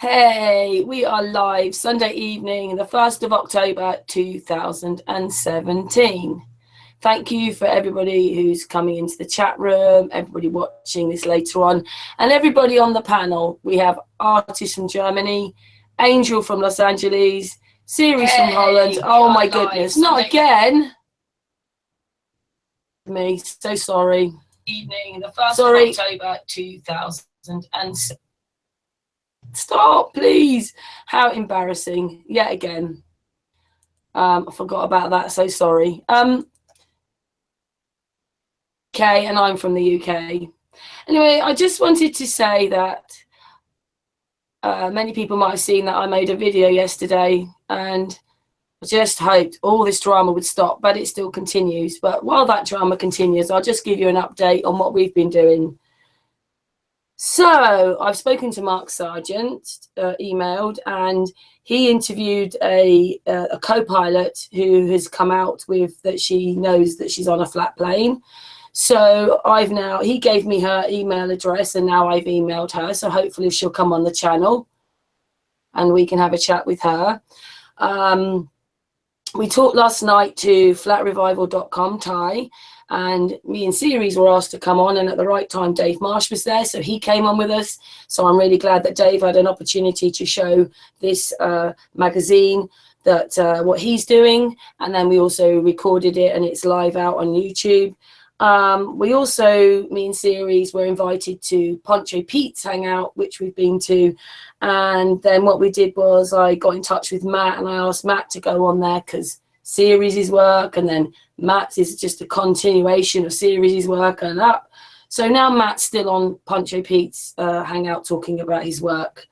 Hey, we are live Sunday evening, the 1st of October 2017. Thank you for everybody who's coming into the chat room, everybody watching this later on, and everybody on the panel. We have artists from Germany, Angel from Los Angeles, Ceres from Holland. Oh my goodness, not again. Me, so sorry. Evening, the 1st of October 2017. Stop, please. How embarrassing. Yet again. I forgot about that. So sorry. UK, and I'm from the UK. Anyway, I just wanted to say that many people might have seen that I made a video yesterday, and I just hoped all this drama would stop, but it still continues. But while that drama continues, I'll just give you an update on what we've been doing. So I've spoken to Mark Sargent, emailed, and he interviewed a co-pilot who has come out with that she knows that she's on a flat plane. So he gave me her email address, and now I've emailed her. So hopefully she'll come on the channel and we can have a chat with her. We talked last night to flatrevival.com, Ty, and me and Ceres were asked to come on, and at the right time Dave Marsh was there, so he came on with us. So I'm really glad that Dave had an opportunity to show this magazine that what he's doing, and then we also recorded it and it's live out on YouTube. We also, me and Ceres, were invited to Poncho Pete's hangout, which we've been to, and then what we did was I got in touch with Matt and I asked Matt to go on there because Ceres' work, and then Matt's is just a continuation of Ceres' work and up. So now Matt's still on Poncho Pete's hangout talking about his work.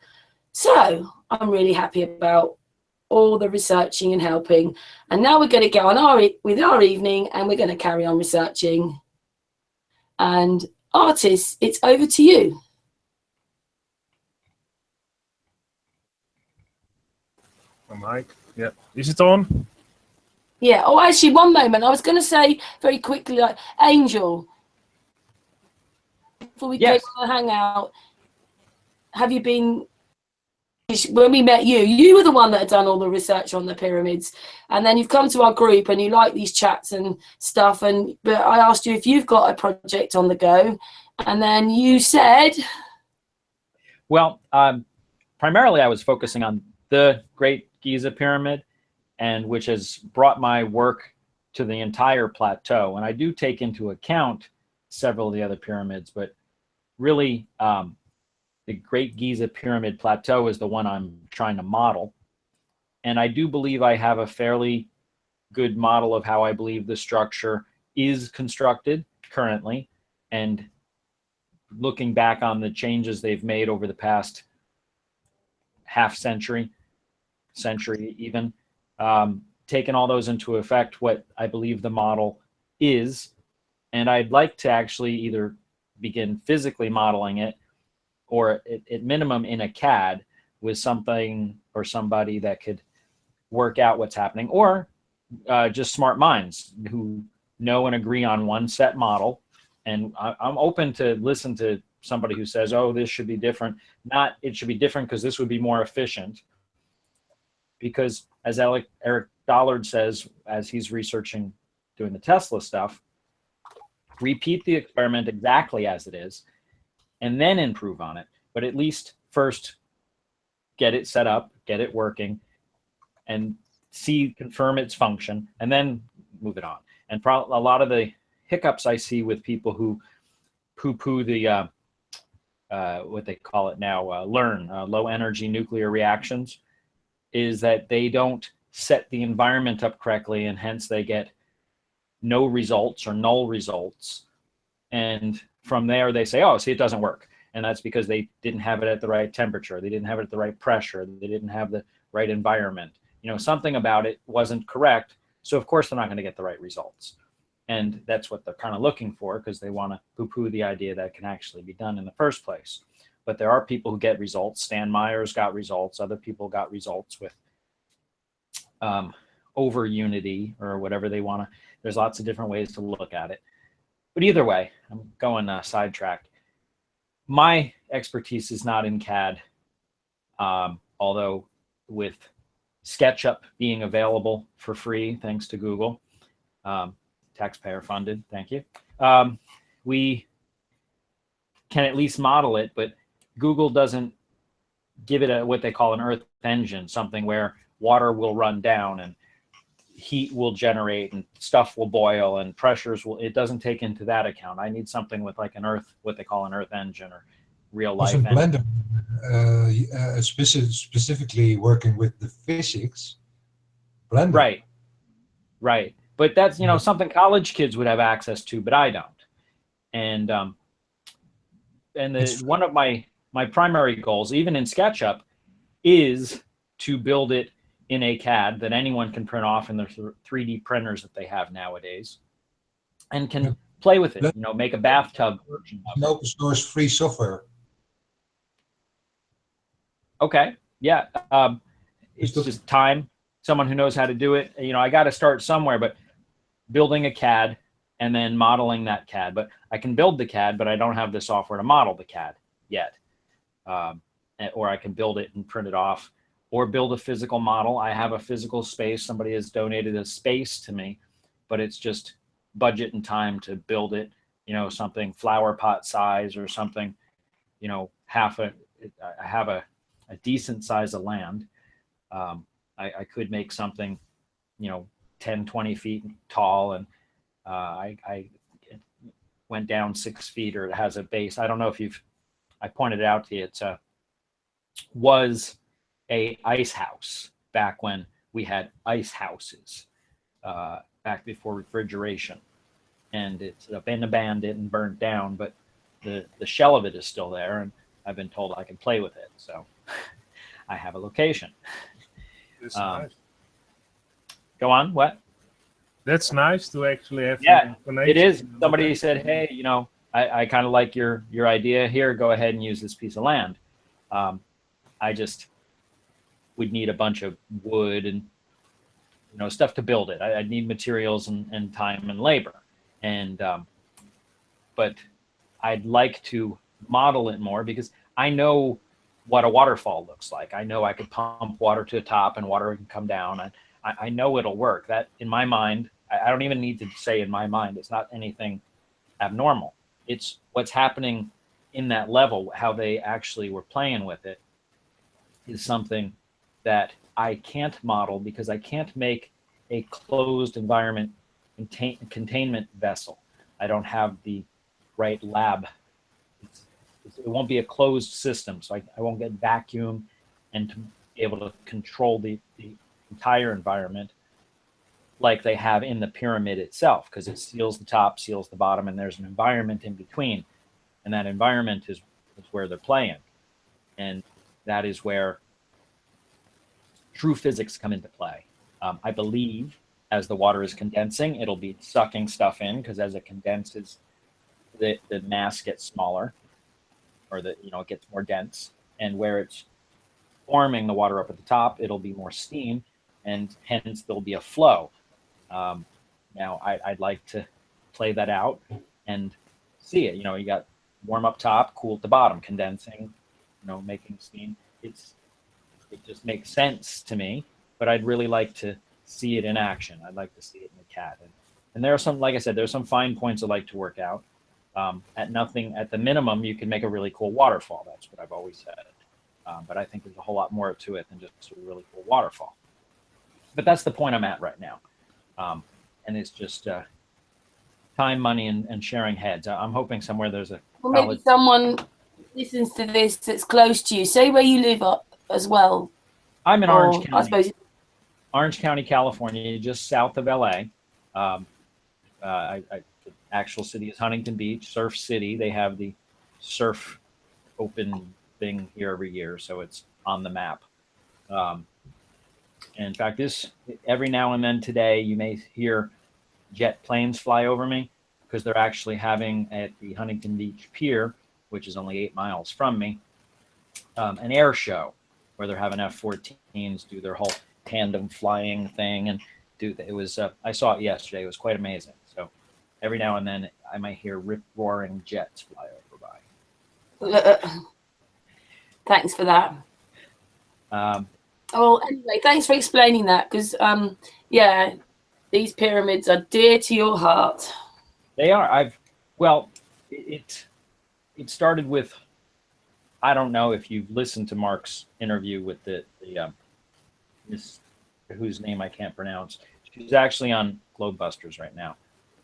So I'm really happy about all the researching and helping. And now we're going to go on with our evening, and we're going to carry on researching. And artists, it's over to you. Mike, yeah, is it on? Yeah. Oh, actually, one moment. I was going to say very quickly, like Angel, before we go to the hangout, have you been? When we met you, you were the one that had done all the research on the pyramids, and then you've come to our group and you like these chats and stuff. But I asked you if you've got a project on the go, and then you said, well, primarily I was focusing on the Great Giza Pyramid, and which has brought my work to the entire plateau. And I do take into account several of the other pyramids, but really the Great Giza Pyramid Plateau is the one I'm trying to model. And I do believe I have a fairly good model of how I believe the structure is constructed currently. And looking back on the changes they've made over the past half century even, taking all those into effect, what I believe the model is. And I'd like to actually either begin physically modeling it, or at minimum in a CAD with something or somebody that could work out what's happening, or just smart minds who know and agree on one set model. And I'm open to listen to somebody who says, oh, this should be different. Not, it should be different because this would be more efficient. Because as Eric Dollard says, as he's researching, doing the Tesla stuff, repeat the experiment exactly as it is, and then improve on it. But at least first get it set up, get it working, and confirm its function, and then move it on. And a lot of the hiccups I see with people who poo-poo the, what they call it now, low energy nuclear reactions, is that they don't set the environment up correctly, and hence they get no results or null results. And from there they say, oh, see, it doesn't work. And that's because they didn't have it at the right temperature. They didn't have it at the right pressure. They didn't have the right environment. You know, something about it wasn't correct. So of course they're not going to get the right results. And that's what they're kind of looking for, because they want to poo-poo the idea that it can actually be done in the first place. But there are people who get results. Stan Myers got results. Other people got results with over unity or whatever they want to. There's lots of different ways to look at it. But either way, I'm going sidetracked. My expertise is not in CAD. Although with SketchUp being available for free, thanks to Google, taxpayer funded, thank you, we can at least model it, but Google doesn't give it what they call an earth engine, something where water will run down and heat will generate and stuff will boil and pressures will, it doesn't take into that account. I need something with like an earth, what they call an earth engine or real life Also engine. Blender, specifically working with the physics, Blender. Right. But that's, you know, something college kids would have access to, but I don't. And one of my primary goals, even in SketchUp, is to build it in a CAD that anyone can print off in their 3D printers that they have nowadays, and can play with it. You know, make a bathtub version of it. Open source free software. Okay, yeah. It's just time. Someone who knows how to do it. You know, I got to start somewhere, but building a CAD and then modeling that CAD. But I can build the CAD, but I don't have the software to model the CAD yet. Or I can build it and print it off, or build a physical model. I have a physical space. Somebody has donated a space to me, but it's just budget and time to build it. You know, something flower pot size or something. You know, I have a decent size of land. I could make something, you know, 10, 20 feet tall, and I went down 6 feet, or it has a base. I don't know if I pointed it out to you. It's was a ice house back when we had ice houses, back before refrigeration, and it's been abandoned and burnt down, but the shell of it is still there, and I've been told I can play with it, so I have a location. That's nice. Go on. What? That's nice to actually have. Yeah, it is. Somebody said, "Hey, you know, I kind of like your idea here. Go ahead and use this piece of land." I just would need a bunch of wood and, you know, stuff to build it. I'd need materials and time and labor, and but I'd like to model it more, because I know what a waterfall looks like. I know I could pump water to the top and water can come down, and I know it'll work. That, in my mind, I don't even need to say in my mind. It's not anything abnormal. It's what's happening in that level, how they actually were playing with it, is something that I can't model, because I can't make a closed environment containment vessel. I don't have the right lab. It won't be a closed system, so I won't get vacuum and to be able to control the entire environment like they have in the pyramid itself, because it seals the top, seals the bottom, and there's an environment in between, and that environment is where they're playing, and that is where true physics come into play. I believe as the water is condensing, it'll be sucking stuff in, because as it condenses, the mass gets smaller, or it gets more dense, and where it's forming the water up at the top, it'll be more steam, and hence there'll be a flow. Now I'd like to play that out and see it. You got warm up top, cool at the bottom, condensing, making steam. It just makes sense to me, but I'd really like to see it in action. I'd like to see it in the CAD. And there are some, like I said, there's some fine points I'd like to work out. At the minimum, you can make a really cool waterfall. That's what I've always said. But I think there's a whole lot more to it than just a really cool waterfall. But that's the point I'm at right now. And it's just time, money, and sharing heads. I'm hoping somewhere there's a maybe someone listens to this that's close to you. Say where you live up as well. I'm in Orange County. I suppose. Orange County, California, just south of LA. The actual city is Huntington Beach, Surf City. They have the surf open thing here every year, so it's on the map. And in fact, every now and then today, you may hear jet planes fly over me, because they're actually having at the Huntington Beach Pier, which is only 8 miles from me, an air show where they're having F-14s do their whole tandem flying thing, and it was I saw it yesterday. It was quite amazing. So every now and then I might hear rip-roaring jets fly over by. Thanks for that. Oh, anyway, thanks for explaining that, because yeah, these pyramids are dear to your heart. They are. Well, it started with, I don't know if you've listened to Mark's interview with the Miss, whose name I can't pronounce. She's actually on Globebusters right now,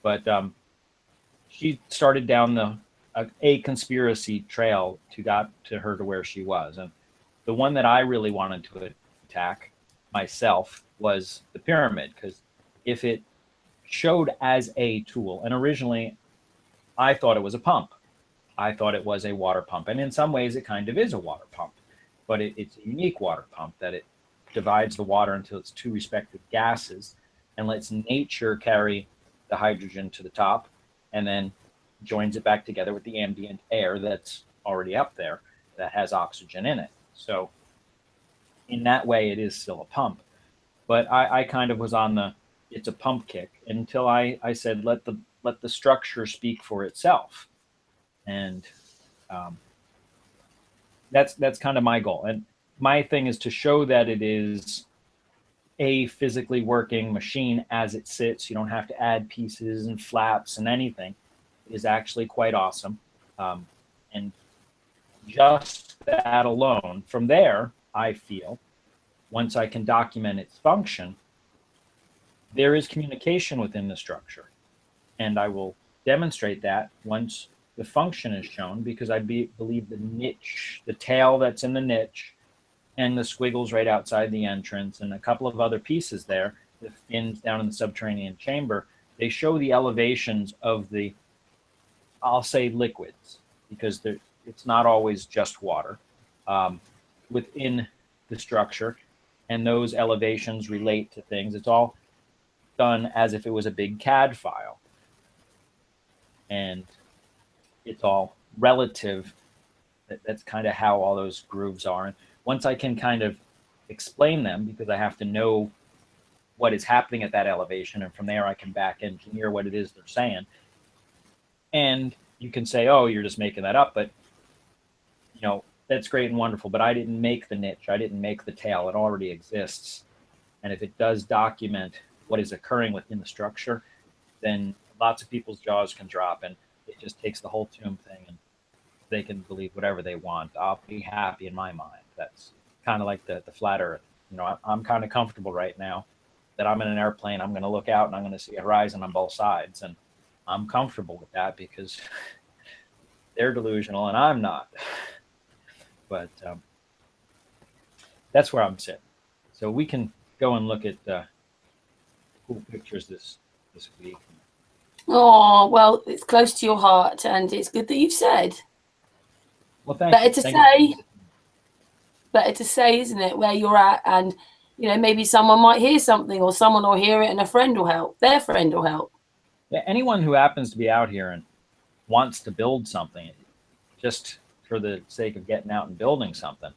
but she started down a conspiracy trail to got to her to where she was, and the one that I really wanted to attack myself was the pyramid, because if it showed as a tool, and originally I thought it was a pump. I thought it was a water pump, and in some ways it kind of is a water pump, but it's a unique water pump that it divides the water into its two respective gases and lets nature carry the hydrogen to the top and then joins it back together with the ambient air that's already up there that has oxygen in it. So in that way, it is still a pump. But I kind of was on the it's a pump kick until I said let the structure speak for itself, and that's kind of my goal. And my thing is to show that it is a physically working machine as it sits. You don't have to add pieces and flaps and anything. It is actually quite awesome. And just that alone, from there, I feel, once I can document its function, there is communication within the structure. And I will demonstrate that once the function is shown, because I believe the niche, the tail that's in the niche, and the squiggles right outside the entrance, and a couple of other pieces there, the fins down in the subterranean chamber, they show the elevations of the, I'll say, liquids, because it's not always just water within the structure, and those elevations relate to things. It's all done as if it was a big CAD file, and it's all relative. That's kind of how all those grooves are. And once I can kind of explain them, because I have to know what is happening at that elevation, and from there I can back engineer what it is they're saying. And you can say, oh, you're just making that up, but that's great and wonderful, but I didn't make the niche. I didn't make the tail. It already exists. And if it does document what is occurring within the structure, then lots of people's jaws can drop, and it just takes the whole tomb thing, and they can believe whatever they want. I'll be happy in my mind. That's kind of like the flat earth. I'm kind of comfortable right now that I'm in an airplane. I'm going to look out and I'm going to see a horizon on both sides. And I'm comfortable with that because they're delusional and I'm not. But that's where I'm sitting. So we can go and look at cool pictures this week. Oh, well, it's close to your heart, and it's good that you've said. Well, thank better you. to Thank say, you. better to say, isn't it, where you're at, and maybe someone might hear something, or someone will hear it, and a friend will help. Their friend will help. Yeah, anyone who happens to be out here and wants to build something, just for the sake of getting out and building something,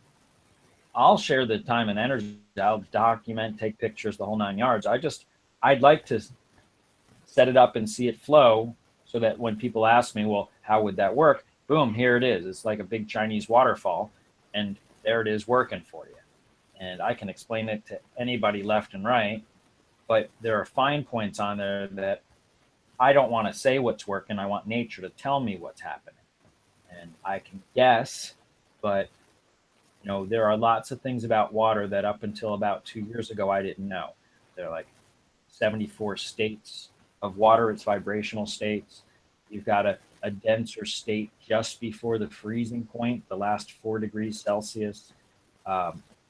I'll share the time and energy. I'll document, take pictures, the whole 9 yards. I'd like to set it up and see it flow, so that when people ask me, well, how would that work? Boom, here it is. It's like a big Chinese waterfall, and there it is working for you. And I can explain it to anybody left and right, but there are fine points on there that I don't want to say what's working. I want nature to tell me what's happening. And I can guess, but there are lots of things about water that up until about 2 years ago, I didn't know. There are like 74 states of water, its vibrational states. You've got a denser state just before the freezing point, the last 4 degrees Celsius.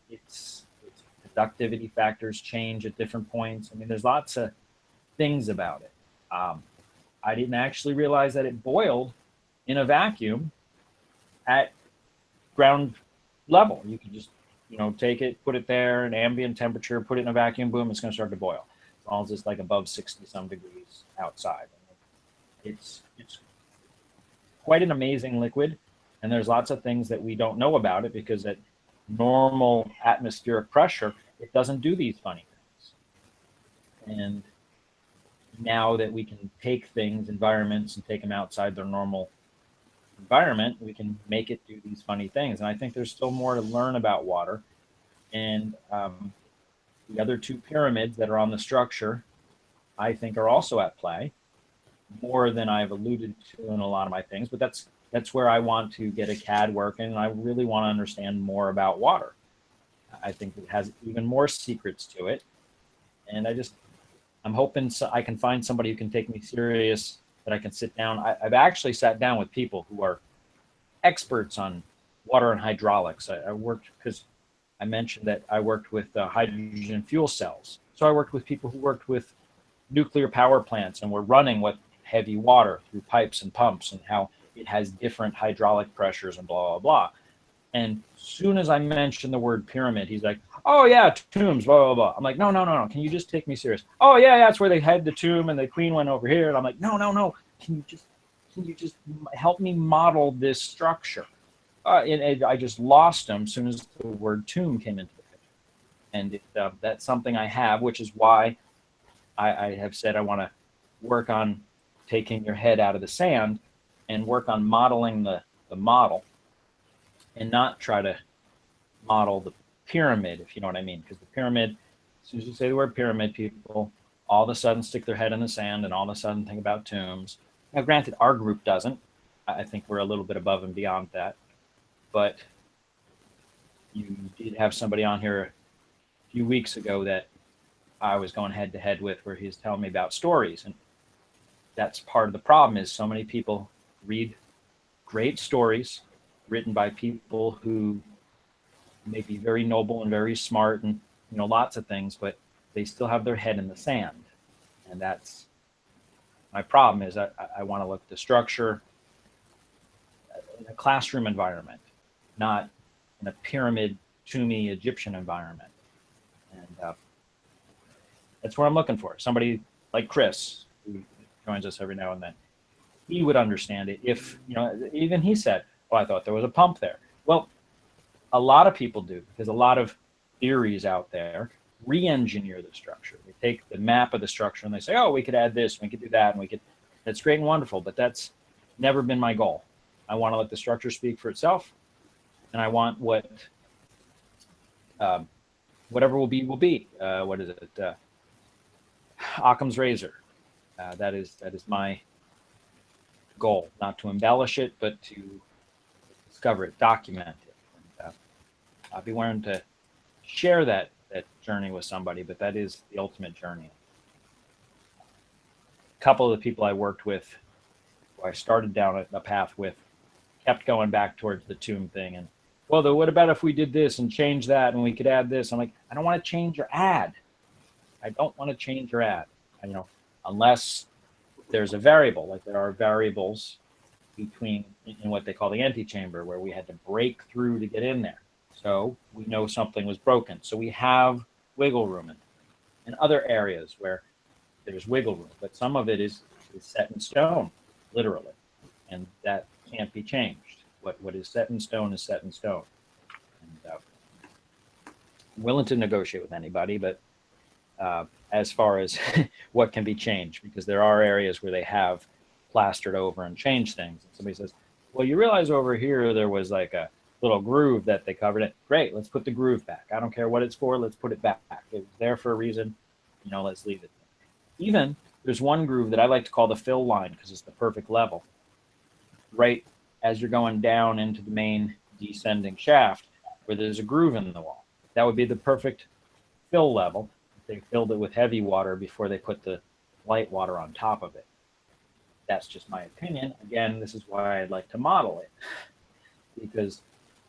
Its conductivity factors change at different points. I mean, there's lots of things about it. I didn't actually realize that it boiled in a vacuum at ground level. You can just, take it, put it there, an ambient temperature, put it in a vacuum, boom, it's going to start to boil. As long as it's like above 60 some degrees outside. It's quite an amazing liquid, and there's lots of things that we don't know about it, because at normal atmospheric pressure, it doesn't do these funny things. And now that we can take things, environments, and take them outside their normal environment, we can make it do these funny things. And I think there's still more to learn about water. And the other two pyramids that are on the structure, I think, are also at play, more than I've alluded to in a lot of my things. But that's where I want to get a CAD working, and I really want to understand more about water. I think it has even more secrets to it, and I'm hoping I can find somebody who can take me serious, that I can sit down. I've actually sat down with people who are experts on water and hydraulics. I worked, because I mentioned that I worked with hydrogen fuel cells. So I worked with people who worked with nuclear power plants and were running with heavy water through pipes and pumps, and how it has different hydraulic pressures and blah, blah, blah. And as soon as I mentioned the word pyramid, he's like, oh yeah, tombs, blah, blah, blah. I'm like, no. Can you just take me serious? Oh yeah, that's where they had the tomb and the queen went over here. And I'm like, no. Can you just help me model this structure? And I just lost him as soon as the word tomb came into the picture. And that's something I have, which is why I have said I want to work on taking your head out of the sand and work on modeling the model, and not try to model the pyramid, if you know what I mean. Because the pyramid, as soon as you say the word pyramid, people all of a sudden stick their head in the sand and all of a sudden think about tombs. Now, granted, our group doesn't. I think we're a little bit above and beyond that. But you did have somebody on here a few weeks ago that I was going head to head with, where he's telling me about stories. And that's part of the problem, is so many people read great stories written by people who may be very noble and very smart and, you know, lots of things, but they still have their head in the sand. And that's my problem. Is I want to look at the structure in a classroom environment, not in a pyramid, tomby Egyptian environment. And that's what I'm looking for. Somebody like Chris, who joins us every now and then. He would understand it if, you know, even he said, oh, I thought there was a pump there. Well, a lot of people do, because a lot of theories out there re-engineer the structure. They take the map of the structure and they say, oh, we could add this, we could do that, and we could, that's great and wonderful, but that's never been my goal. I want to let the structure speak for itself, and I want what, whatever will be, will be. What is it? Occam's razor. That is my goal, not to embellish it, but to discover it, document it. And, I'll be willing to share that journey with somebody, but that is the ultimate journey. A couple of the people I worked with, who I started down a path with, kept going back towards the tomb thing. And, well, though, what about if we did this and change that and we could add this? I'm like, I don't want to change your ad. I don't want to change your ad. You know, unless there's a variable, like there are variables between in what they call the antechamber, where we had to break through to get in there. So we know something was broken. So we have wiggle room in other areas where there's wiggle room, but some of it is set in stone, literally, and that can't be changed. What is set in stone is set in stone. And I'm willing to negotiate with anybody, but as far as what can be changed, because there are areas where they have plastered over and changed things. And somebody says, well, you realize over here there was like a little groove that they covered it. Great, let's put the groove back. I don't care what it's for, let's put it back. It was there for a reason, you know, let's leave it. Even there's one groove that I like to call the fill line, because it's the perfect level. Right as you're going down into the main descending shaft, where there's a groove in the wall. That would be the perfect fill level. They filled it with heavy water before they put the light water on top of it. That's just my opinion. Again, this is why I'd like to model it, because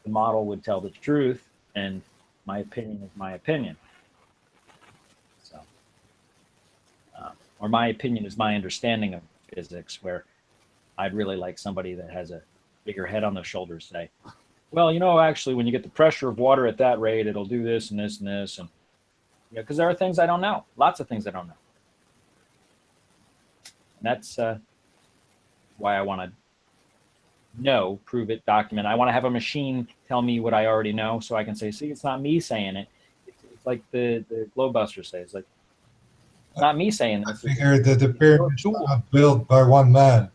the model would tell the truth, and my opinion is my opinion. So, or my opinion is my understanding of physics, where I'd really like somebody that has a bigger head on their shoulders say, well, you know, actually, when you get the pressure of water at that rate, it'll do this and this and this. And yeah, because there are things I don't know, lots of things I don't know. And that's why I want to know, prove it, document. I want to have a machine tell me what I already know, so I can say, see, it's not me saying it. It's like the Globebuster says, like, it's not me saying this. I figured that the pyramids were not built by one man.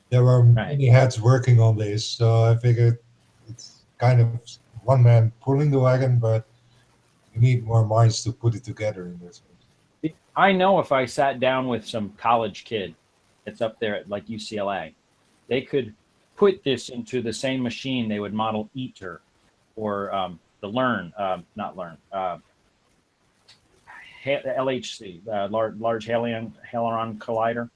There were many heads working on this, so I figured it's kind of one man pulling the wagon, but You need more minds to put it together in this. I know if I sat down with some college kid that's up there at like UCLA, they could put this into the same machine. They would model ITER or the LHC, Large Hadron Collider.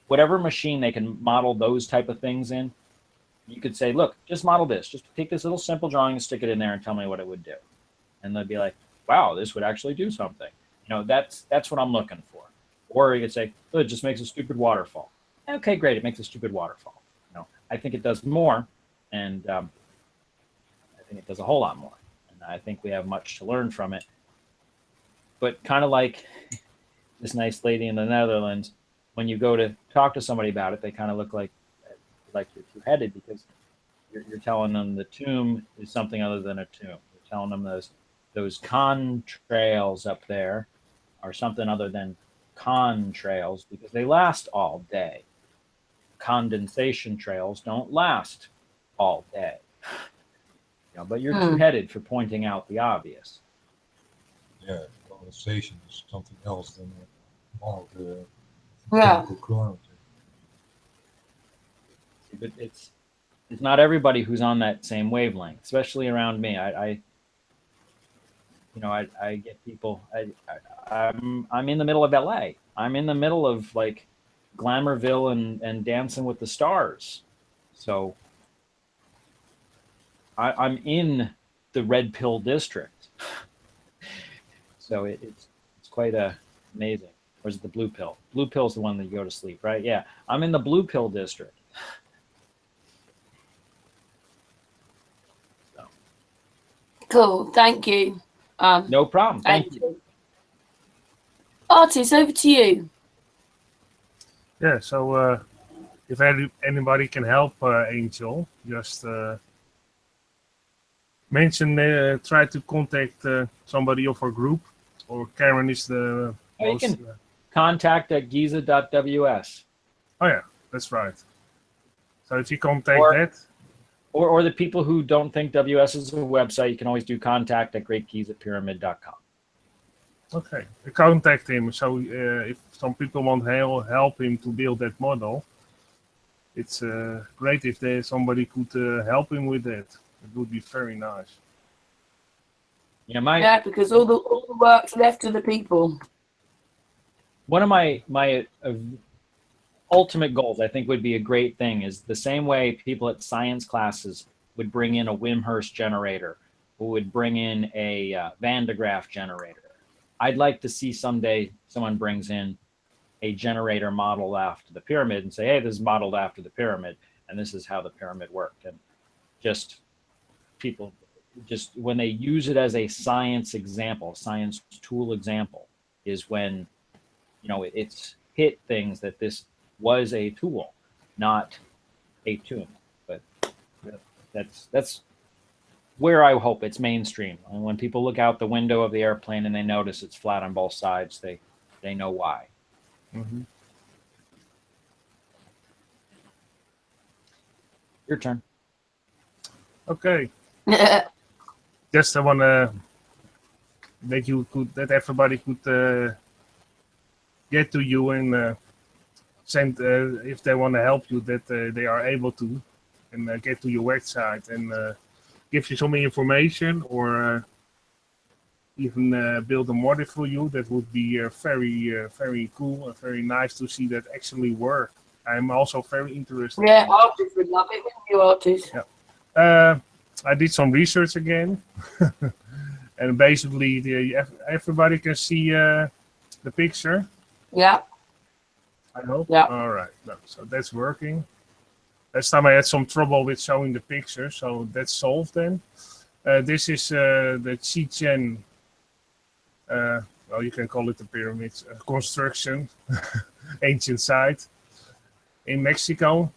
Whatever machine they can model those type of things in, you could say, look, just model this. Just take this little simple drawing and stick it in there and tell me what it would do. And they'd be like, wow, this would actually do something. You know, that's what I'm looking for. Or you could say, oh, it just makes a stupid waterfall. Okay, great, it makes a stupid waterfall. You know, I think it does more, and I think it does a whole lot more. And I think we have much to learn from it. But kind of like this nice lady in the Netherlands, when you go to talk to somebody about it, they kind of look like you're two-headed, because you're telling them the tomb is something other than a tomb. You're telling them those contrails up there are something other than contrails, because they last all day. Condensation trails don't last all day. You know, but you're two-headed for pointing out the obvious. Yeah, condensation is something else than all the Yeah. chronology. But it's not everybody who's on that same wavelength, especially around me. I get people. I'm in the middle of LA. I'm in the middle of like Glamourville and Dancing with the Stars. So I'm in the red pill district. So it's quite amazing. Or is it the blue pill? Blue pill is the one that you go to sleep, right? Yeah, I'm in the blue pill district. So. Cool. Thank you. No problem. Thank you. Artist, over to you. Yeah, so if anybody can help Angel, just mention, try to contact somebody of our group, or Karen is the You can contact at giza.ws. Oh yeah, that's right. So if you contact that. Or the people who don't think WS is a website, you can always do contact at greatgizapyramid.com. Okay, contact him. So if some people want help him to build that model, it's great if somebody could help him with that. It would be very nice. Yeah, because all the work's left to the people. One of my ultimate goals, I think, would be a great thing, is the same way people at science classes would bring in a Wimhurst generator, who would bring in a Van de Graaff generator. I'd like to see someday someone brings in a generator modeled after the pyramid and say, hey, this is modeled after the pyramid, and this is how the pyramid worked. And just people, just when they use it as a science example, science tool example, is when, you know, it's hit things that this was a tool, not a tomb. But that's where I hope it's mainstream. And when people look out the window of the airplane and they notice it's flat on both sides, they know why. Mm-hmm. Your turn. Okay. Just I want that everybody could get to you and send if they want to help you, that they are able to, and get to your website and give you some information, or even build a model for you. That would be very cool and very nice to see that actually work. I'm also very interested. Yeah, artists would love it, wouldn't you, artists? Yeah. I did some research again, and basically everybody can see the picture. Yeah. I hope. Yeah. All right. No, so that's working. Last time I had some trouble with showing the picture, so that's solved then. This is the Chichen, well, you can call it the pyramid construction, ancient site in Mexico,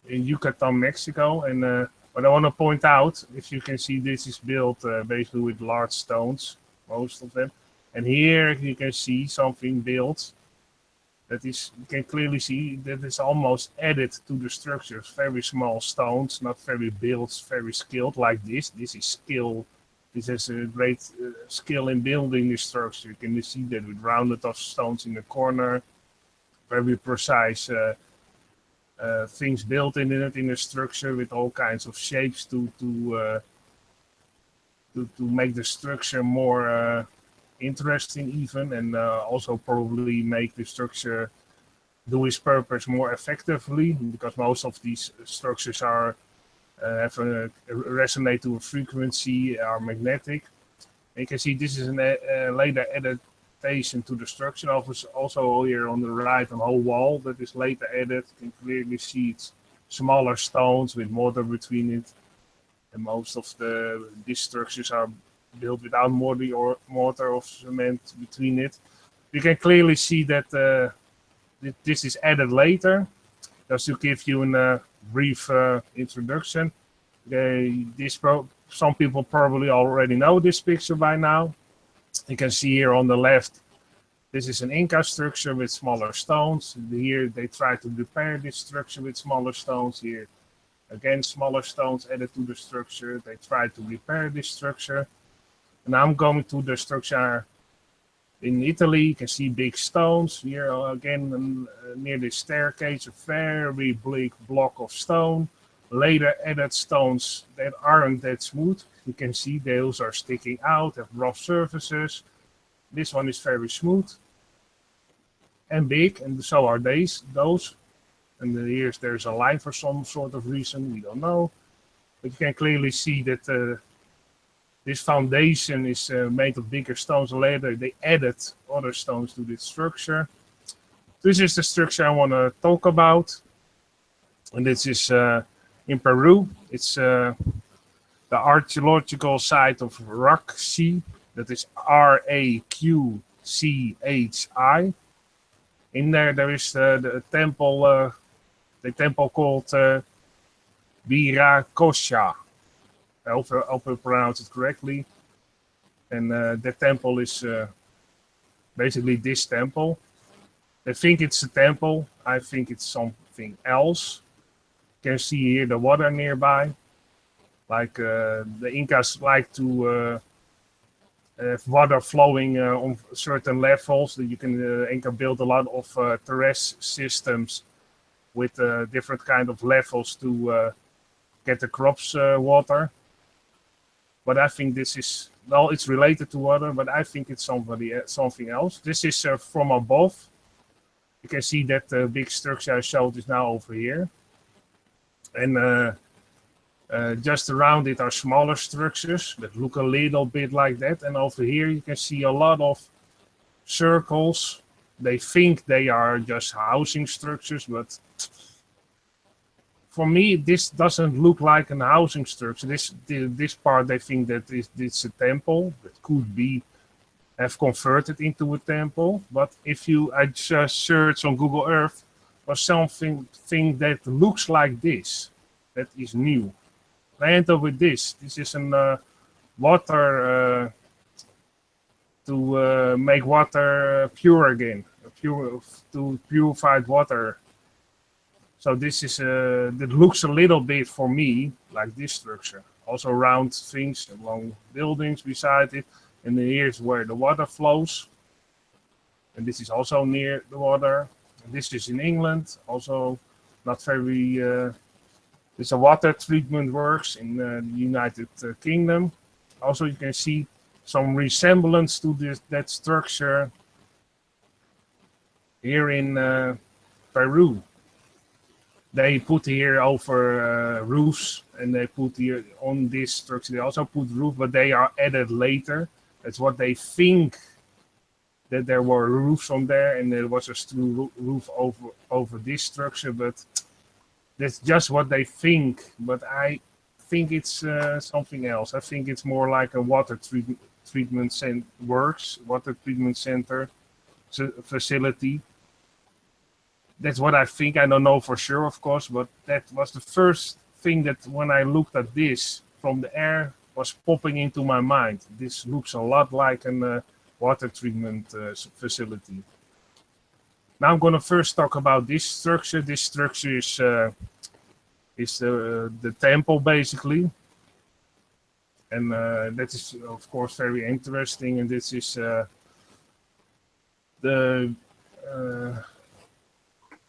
in Yucatan, Mexico. And what I want to point out, if you can see, this is built basically with large stones, most of them. And here you can see something built. That is, you can clearly see that is almost added to the structures. Very small stones, not very built, very skilled like this. This is skill This has a great skill in building this structure. You can see that with rounded off stones in the corner, very precise things built in it in the structure with all kinds of shapes to make the structure more interesting even, and also probably make the structure do its purpose more effectively, because most of these structures are resonate to a frequency, are magnetic. And you can see this is a later adaptation to the structure. Also here on the right, a whole wall that is later added. You can clearly see it's smaller stones with mortar between it. And most of these structures are built without mortar or cement between it. You can clearly see that this is added later. Just to give you a brief introduction. Some people probably already know this picture by now. You can see here on the left, this is an Inca structure with smaller stones. Here they try to repair this structure with smaller stones. Here again, smaller stones added to the structure. They try to repair this structure. And I'm going to the structure in Italy. You can see big stones. Here again, near the staircase, a very big block of stone. Later added stones that aren't that smooth. You can see those are sticking out, have rough surfaces. This one is very smooth and big, and so are those. And there's a line for some sort of reason, we don't know. But you can clearly see that this foundation is made of bigger stones. Later they added other stones to this structure. This is the structure I want to talk about. And this is in Peru. It's the archaeological site of Raqchi. That is Raqchi. In there is the temple called Viracosha. I hope I pronounce it correctly. And the temple is basically this temple. They think it's a temple. I think it's something else. You can see here the water nearby. Like the Incas like to have water flowing on certain levels. That you can Inca build a lot of terrace systems with different kind of levels to get the crops water. But I think this is, well, it's related to water, but I think it's something else. This is from above. You can see that the big structure I showed is now over here. And just around it are smaller structures that look a little bit like that. And over here you can see a lot of circles. They think they are just housing structures, but for me this doesn't look like a housing structure. This part they think that it's a temple that could be have converted into a temple. But if I just search on Google Earth for something that looks like this, that is new. I end up with this. This is a water to make water pure again, to purified water. So this is that looks a little bit for me like this structure. Also round things, long buildings beside it, and here's where the water flows. And this is also near the water. And this is in England, also not very. It's a water treatment works in the United Kingdom. Also, you can see some resemblance to that structure here in Peru. They put here over roofs, and they put here on this structure. They also put roof, but they are added later. That's what they think, that there were roofs on there, and there was a roof over this structure, but that's just what they think. But I think it's something else. I think it's more like a water treatment center facility. That's what I think. I don't know for sure, of course, but that was the first thing that when I looked at this from the air was popping into my mind. This looks a lot like a water treatment facility. Now I'm going to first talk about this structure. This structure is the temple, basically. And that is, of course, very interesting. And this is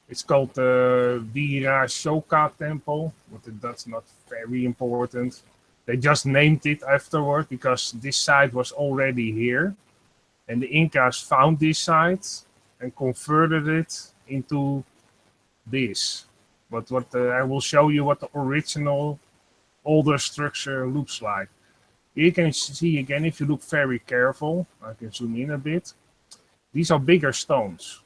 it's called the Vira Shoka Temple, but that's not very important. They just named it afterward because this site was already here. And the Incas found this site and converted it into this. But what I will show you what the original older structure looks like. You can see again, if you look very careful, I can zoom in a bit. These are bigger stones.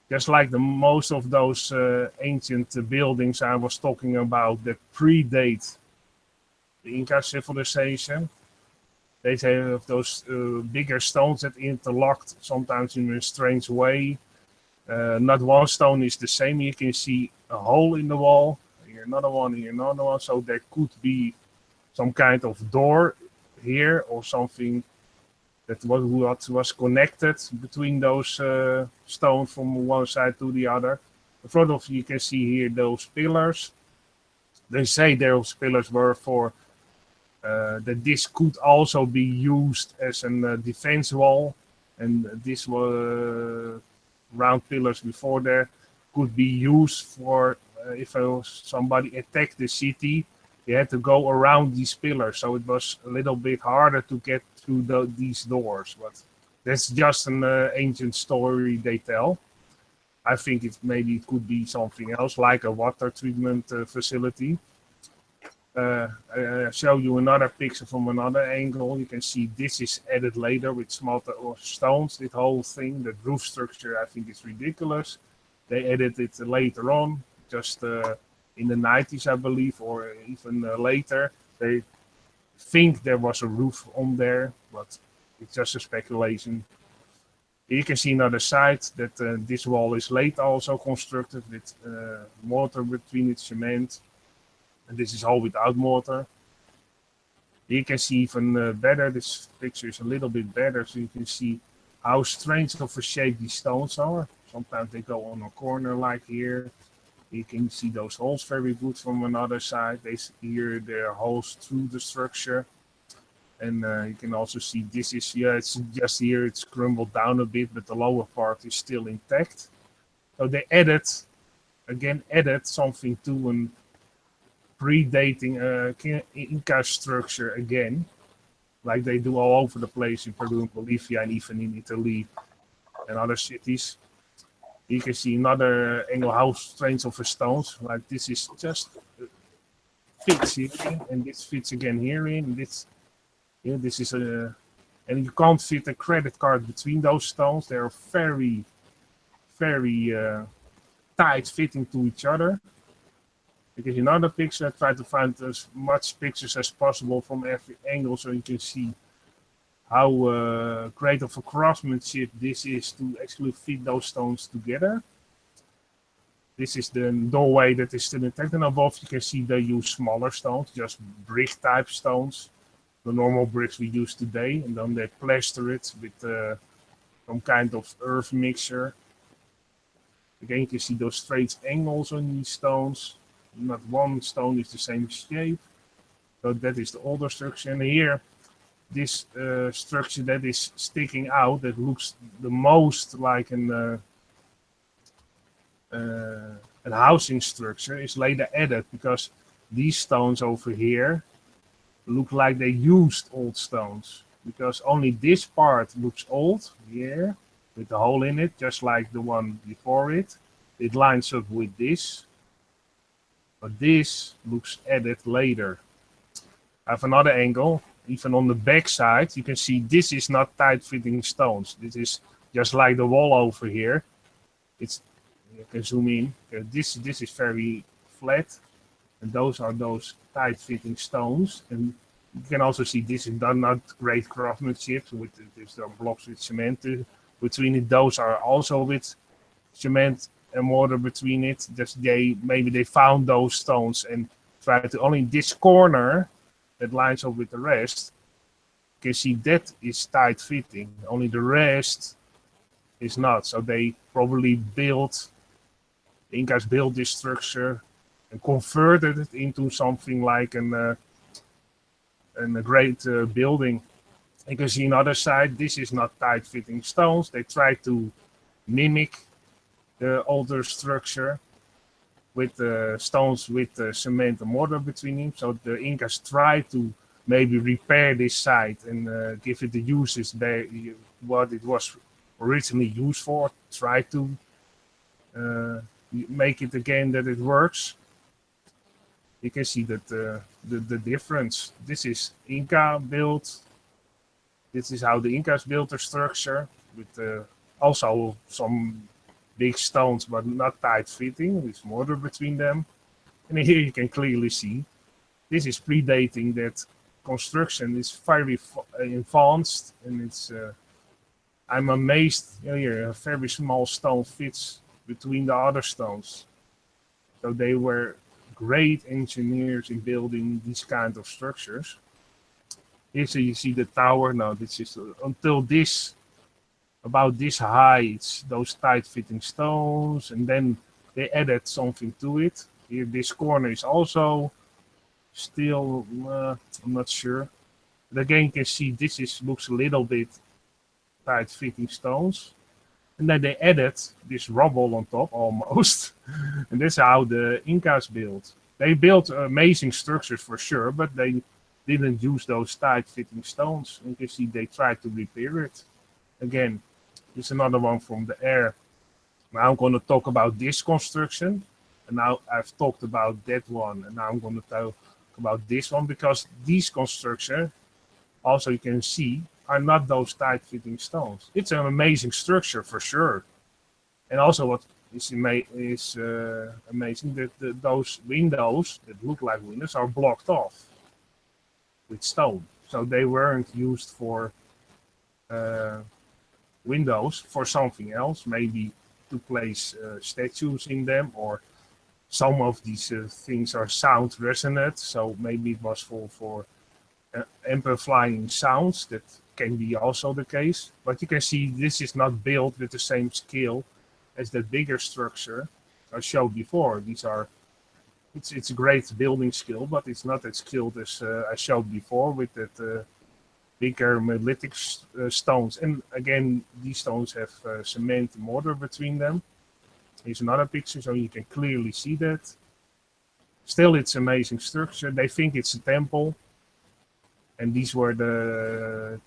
Just like most of those ancient buildings I was talking about that predate the Inca civilization. They have those bigger stones that interlocked sometimes in a strange way. Not one stone is the same. You can see a hole in the wall. Here another one, here another one. So there could be some kind of door here or something that was connected between those stones from one side to the other. In front of you can see here those pillars. They say those pillars were for that this could also be used as a defense wall, and this was round pillars before there could be used for if somebody attacked the city, you had to go around these pillars, so it was a little bit harder to get through these doors. But that's just an ancient story they tell. I think maybe it could be something else, like a water treatment facility. I show you another picture from another angle. You can see this is added later with smarter stones. This whole thing, the roof structure, I think is ridiculous. They added it later on, just in the 90s, I believe, or even later. They think there was a roof on there, but it's just a speculation. You can see another side that this wall is late also constructed with mortar between its cement. And this is all without mortar. You can see even better, this picture is a little bit better, so you can see how strange of a shape these stones are. Sometimes they go on a corner like here. You can see those holes very good from another side. Here there are holes through the structure. And you can also see this is, it's just here, it's crumbled down a bit, but the lower part is still intact. So they added something to an predating Inca structure again, like they do all over the place in Peru and Bolivia and even in Italy and other cities. You can see another angle how strange of a stones, like this is just fits here, and this fits again here in this. Yeah, this is a, and you can't fit a credit card between those stones. They are very, very tight fitting to each other. I give you another picture. I try to find as much pictures as possible from every angle so you can see how great of a craftsmanship this is to actually fit those stones together. This is the doorway that is still intact, and above you can see they use smaller stones, just brick type stones, the normal bricks we use today, and then they plaster it with some kind of earth mixture. Again, you can see those straight angles on these stones. Not one stone is the same shape. So that is the older structure. And here, this structure that is sticking out, that looks the most like a housing structure, is later added because these stones over here look like they used old stones. Because only this part looks old here, with the hole in it, just like the one before it. It lines up with this. But this looks added later. I have another angle, even on the back side, you can see this is not tight-fitting stones. This is just like the wall over here. It's, you can zoom in. This is very flat, and those are those tight-fitting stones. And you can also see this is not great craftsmanship. With these are blocks with cement between it. Those are also with cement and mortar between it. Just maybe they found those stones and tried to only this corner that lines up with the rest. You can see that is tight fitting. Only the rest is not. So they probably the Incas built this structure and converted it into something like a great building. You can see on the other side, this is not tight-fitting stones. They try to mimic the older structure with stones with cement and mortar between them. So the Incas try to maybe repair this site and give it the uses what it was originally used for. Try to make it again that it works. You can see that the difference. This is Inca built. This is how the Incas built their structure with also some big stones, but not tight fitting, with mortar between them. And here you can clearly see this is predating that construction. Is very advanced, and it's. I'm amazed. Here, a very small stone fits between the other stones. So they were great engineers in building these kind of structures. Here so you see the tower. Now this is until this, about this high, it's those tight-fitting stones, and then they added something to it. Here, this corner is also still, I'm not sure. But again, you can see this looks a little bit tight-fitting stones. And then they added this rubble on top, almost. And that's how the Incas built. They built amazing structures for sure, but they didn't use those tight-fitting stones. You can see they tried to repair it. Again, this is another one from the air. Now I'm going to talk about this construction. And now I've talked about that one. And now I'm going to talk about this one, because these constructions, also you can see, are not those tight-fitting stones. It's an amazing structure for sure. And also what is amazing that those windows that look like windows are blocked off with stone. So they weren't used for windows, for something else, maybe to place statues in them, or some of these things are sound resonant, so maybe it was for amplifying sounds. That can be also the case, but you can see this is not built with the same skill as that bigger structure I showed before. It's a great building skill, but it's not as skilled as I showed before with that bigger monolithic stones. And again, these stones have cement and mortar between them. Here's another picture, so you can clearly see that. Still, it's amazing structure. They think it's a temple, and these were the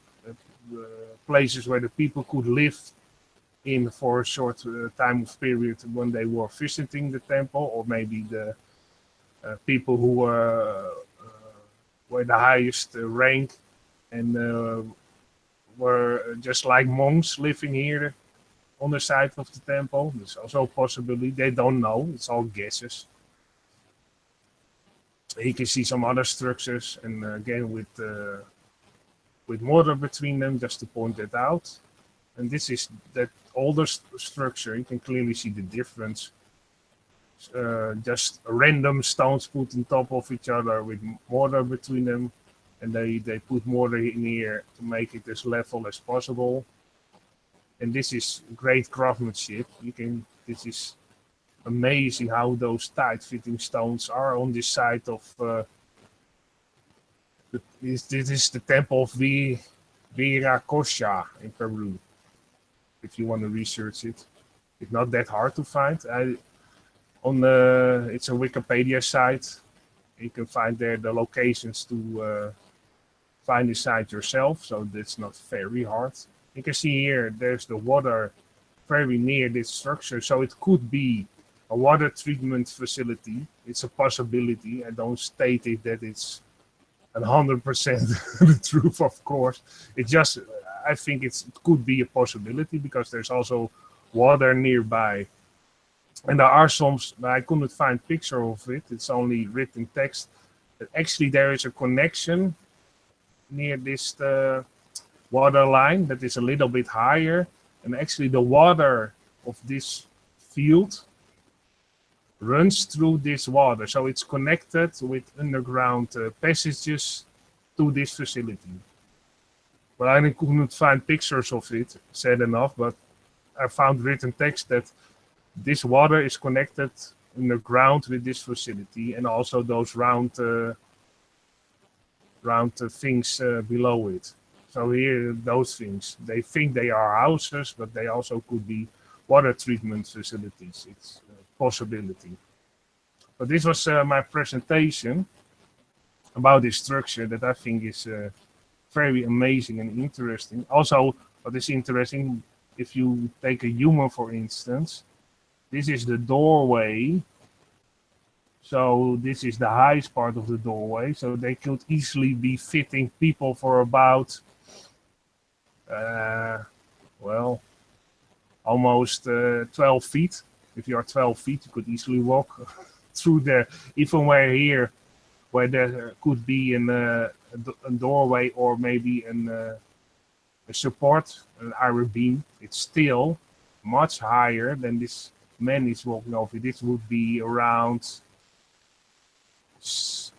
places where the people could live in for a short time of period when they were visiting the temple, or maybe the people who were the highest rank and were just like monks living here on the side of the temple. There's also a possibility. They don't know. It's all guesses. You can see some other structures, and again with mortar between them, just to point that out. And this is that older structure. You can clearly see the difference. Just random stones put on top of each other with mortar between them, and they put mortar in here to make it as level as possible. And this is great craftsmanship. This is amazing how those tight-fitting stones are on this side of. This is the temple of Viracocha in Peru. If you want to research it, it's not that hard to find. It's a Wikipedia site. You can find there the locations to find the site yourself, so that's not very hard. You can see here there's the water very near this structure, so it could be a water treatment facility. It's a possibility. I don't state it that it's 100% the truth, of course. I think it could be a possibility, because there's also water nearby. And there are some, I couldn't find a picture of it. It's only written text. But actually, there is a connection near this water line that is a little bit higher. And actually, the water of this field runs through this water. So it's connected with underground passages to this facility. But I couldn't find pictures of it, sad enough, but I found written text that this water is connected underground with this facility, and also those round around the things below it. So here, those things, they think they are houses, but they also could be water treatment facilities. It's a possibility. But this was my presentation about this structure that I think is very amazing and interesting. Also, what is interesting, if you take a human, for instance, this is the doorway. So this is the highest part of the doorway. So they could easily be fitting people for about, well, almost 12 feet. If you are 12 feet, you could easily walk through there. Even where there could be a doorway or maybe a support, an iron beam, it's still much higher than this man is walking over. This would be around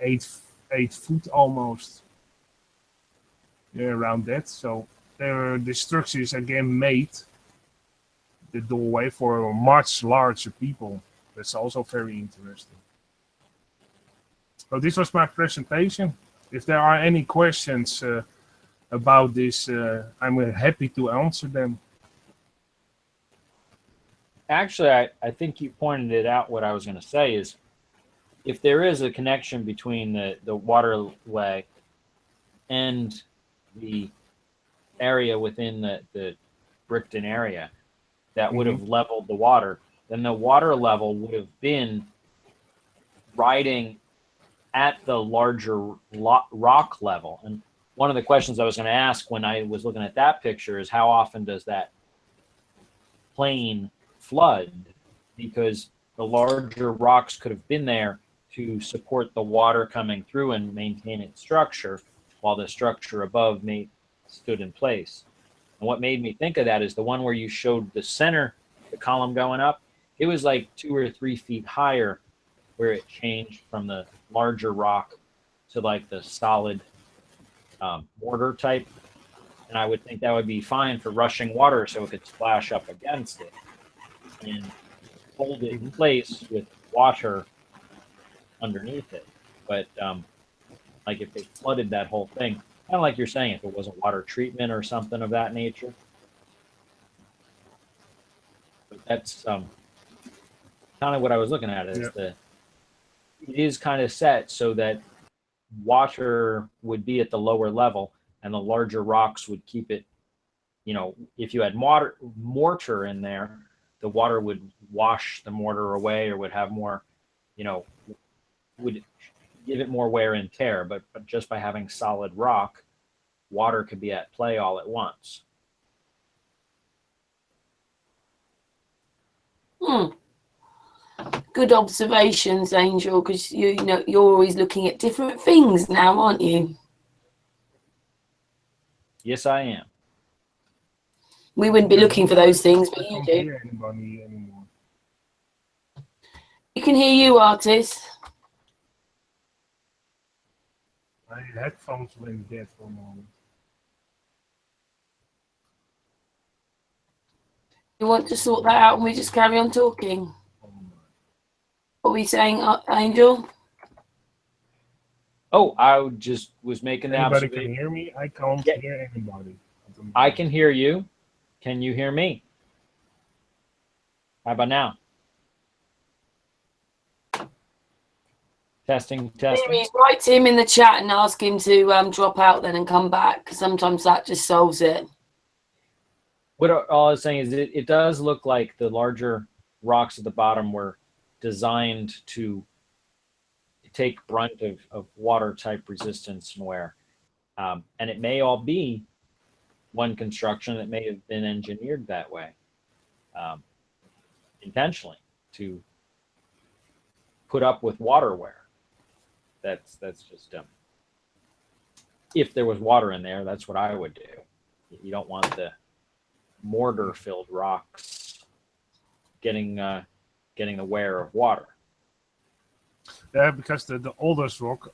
8 foot almost. Yeah, around that. So the structure is again made, the doorway, for much larger people. That's also very interesting. So this was my presentation. If there are any questions about this, I'm happy to answer them. Actually, I think you pointed it out. What I was going to say is, if there is a connection between the waterway and the area within the Brickton area that would have leveled the water, then the water level would have been riding at the larger rock level. And one of the questions I was going to ask when I was looking at that picture is, how often does that plane flood? Because the larger rocks could have been there to support the water coming through and maintain its structure, while the structure above stood in place. And what made me think of that is the one where you showed the center, the column going up. It was like 2 or 3 feet higher, where it changed from the larger rock to like the solid mortar type. And I would think that would be fine for rushing water, so it could splash up against it and hold it in place with water underneath it. But like if they flooded that whole thing, kind of like you're saying, if it wasn't water treatment or something of that nature. But that's kind of what I was looking at, is it is kind of set so that water would be at the lower level and the larger rocks would keep it, if you had mortar in there, the water would wash the mortar away, or would have more, would give it more wear and tear. But just by having solid rock, water could be at play all at once. Good observations, Angel, because you're always looking at different things now, aren't you? Yes, I am. We wouldn't be looking for those things, but you do. I can't hear anybody anymore. You can hear you, Artist. My headphones went dead for a moment. You want to sort that out and we just carry on talking? What are we saying, Angel? Oh, I just was making the Anybody observation. can hear me? I can't hear anybody. I can hear you. Can you hear me? How about now? Testing. Write him in the chat and ask him to drop out then and come back, because sometimes that just solves it. What all I was saying is it does look like the larger rocks at the bottom were designed to take brunt of water type resistance and wear. And it may all be one construction that may have been engineered that way intentionally to put up with water wear. That's just if there was water in there, that's what I would do. You don't want the mortar filled rocks getting the wear of water. Yeah, because the oldest rock,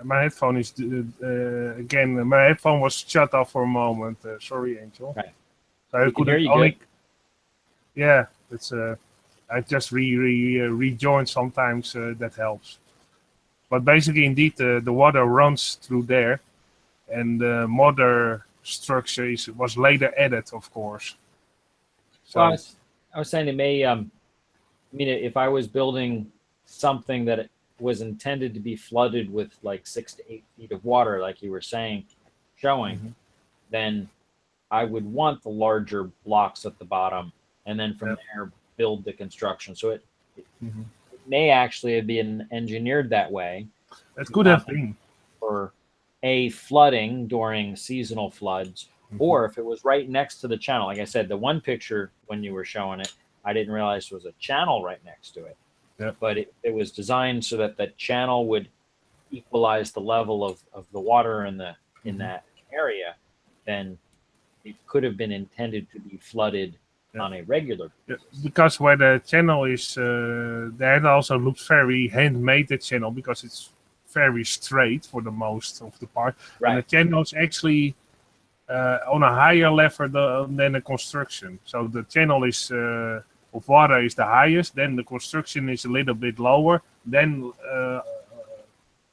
my headphone is again. My headphone was shut off for a moment. Sorry, Angel. Right. So I can hear you only. good. Yeah, it's. I just rejoin sometimes. That helps. But basically, indeed, the water runs through there, and the modern structure was later added, of course. So Well, I was saying it may. I mean, if I was building something that was intended to be flooded with like 6 to 8 feet of water, like you were saying, showing, then I would want the larger blocks at the bottom, and then from there build the construction. So it may actually have been engineered that way. it could have been for a flooding during seasonal floods, or if it was right next to the channel. Like I said, the one picture when you were showing it, I didn't realize there was a channel right next to it. Yeah. But it was designed so that the channel would equalize the level of the water in that area. Then it could have been intended to be flooded on a regular basis. because where the channel is, that also looks very handmade, the channel, because it's very straight for the most of the part. Right. And the channel is actually on a higher level than the construction. So the channel is of water is the highest, then the construction is a little bit lower, then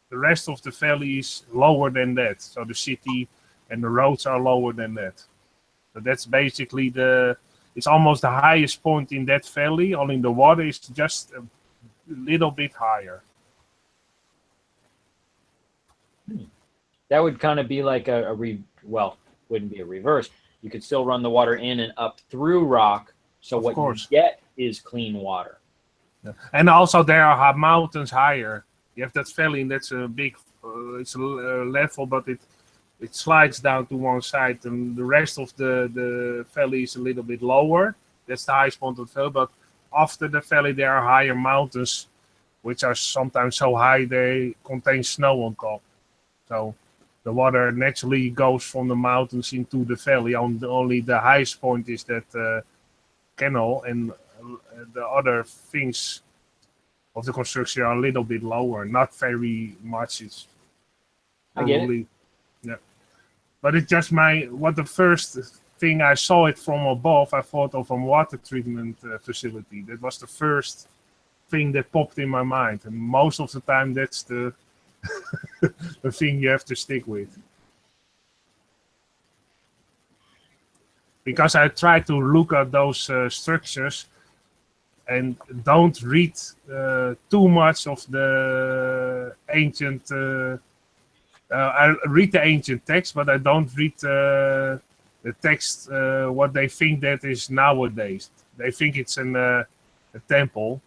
the rest of the valley is lower than that. So the city and the roads are lower than that. So that's basically it's almost the highest point in that valley, only the water is just a little bit higher. That would kind of be like wouldn't be a reverse. You could still run the water in and up through rock, so what you get is clean water. Yeah. And also there are mountains higher. You have that valley, and that's a big, it's a level, but it slides down to one side, and the rest of the valley is a little bit lower. That's the highest point of the valley, but after the valley there are higher mountains, which are sometimes so high they contain snow on top. So the water naturally goes from the mountains into the valley. Only the highest point is that canal, and the other things of the construction are a little bit lower, not very much. It's probably, yeah. But it's just the first thing I saw it from above, I thought of a water treatment facility. That was the first thing that popped in my mind, and most of the time that's the the thing you have to stick with. Because I try to look at those structures and don't read too much of the ancient. I read the ancient text, but I don't read the text what they think that is nowadays. They think it's a temple,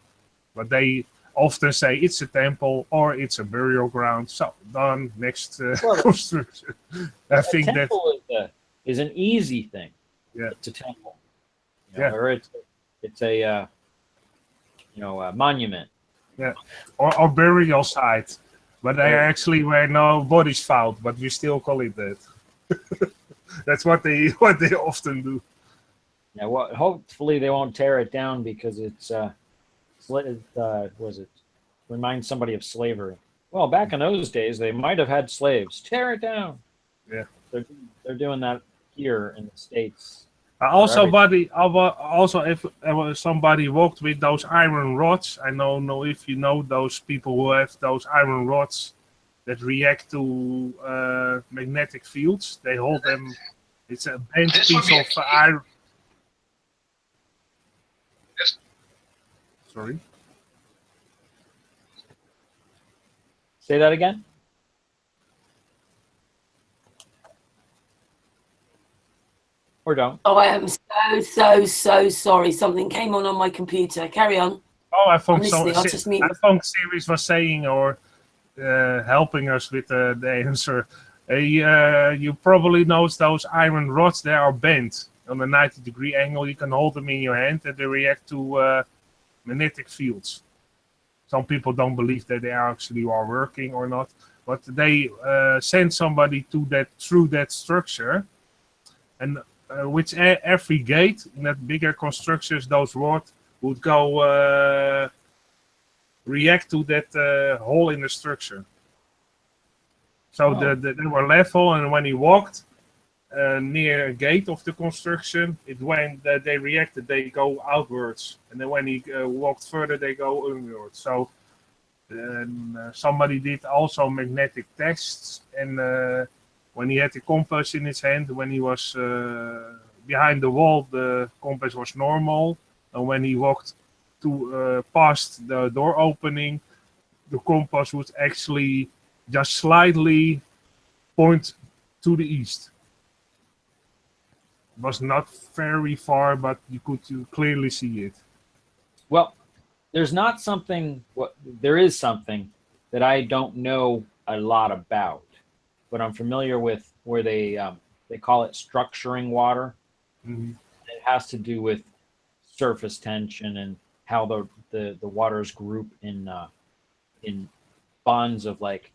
but they often say it's a temple or it's a burial ground. So done, next construction. I think that is an easy thing. Yeah, it's a temple. Or it's a a monument. Yeah, or burial site, but they actually where no bodies found, but we still call it that. That's what they often do. Yeah, well, hopefully they won't tear it down because it's reminds somebody of slavery. Well, back in those days, they might have had slaves. Tear it down. Yeah, they're doing that here in the States. Also, if somebody walked with those iron rods, I don't know if you know those people who have those iron rods that react to magnetic fields. They hold them. It's a bent piece of iron. Sorry. Say that again. Or don't. Oh, I am so sorry. Something came on my computer. Carry on. Oh, I thought Ceres was saying or helping us with the answer. You probably know those iron rods. They are bent on a 90-degree angle. You can hold them in your hand, and they react to magnetic fields. Some people don't believe that they actually are working or not, but they send somebody through that structure, and with every gate in that bigger constructions, those rods would go react to that hole in the structure. So they were level, and when he walked near a gate of the construction, they reacted, they go outwards, and then when he walked further, they go inwards. So somebody did also magnetic tests, and when he had the compass in his hand, when he was behind the wall, the compass was normal. And when he walked past the door opening, the compass would actually just slightly point to the east. It was not very far, but you could clearly see it. Well, there is something that I don't know a lot about, but I'm familiar with where they call it structuring water. Mm-hmm. It has to do with surface tension and how the waters group in bonds of like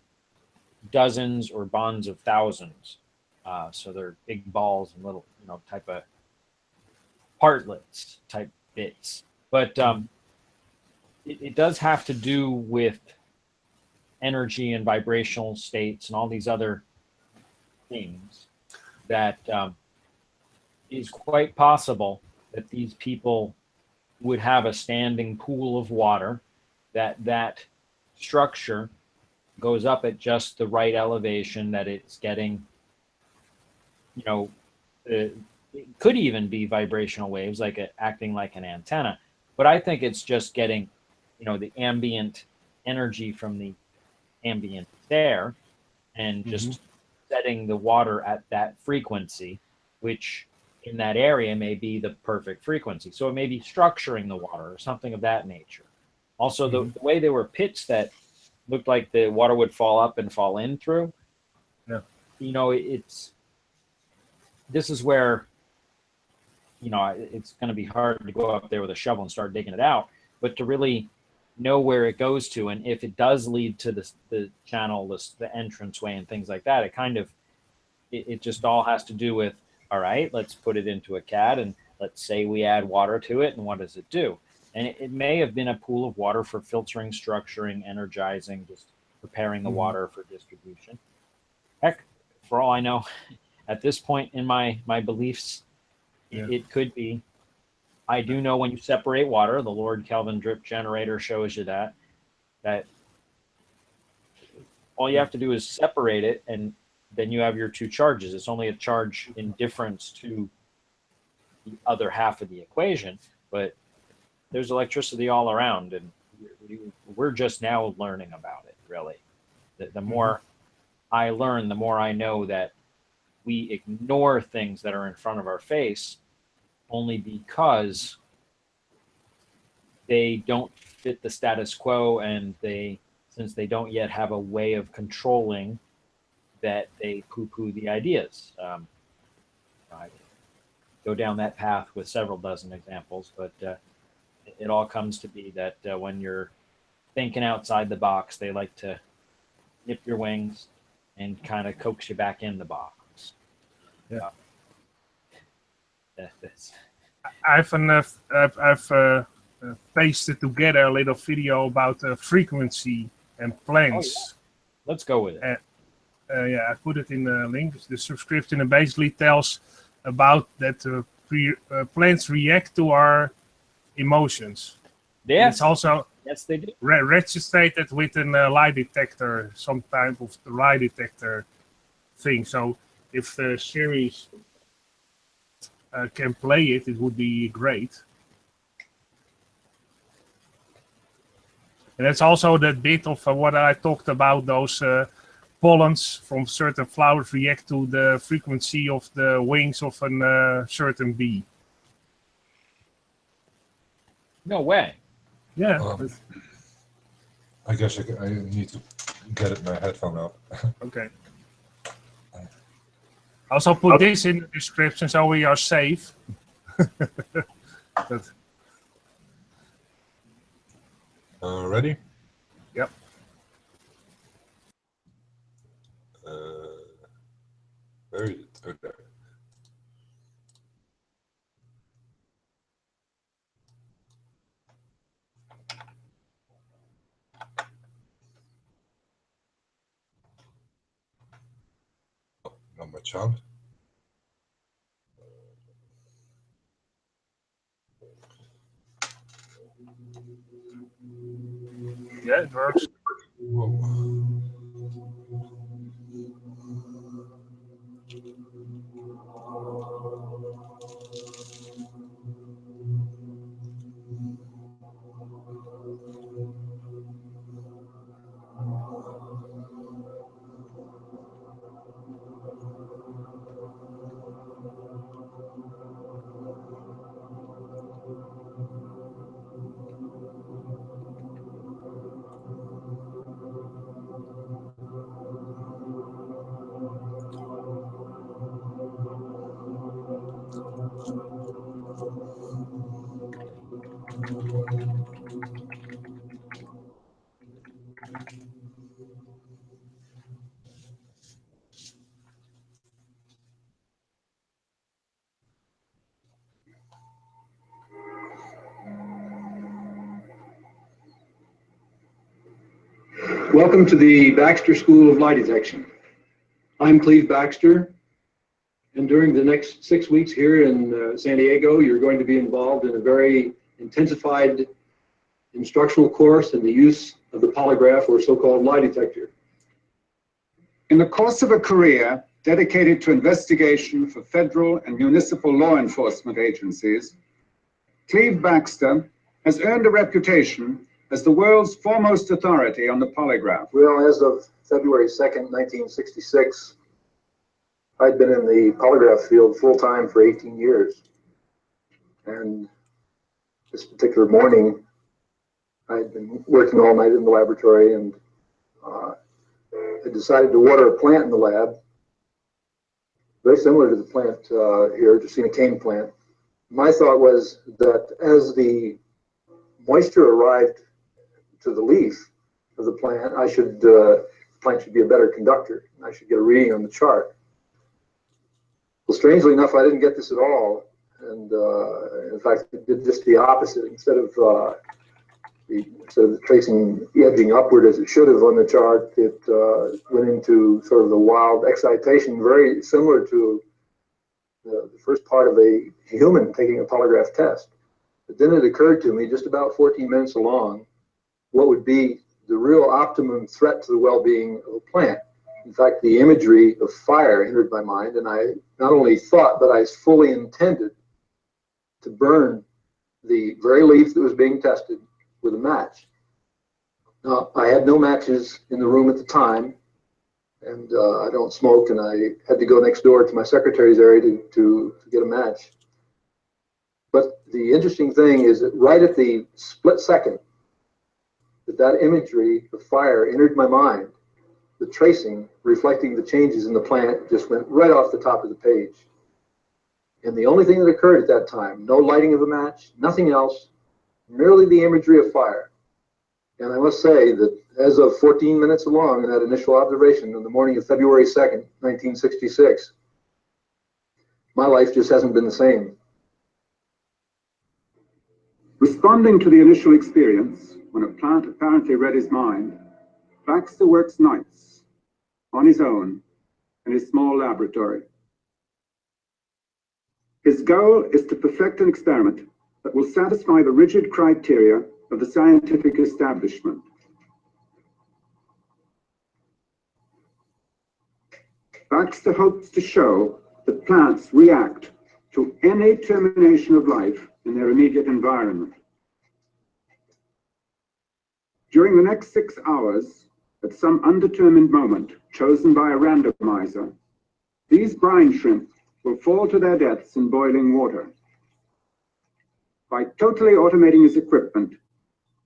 dozens or bonds of thousands. So they're big balls and little, type of partlets type bits. But it does have to do with energy and vibrational states and all these other things that is quite possible that these people would have a standing pool of water, that structure goes up at just the right elevation, that it's getting, it could even be vibrational waves, like acting like an antenna. But I think it's just getting, the ambient energy from the ambient air and just setting the water at that frequency, which in that area may be the perfect frequency. So it may be structuring the water or something of that nature. Also, the way they were pitched, that looked like the water would fall up and fall in through. Yeah. This is where, it's going to be hard to go up there with a shovel and start digging it out, but to really know where it goes to, and if it does lead to the channel, the entranceway and things like that, it just all has to do with, all right, let's put it into a CAD and let's say we add water to it, and what does it do? And it may have been a pool of water for filtering, structuring, energizing, just preparing the water for distribution. Heck, for all I know, at this point in my beliefs, it could be. I do know when you separate water, the Lord Kelvin drip generator shows you that all you have to do is separate it, and then you have your two charges. It's only a charge in difference to the other half of the equation, but there's electricity all around, and we're just now learning about it, really. The more I learn, the more I know that we ignore things that are in front of our face only because they don't fit the status quo, and since they don't yet have a way of controlling that, they poo-poo the ideas. I go down that path with several dozen examples, but it all comes to be that when you're thinking outside the box, they like to nip your wings and kind of coax you back in the box. Yeah. I've pasted together a little video about frequency and plants. Oh, yeah. Let's go with it. I put it in the link, the subscription, and basically tells about that plants react to our emotions. Yes. It's also they do. registered with a lie detector, some type of lie detector thing. So if the Ceres can play it, it would be great. And that's also that bit of what I talked about, those pollens from certain flowers react to the frequency of the wings of a certain bee. No way. Yeah. I guess I need to get my headphone out. Okay. Also put this in the description so we are safe. Ready? Yep. Where is it? Okay. Oh, not much sound. Yeah, it works. Whoa. Welcome to the Baxter School of Lie Detection. I'm Cleve Baxter, and during the next 6 weeks here in San Diego, you're going to be involved in a very intensified instructional course in the use of the polygraph, or so-called lie detector. In the course of a career dedicated to investigation for federal and municipal law enforcement agencies, Cleve Baxter has earned a reputation as the world's foremost authority on the polygraph. Well, as of February 2nd, 1966, I'd been in the polygraph field full-time for 18 years. And this particular morning, I'd been working all night in the laboratory, and I decided to water a plant in the lab, very similar to the plant here, Justina cane plant. My thought was that as the moisture arrived to the leaf of the plant, the plant should be a better conductor. I should get a reading on the chart. Well, strangely enough, I didn't get this at all. And in fact, it did just the opposite. Instead of tracing edging upward as it should have on the chart, it went into sort of the wild excitation, very similar to the first part of a human taking a polygraph test. But then it occurred to me, just about 14 minutes along, what would be the real optimum threat to the well-being of a plant. In fact, the imagery of fire entered my mind, and I not only thought, but I fully intended to burn the very leaf that was being tested with a match. Now, I had no matches in the room at the time, and I don't smoke, and I had to go next door to my secretary's area to get a match. But the interesting thing is that right at the split second that imagery of fire entered my mind, the tracing reflecting the changes in the plant just went right off the top of the page. And the only thing that occurred at that time, no lighting of a match, nothing else, merely the imagery of fire. And I must say that as of 14 minutes along in that initial observation on the morning of February 2nd, 1966, my life just hasn't been the same. Responding to the initial experience, when a plant apparently read his mind, Baxter works nights on his own in his small laboratory. His goal is to perfect an experiment that will satisfy the rigid criteria of the scientific establishment. Baxter hopes to show that plants react to any termination of life in their immediate environment. During the next 6 hours, at some undetermined moment chosen by a randomizer, these brine shrimp will fall to their deaths in boiling water. By totally automating his equipment,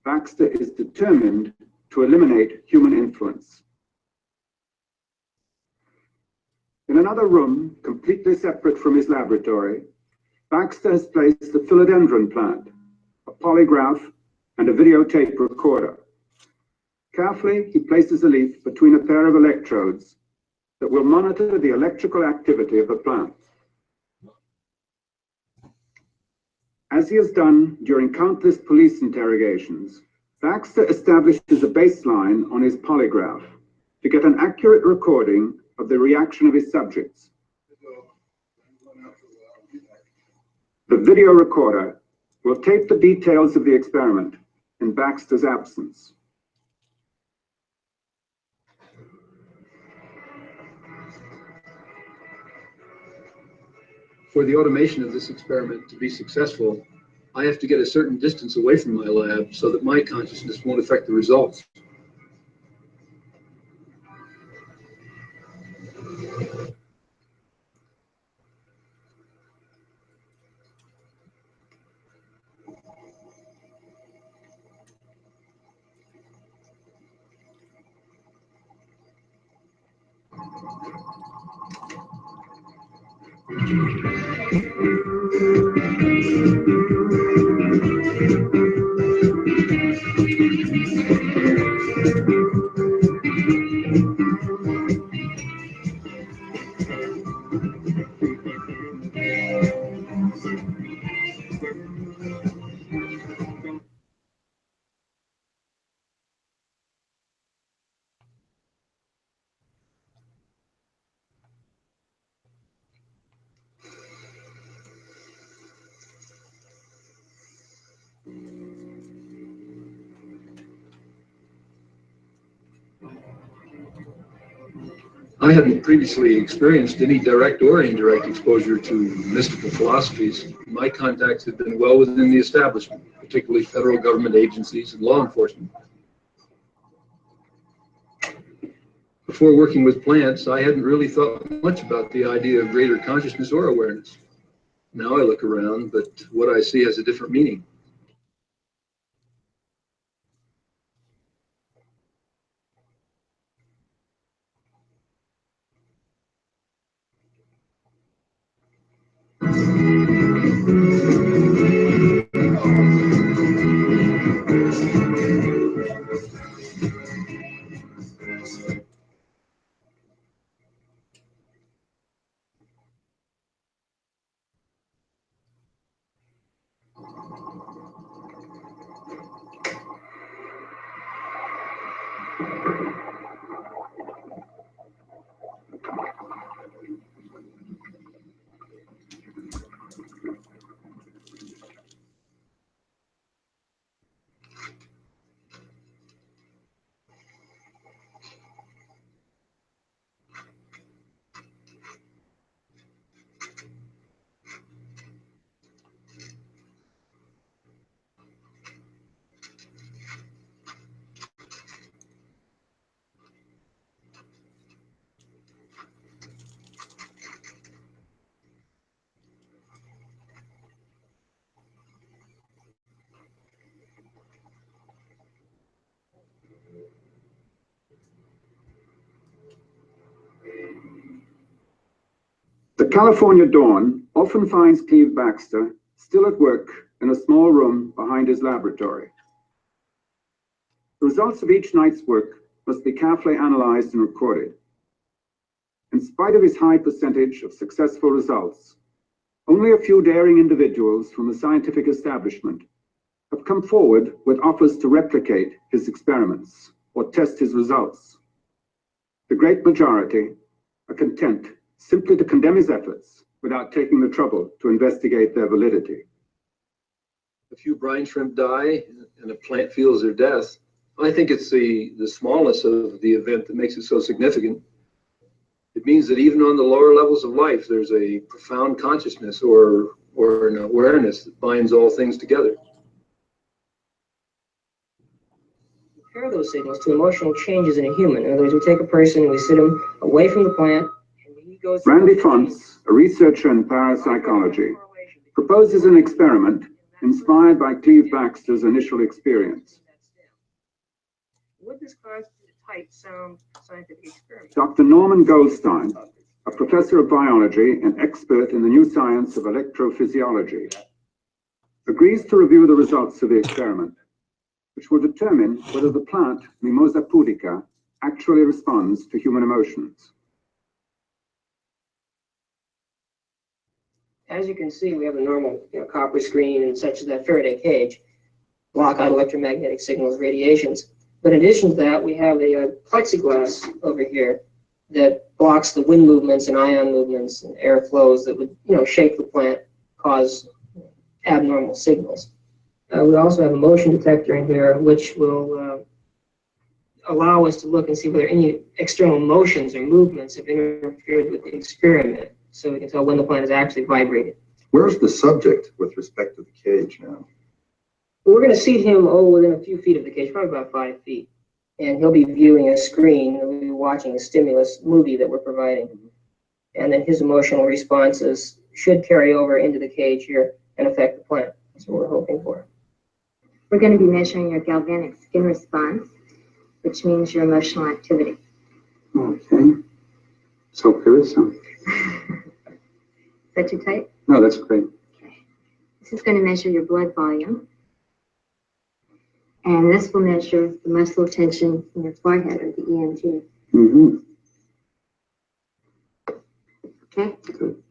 Baxter is determined to eliminate human influence. In another room, completely separate from his laboratory, Baxter has placed a philodendron plant, a polygraph, and a videotape recorder. Carefully, he places a leaf between a pair of electrodes that will monitor the electrical activity of the plant. As he has done during countless police interrogations, Baxter establishes a baseline on his polygraph to get an accurate recording of the reaction of his subjects. The video recorder will tape the details of the experiment in Baxter's absence. for the automation of this experiment to be successful, I have to get a certain distance away from my lab so that my consciousness won't affect the results. I hadn't previously experienced any direct or indirect exposure to mystical philosophies. My contacts had been well within the establishment, particularly federal government agencies and law enforcement. Before working with plants, I hadn't really thought much about the idea of greater consciousness or awareness. Now I look around, but what I see has a different meaning. The California dawn often finds Cleve Baxter still at work in a small room behind his laboratory. The results of each night's work must be carefully analyzed and recorded. In spite of his high percentage of successful results, only a few daring individuals from the scientific establishment have come forward with offers to replicate his experiments or test his results. The great majority are content simply to condemn his efforts without taking the trouble to investigate their validity. A few brine shrimp die and a plant feels their death. I think it's the smallness of the event that makes it so significant. It means that even on the lower levels of life, there's a profound consciousness or an awareness that binds all things together. Compare those signals to emotional changes in a human. In other words, we take a person and we sit him away from the plant. Randy Fonts, a researcher in parapsychology, proposes an experiment inspired by Cleve Baxter's initial experience. Would this constitute sound scientific experiment? Dr. Norman Goldstein, a professor of biology and expert in the new science of electrophysiology, agrees to review the results of the experiment, which will determine whether the plant Mimosa pudica actually responds to human emotions. As you can see, we have a normal copper screen and such as that Faraday cage, block out electromagnetic signals, radiations. But in addition to that, we have a plexiglass over here that blocks the wind movements and ion movements and air flows that would shake the plant, cause abnormal signals. We also have a motion detector in here, which will allow us to look and see whether any external motions or movements have interfered with the experiment. so we can tell when the plant is actually vibrating. Where's the subject with respect to the cage now? We're going to seat him within a few feet of the cage, probably about 5 feet, and he'll be viewing a screen. He'll be watching a stimulus movie that we're providing, and then his emotional responses should carry over into the cage here and affect the plant. That's what we're hoping for. We're going to be measuring your galvanic skin response, which means your emotional activity. Okay. So Patricia. Is that too tight? No, that's great. Okay. This is going to measure your blood volume. And this will measure the muscle tension in your forehead, or the EMG. Mm-hmm. Okay? Good.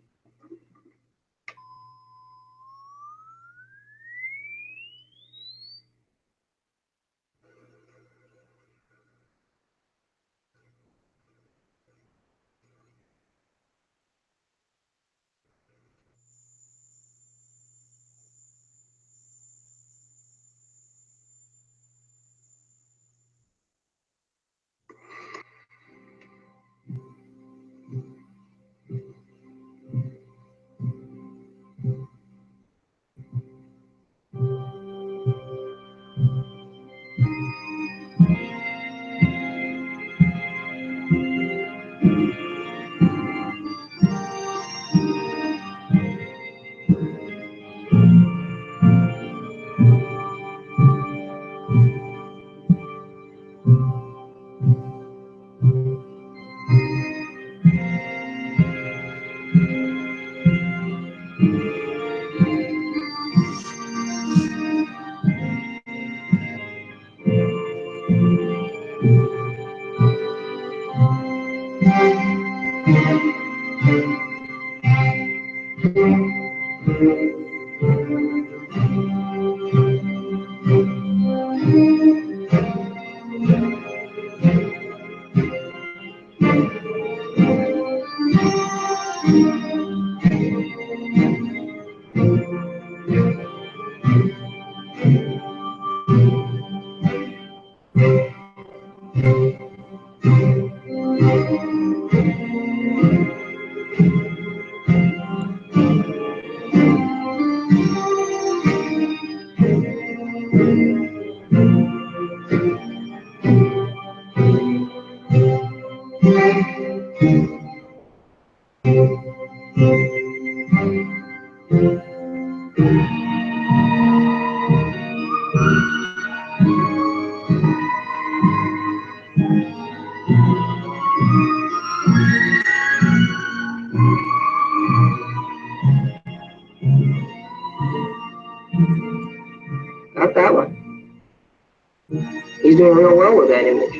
Not that one. He's doing real well with that image.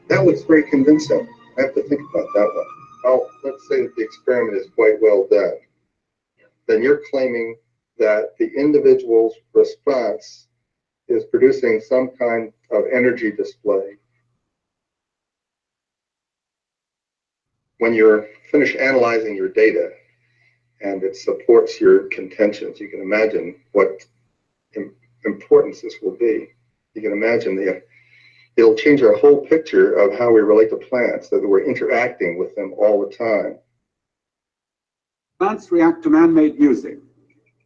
That looks very convincing. I have to think about that one. Well, let's say that the experiment is quite well done. Then you're claiming that the individual's response is producing some kind of energy display. When you're finished analyzing your data and it supports your contentions, you can imagine what importance this will be. You can imagine it'll change our whole picture of how we relate to plants, that we're interacting with them all the time. Plants react to man-made music.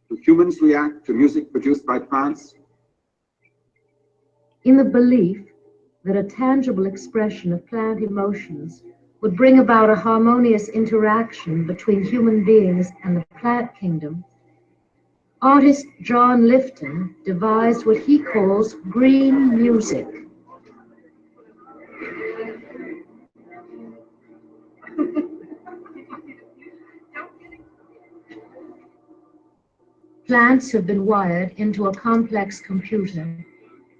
Do humans react to music produced by plants? In the belief that a tangible expression of plant emotions would bring about a harmonious interaction between human beings and the plant kingdom, artist John Lifton devised what he calls green music. Plants have been wired into a complex computer.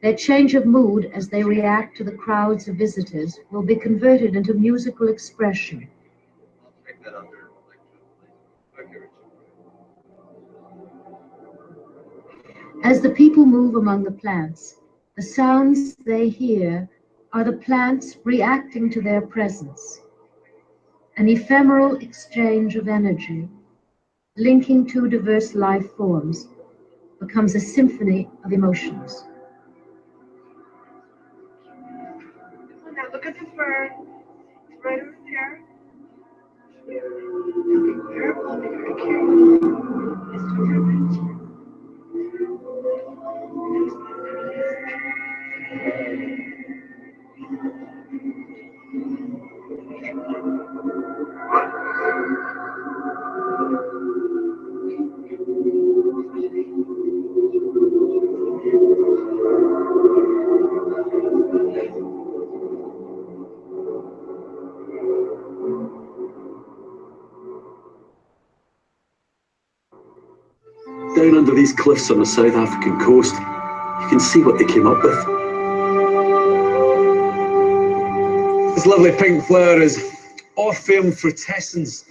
Their change of mood as they react to the crowds of visitors will be converted into musical expression. As the people move among the plants, the sounds they hear are the plants reacting to their presence. An ephemeral exchange of energy, linking two diverse life forms, becomes a symphony of emotions. Now look at the fur. It's right over there. Be careful, be very careful. Just over there. Down under these cliffs on the South African coast, you can see what they came up with. This lovely pink flower is Orpheum frutescens,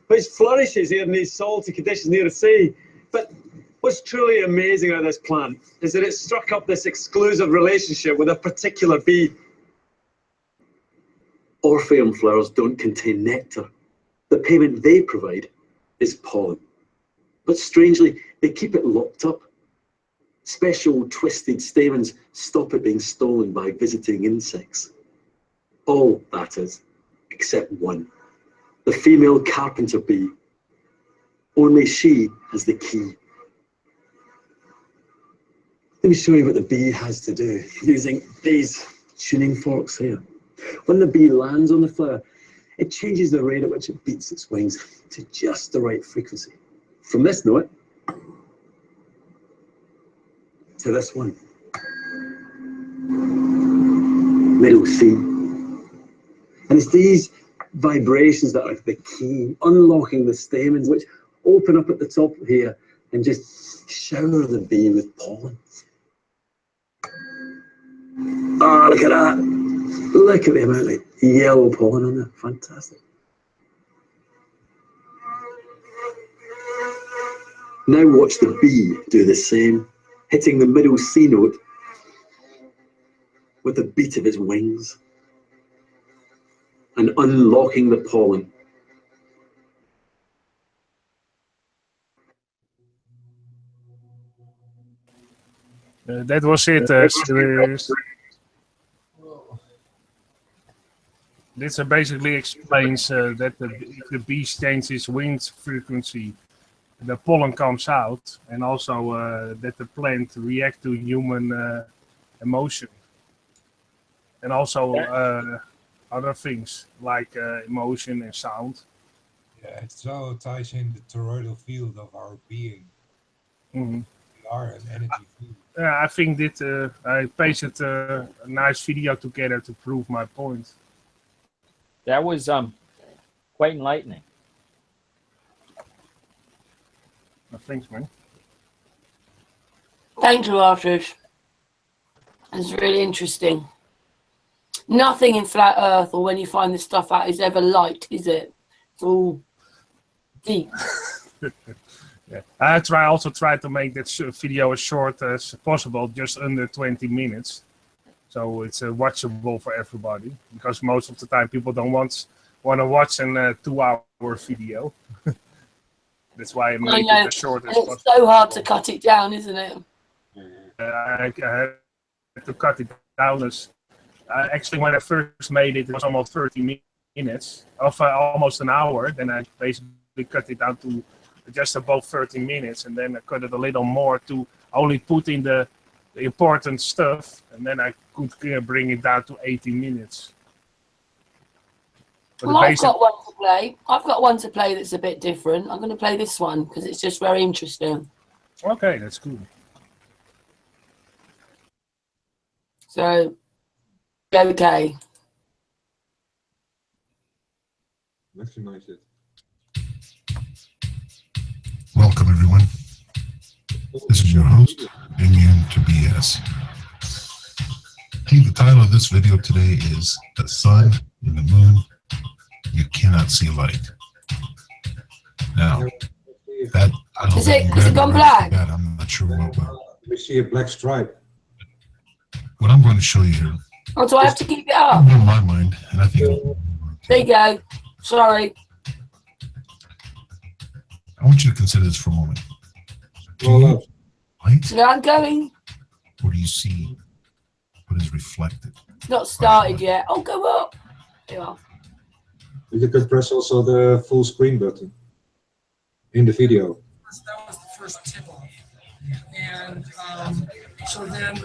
which flourishes here in these salty conditions near the sea. But what's truly amazing about this plant is that it struck up this exclusive relationship with a particular bee. Orpheum flowers don't contain nectar. The payment they provide is pollen. But strangely, they keep it locked up. Special twisted stamens stop it being stolen by visiting insects. All, that is, except one. The female carpenter bee. Only she has the key. Let me show you what the bee has to do using these tuning forks here. When the bee lands on the flower, it changes the rate at which it beats its wings to just the right frequency. From this note to this one. Middle C. And it's these vibrations that are the key, unlocking the stamens, which open up at the top here and just shower the bee with pollen. Oh, look at that. Look at the amount of yellow pollen on there. Fantastic. Now watch the bee do the same, hitting the middle C note with the beat of its wings and unlocking the pollen. That was it, Ceres. This basically explains that if the bee changes its wing frequency, the pollen comes out, and also that the plant reacts to human emotion, and also other things like emotion and sound. Yeah, it so ties in the toroidal field of our being. Mm-hmm. We are an energy field. I think that I pasted a nice video together to prove my point. That was quite enlightening. Thanks, man. Thank you, Arthurs. It's really interesting. Nothing in flat Earth or when you find this stuff out is ever light, is it? It's all deep. Yeah. I also try to make that video as short as possible, just under 20 minutes. So it's watchable for everybody, because most of the time people don't want to watch a 2-hour video. That's why I made it as short as possible. It's so hard to cut it down, isn't it? I had to cut it down. Actually, when I first made it, it was almost 30 minutes, of almost an hour. Then I basically cut it down to just above 30 minutes, and then I cut it a little more to only put in the important stuff, and then I could bring it down to 80 minutes. Well, I've got one to play. I've got one to play that's a bit different. I'm going to play this one because it's just very interesting. Okay, that's cool. So, okay. Recognize it. Welcome, everyone. This is your host, Immune to BS. Hey, the title of this video today is The Sun and the Moon, You Cannot See Light. Now, that I don't Is it gone black? that, I'm not sure what. We see a black stripe. What I'm going to show you here. Oh, do I have to keep it up? In my mind, and I think. There you go. Sorry. I want you to consider this for a moment. Roll up. Light? No, I'm going. Or do you see what is reflected? It's not started yet. Oh, go up. There you are. You can press also the full screen button in the video. That was the first tip-off. And so then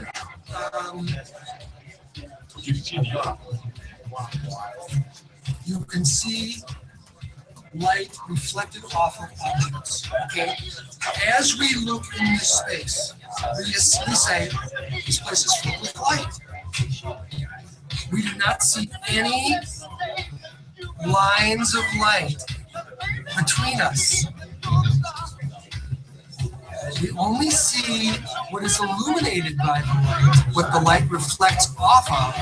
you can see light reflected off of objects. Okay? As we look in this space, we say this place is filled with light. We do not see any lines of light between us. We only see what is illuminated by the light, what the light reflects off of.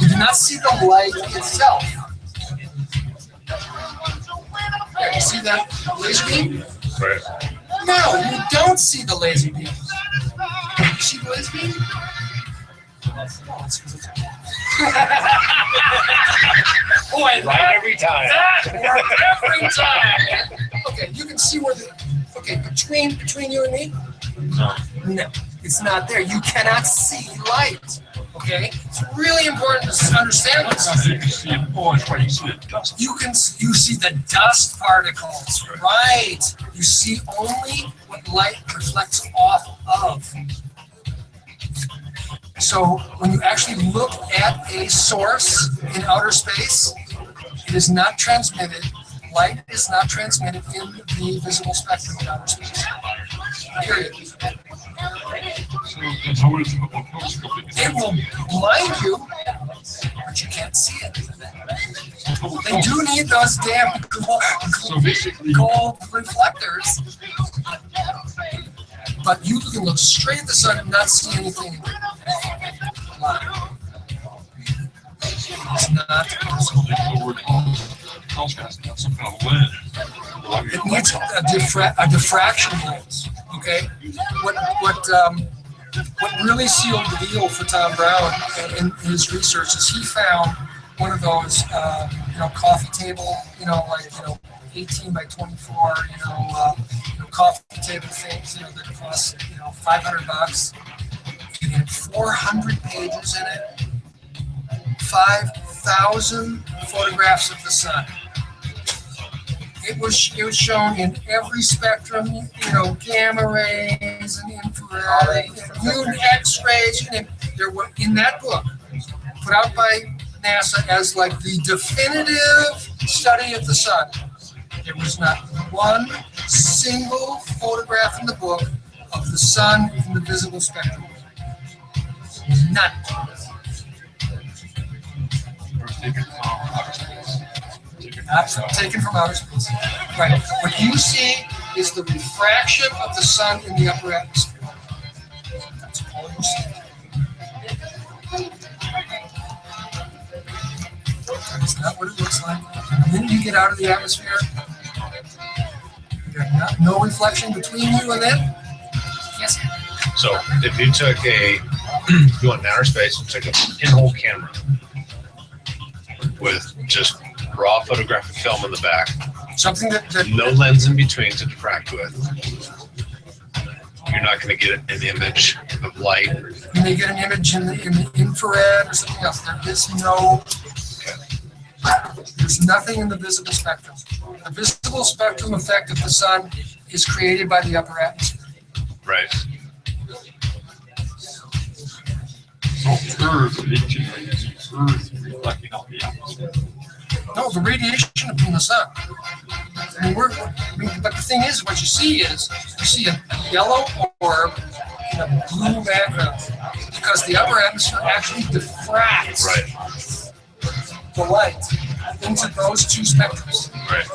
We do not see the light itself. There, you see that laser beam? Right. No, you don't see the laser beam. You see the laser beam? Boy, Right every time. That every time. Okay, you can see where the between you and me? No, it's not there. You cannot see light. Okay? It's really important to understand this. You see the dust particles, right? You see only what light reflects off of. So when you actually look at a source in outer space, it is not transmitted. Light is not transmitted in the visible spectrum in outer space. Period. It will blind you, but you can't see it. They do need those damn gold reflectors. But you can look straight at the sun and not see anything. It's not possible. It needs a diffraction lens. Okay, what really sealed the deal for Tom Brown in his research is he found one of those coffee table 18 by 24 coffee table things that cost $500. It had 400 pages in it, 5,000 photographs of the sun. It was shown in every spectrum, gamma rays and infrared, and X-rays. And there were in that book, put out by NASA as like the definitive study of the sun. There was not one single photograph in the book of the sun in the visible spectrum. None. Absolutely. Taken from outer space. Right. What you see is the refraction of the sun in the upper atmosphere. That's all you see. That's not what it looks like. The minute you get out of the atmosphere, there's no reflection between you and them. Yes. So if you took you went in outer space and took a pinhole camera with just raw photographic film in the back, something that no lens in between to diffract with, you're not going to get an image of light. You may get an image in the infrared or something else. There is no. There's nothing in the visible spectrum. The visible spectrum effect of the sun is created by the upper atmosphere. Right. No, the radiation from the sun. But the thing is, what you see is you see a yellow orb in a blue background because the upper atmosphere actually diffracts the light into those two spectrums. Right.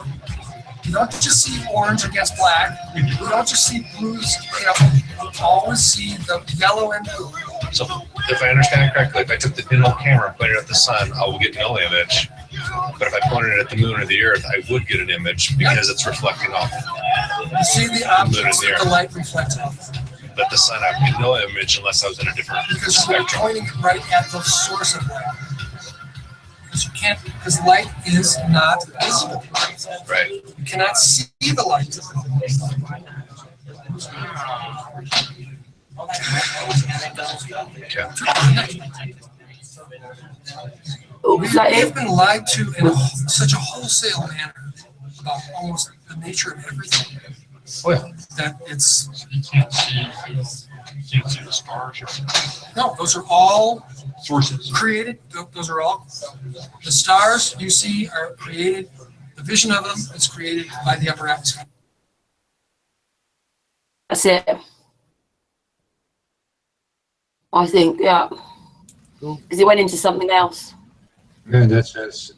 You don't just see orange against black. You don't just see blues. You always see the yellow and blue. So, if I understand correctly, if I took the pinhole camera and pointed it at the sun, I will get no image. But if I pointed it at the moon or the earth, I would get an image because it's reflecting off. You see the objects that the light reflects off. But the sun, I would get no image unless I was in a different because you're pointing right at the source of light. Because you can't, because light is not visible. Right. You cannot see the light. We've been lied to in such a wholesale manner about almost the nature of everything. Oh yeah. That it's. You can't see the stars. No, those are all Sources. created. Those are all the stars you see are created. The vision of them is created by the upper atmosphere. That's it. I think, yeah. Because it went into something else. Yeah, in that sense,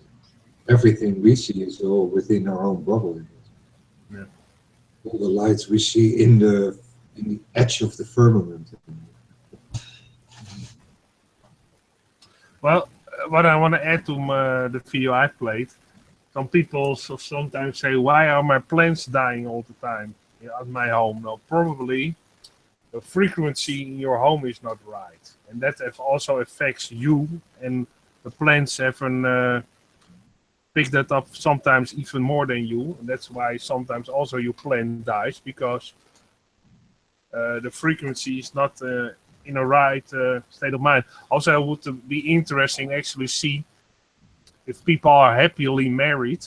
everything we see is all within our own bubble. Yeah. All the lights we see in the edge of the firmament. Well, what I want to add to the video I played, some people sometimes say, why are my plants dying all the time at my home? No, probably the frequency in your home is not right. And that also affects you, and the plants haven't picked that up sometimes even more than you. And that's why sometimes also your plant dies, because the frequency is not in a right state of mind. Also, it would be interesting actually see if people are happily married,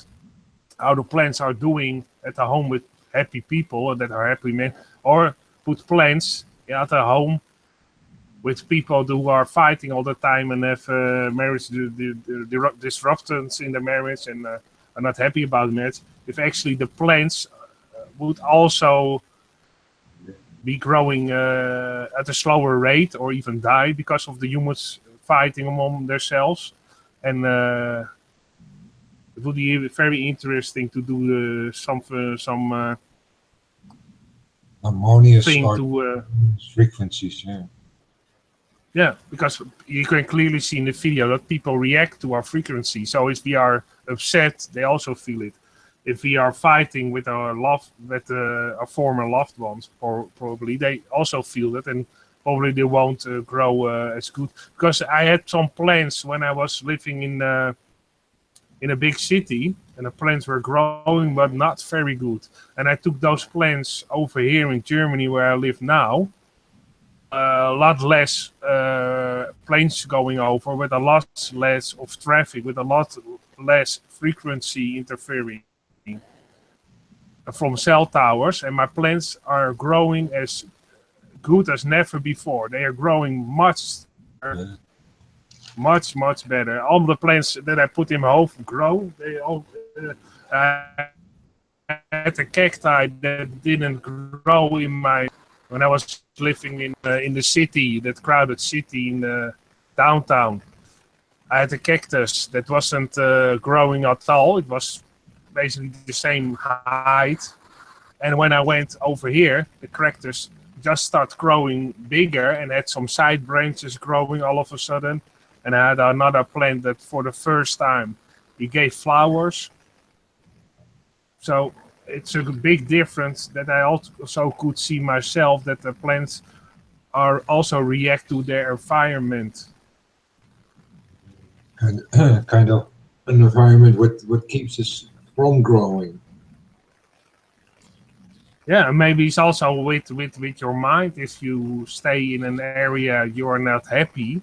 how the plants are doing at the home with happy people that are happy men, or put plants at a home with people who are fighting all the time and have marriage disruptions in the marriage and are not happy about marriage. If actually the plants would also be growing at a slower rate or even die because of the humans fighting among themselves. And it would be very interesting to do some harmonious thing to frequencies, yeah. Yeah, because you can clearly see in the video that people react to our frequency. So if we are upset, they also feel it. If we are fighting with our our former loved ones, probably they also feel it, and probably they won't grow as good. Because I had some plants when I was living in a big city, and the plants were growing but not very good. And I took those plants over here in Germany, where I live now. A lot less planes going over, with a lot less of traffic, with a lot less frequency interfering from cell towers, and my plants are growing as good as never before. They are growing much better. All the plants that I put in my home grow. They all I had a cacti that didn't grow in my when I was living in the city, that crowded city in the downtown. I had a cactus that wasn't growing at all. It was basically the same height. And when I went over here, the cactus just started growing bigger and had some side branches growing all of a sudden. And I had another plant that for the first time, it gave flowers. So it's a big difference that I also could see myself, that the plants are also react to their environment. And kind of an environment what keeps us from growing. Yeah, and maybe it's also with your mind. If you stay in an area you are not happy,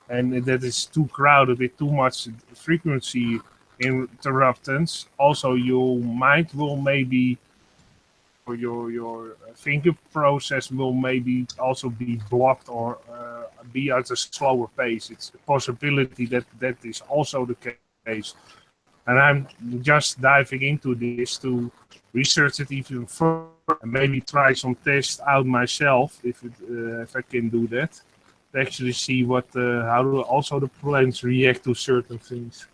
and that is too crowded with too much frequency interruptions, also your mind will maybe, or your thinking process will maybe also be blocked or be at a slower pace. It's a possibility that is also the case. And I'm just diving into this to research it even further and maybe try some tests out myself if I can do that. To actually see what how do also the plants react to certain things.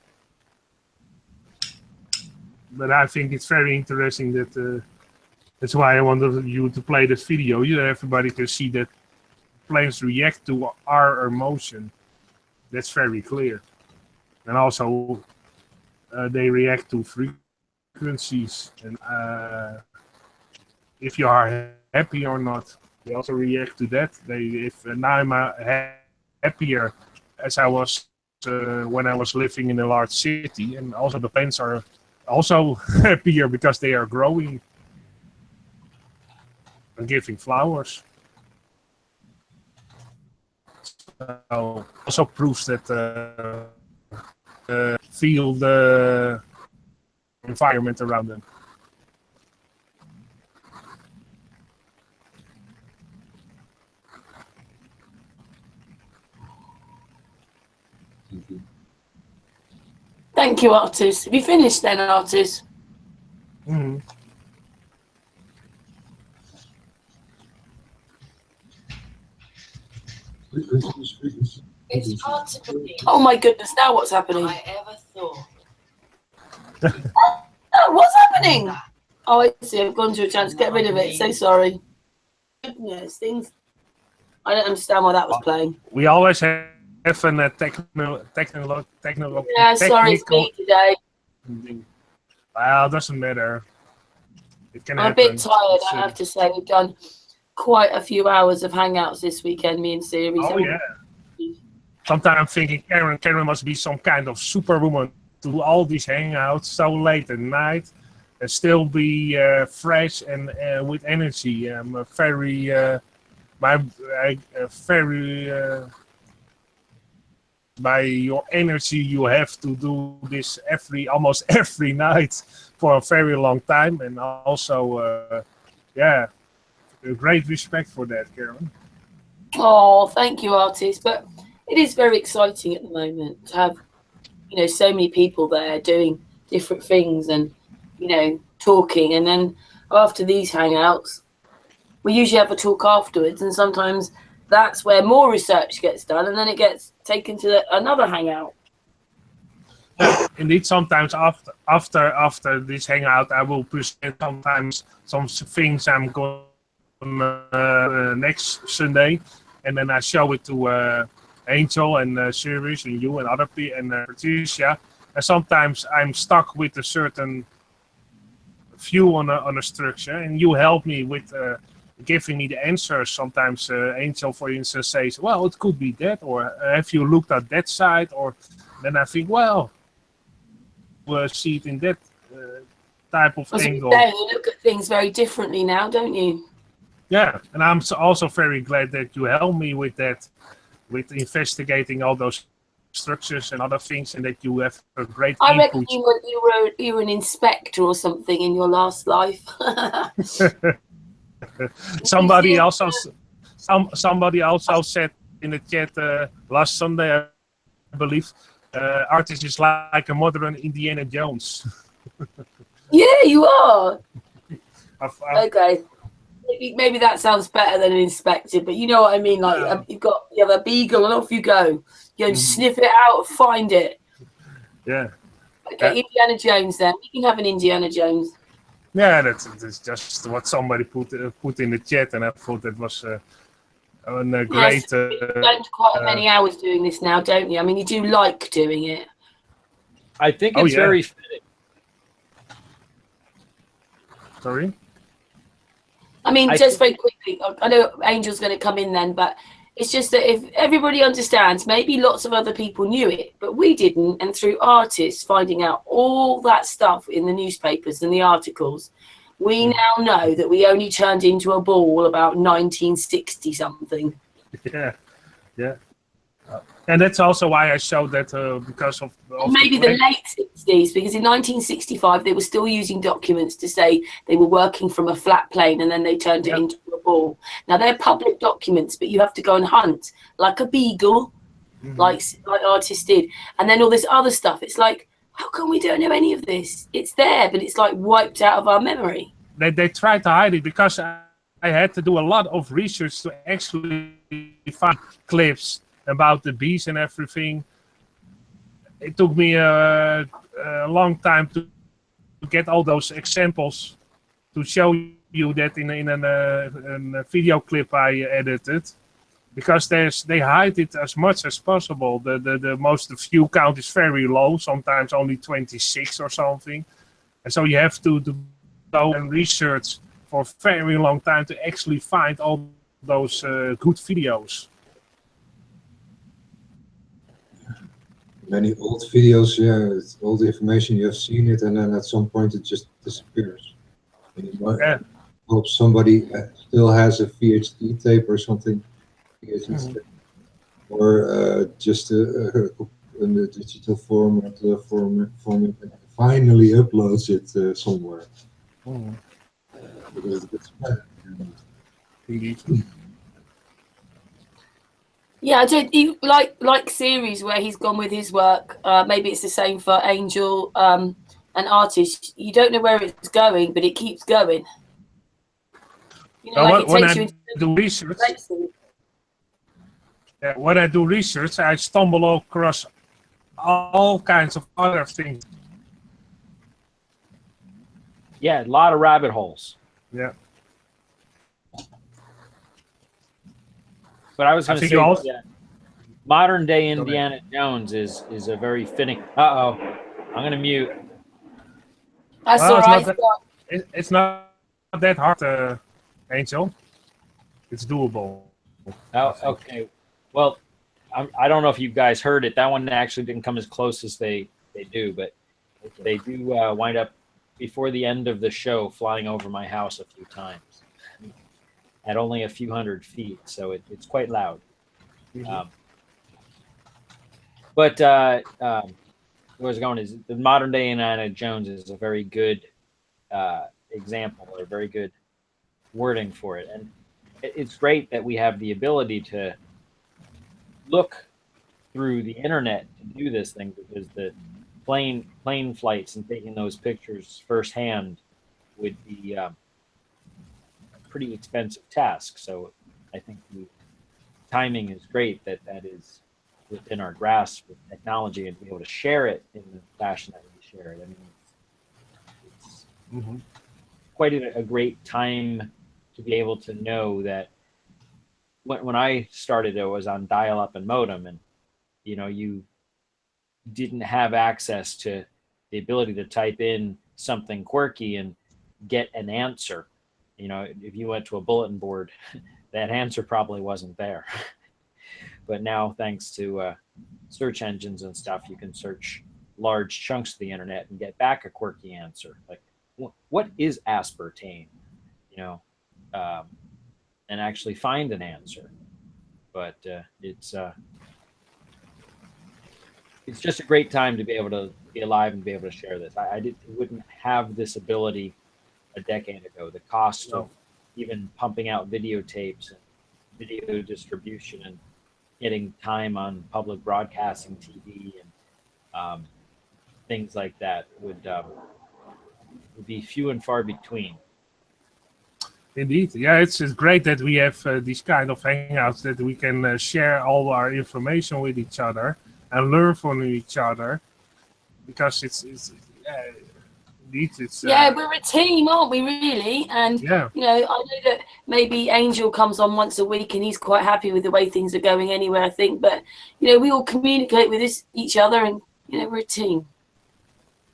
But I think it's very interesting that that's why I wanted you to play this video. Everybody can see that plants react to our emotion. That's very clear. And also they react to frequencies. And if you are happy or not, they also react to that. Now I'm happier as I was when I was living in a large city, and also the plants are also happier because they are growing. and giving flowers. So also proves that feel the environment around them. Thank you, Artis. Have you finished then, Artis? Mm-hmm. It's hard to believe. Oh my goodness, now what's happening? I ever thought. Oh, what's happening? Oh, I see. I've gone to a chance to get rid of it. So sorry. Goodness, things. I don't understand why that was playing. We always have a technical. Yeah, sorry, it's me today. Well, it doesn't matter. It can I'm happen. a bit tired, I have to say. We've done quite a few hours of hangouts this weekend, me and Ceres. Oh, yeah. Sometimes I'm thinking Karen must be some kind of superwoman to do all these hangouts so late at night and still be fresh and with energy. I'm very, by your energy, you have to do this almost every night for a very long time, and also, yeah, great respect for that, Karen. Oh, thank you, Artis. But it is very exciting at the moment to have, you know, so many people there doing different things and, you know, talking. And then after these hangouts, we usually have a talk afterwards, and sometimes that's where more research gets done, and then it gets taken to another hangout. Indeed, sometimes after this hangout, I will present sometimes some things I'm going next Sunday, and then I show it to Angel and Ceres and you and other people and Patricia. And sometimes I'm stuck with a certain view on a structure, and you help me with giving me the answers. Sometimes Angel, for instance, says, well, it could be that, or have you looked at that side? Or then I think, well, we'll see it in that type of angle. You look at things very differently now, don't you? Yeah, and I'm also very glad that you help me with that, with investigating all those structures and other things, and that you have a great I input. reckon you were an inspector or something in your last life. Somebody also said in the chat last Sunday, I believe, Artis is like a modern Indiana Jones. Yeah, you are. Okay. Maybe that sounds better than an inspector, but you know what I mean. Like you have a beagle, and off you go. You sniff it out, find it. Yeah. Okay, Indiana Jones. Then you can have an Indiana Jones. Yeah, that's just what somebody put in the chat, and I thought that was a great. Yes, you spend quite many hours doing this now, don't you? I mean, you do like doing it. I think it's very fitting. Sorry? I mean, just very quickly, I know Angel's going to come in then, but it's just that if everybody understands, maybe lots of other people knew it, but we didn't. And through artists finding out all that stuff in the newspapers and the articles, we now know that we only turned into a ball about 1960 something. Yeah, yeah. And that's also why I showed that because of maybe the late 60s, because in 1965 they were still using documents to say they were working from a flat plane, and then they turned it into a ball. Now they're public documents, but you have to go and hunt like a beagle, like artists did, and then all this other stuff. It's like, how come we don't know any of this? It's there, but it's like wiped out of our memory. They tried to hide it because I had to do a lot of research to actually find clips about the bees and everything. It took me a long time to get all those examples to show you that in a video clip I edited, because they hide it as much as possible. The view count is very low, sometimes only 26 or something, and so you have to go and research for a very long time to actually find all those good videos. Many old videos, yeah, it's all the information, you have seen it, and then at some point it just disappears. Yeah. hope somebody still has a VHD tape or something, tape, or just in the digital format, format and finally uploads it somewhere. Because it's better. Indeed. Yeah, I do like Ceres where he's gone with his work. Maybe it's the same for Angel and Artist. You don't know where it's going, but it keeps going. You know, like when it I takes you do research, into when I do research, I stumble across all kinds of other things. Yeah, a lot of rabbit holes. Yeah. But I was going to say also, that modern day Indiana Jones is a very fitting. I'm going to mute. That's all right. It's not that hard, Angel. It's doable. Oh, okay. Well, I don't know if you guys heard it. That one actually didn't come as close as they do, but they do wind up before the end of the show flying over my house a few times at only a few hundred feet, so it's quite loud. But where I was going is the modern day Indiana Jones is a very good example, or very good wording for it, and it's great that we have the ability to look through the internet to do this thing, because the plane flights and taking those pictures firsthand would be a pretty expensive task. So I think the timing is great that is within our grasp with technology, and to be able to share it in the fashion that we share it. I mean, it's quite a great time to be able to know that when I started, it was on dial-up and modem, and you didn't have access to the ability to type in something quirky and get an answer. If you went to a bulletin board, that answer probably wasn't there. But now, thanks to search engines and stuff, you can search large chunks of the internet and get back a quirky answer. Like, what is aspartame? And actually find an answer. But it's just a great time to be able to be alive and be able to share this. I wouldn't have this ability a decade ago. The cost of even pumping out videotapes and video distribution and getting time on public broadcasting TV and things like that would be few and far between. Indeed, yeah, it's great that we have these kind of hangouts that we can share all our information with each other and learn from each other, because it's yeah, we're a team, aren't we, really? And yeah. I know that maybe Angel comes on once a week and he's quite happy with the way things are going anyway, I think. But we all communicate with each other, and we're a team.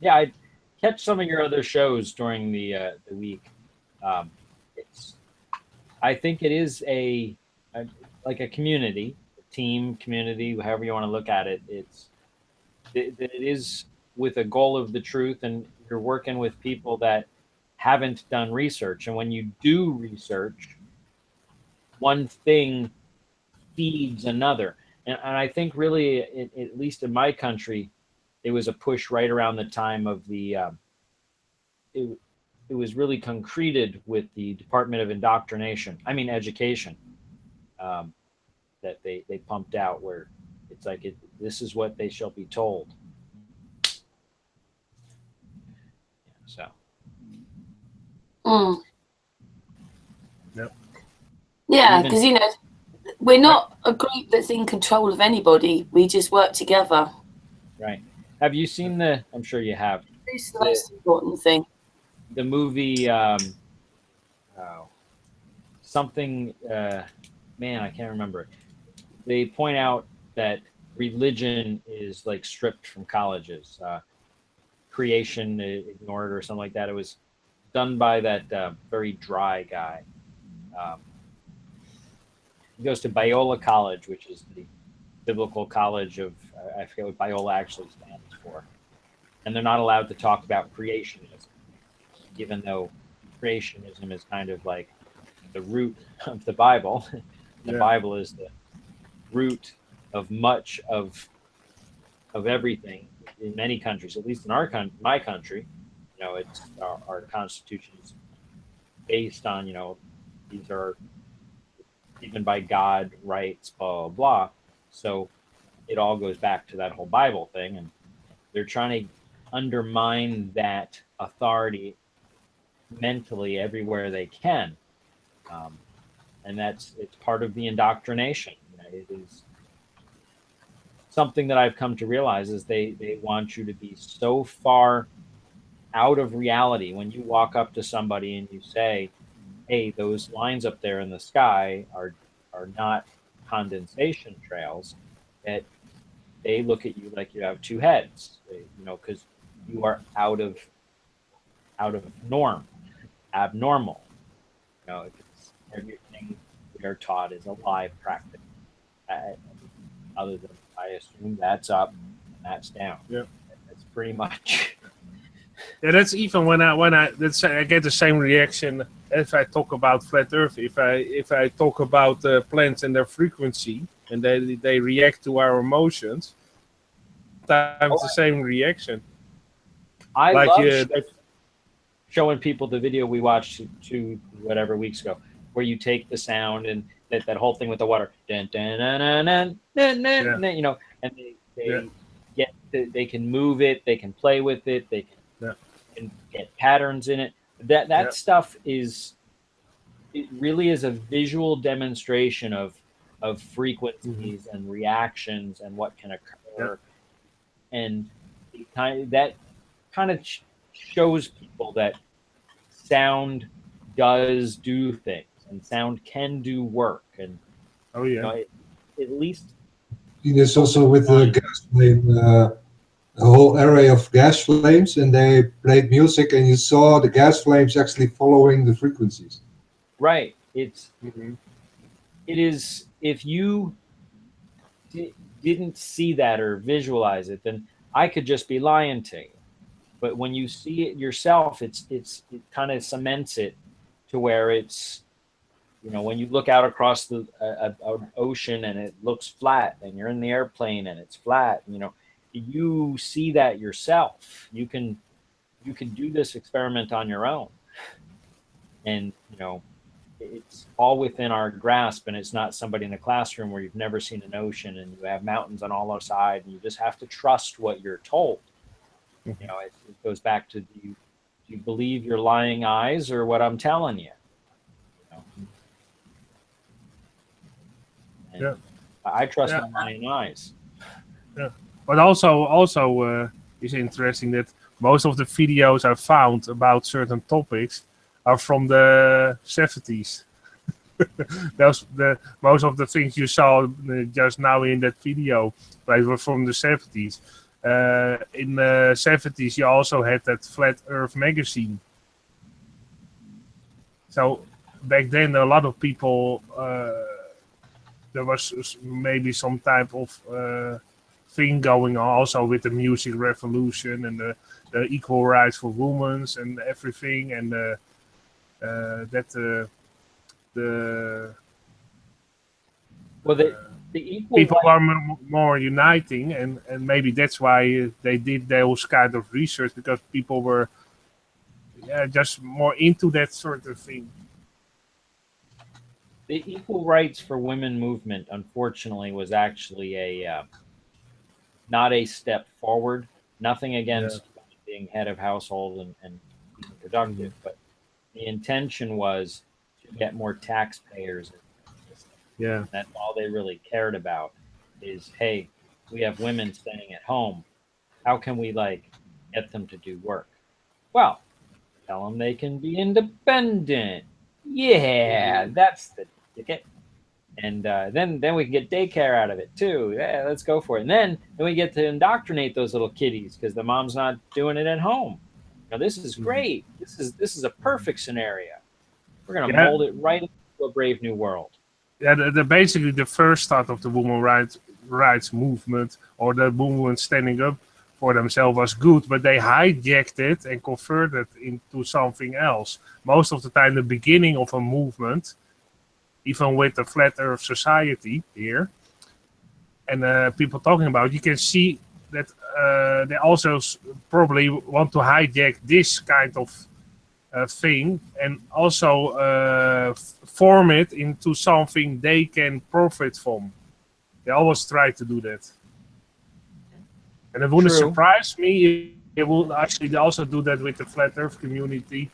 Yeah, I catch some of your other shows during the week. I think it is like a community, a team community, however you want to look at it. It is with a goal of the truth, and you're working with people that haven't done research. And when you do research, one thing feeds another. And I think really, at least in my country, it was a push right around the time of the it was really concreted with the Department of Education, that they pumped out, where it's like, this is what they shall be told. So. Yep. Yeah, because we're not a group that's in control of anybody. We just work together. Right. Have you seen I'm sure you have. It's the most important thing. The movie, something, man, I can't remember it. They point out that religion is like stripped from colleges, creation ignored, or something like that. It was done by that very dry guy. He goes to Biola College, which is the biblical college of, I forget what Biola actually stands for. And they're not allowed to talk about creationism, even though creationism is kind of like the root of the Bible. The Bible is the root of much of everything in many countries, at least in my country. You know, it's our Constitution is based on, you know, these are given by God rights, blah, blah, blah. So it all goes back to that whole Bible thing. And they're trying to undermine that authority mentally everywhere they can. And it's part of the indoctrination. You know, it is something that I've come to realize is they want you to be so far out of reality. When you walk up to somebody and you say, hey, those lines up there in the sky are not condensation trails, that they look at you like you have two heads, you know, because you are out of norm, abnormal. You know, it's everything we are taught is a lie practice. Other than, I assume that's up and that's down. Yeah, that's pretty much. Yeah, that's even when I get the same reaction if I talk about flat Earth. If I talk about plants and their frequency, and they react to our emotions, sometimes the same reaction. I like love showing people the video we watched two whatever weeks ago, where you take the sound and that whole thing with the water, dun, dun, dun, dun, dun, dun, dun, dun, you know, and they can move it, they can play with it, they can get patterns in it. That stuff it really is a visual demonstration of frequencies and reactions and what can occur, and that kind of shows people that sound does do things and sound can do work. And you know, at least there's also with the gas flame, a whole array of gas flames, and they played music, and you saw the gas flames actually following the frequencies. Right. It is, if you didn't see that or visualize it, then I could just be lying to you. But when you see it yourself, it kind of cements it to where it's, you know, when you look out across the an ocean and it looks flat, and you're in the airplane and it's flat, you know, you see that yourself. You can do this experiment on your own, and you know, it's all within our grasp, and it's not somebody in a classroom where you've never seen an ocean and you have mountains on all sides, and you just have to trust what you're told. You know, it goes back to, do you believe your lying eyes or what I'm telling you? You know? I trust my lying eyes. Yeah, but also it's interesting that most of the videos I found about certain topics are from the 70s. Most of the things you saw just now in that video, they were from the 70s. In the 70s, you also had that Flat Earth magazine. So back then, a lot of people, there was maybe some type of thing going on also with the music revolution and the equal rights for women and everything, and the equal people are more uniting, and maybe that's why they did those kind of research, because people were just more into that sort of thing. The equal rights for women movement, unfortunately, was actually not a step forward. Nothing against being head of household and being productive, but the intention was to get more taxpayers. Yeah, that's all they really cared about. Is, hey, we have women staying at home. How can we get them to do work? Well, tell them they can be independent. Yeah, that's the ticket. And then we can get daycare out of it too. Yeah, let's go for it. And then we get to indoctrinate those little kiddies because the mom's not doing it at home. Now this is great. This is a perfect scenario. We're gonna mold it right into a brave new world. Yeah, basically the first start of the women's rights movement, or the movement standing up for themselves was good, but they hijacked it and converted it into something else. Most of the time, the beginning of a movement, even with the Flat Earth Society here, and people talking about, you can see that they also probably want to hijack this kind of thing and also form it into something they can profit from. They always try to do that. And it wouldn't surprise me if they will actually also do that with the Flat Earth community,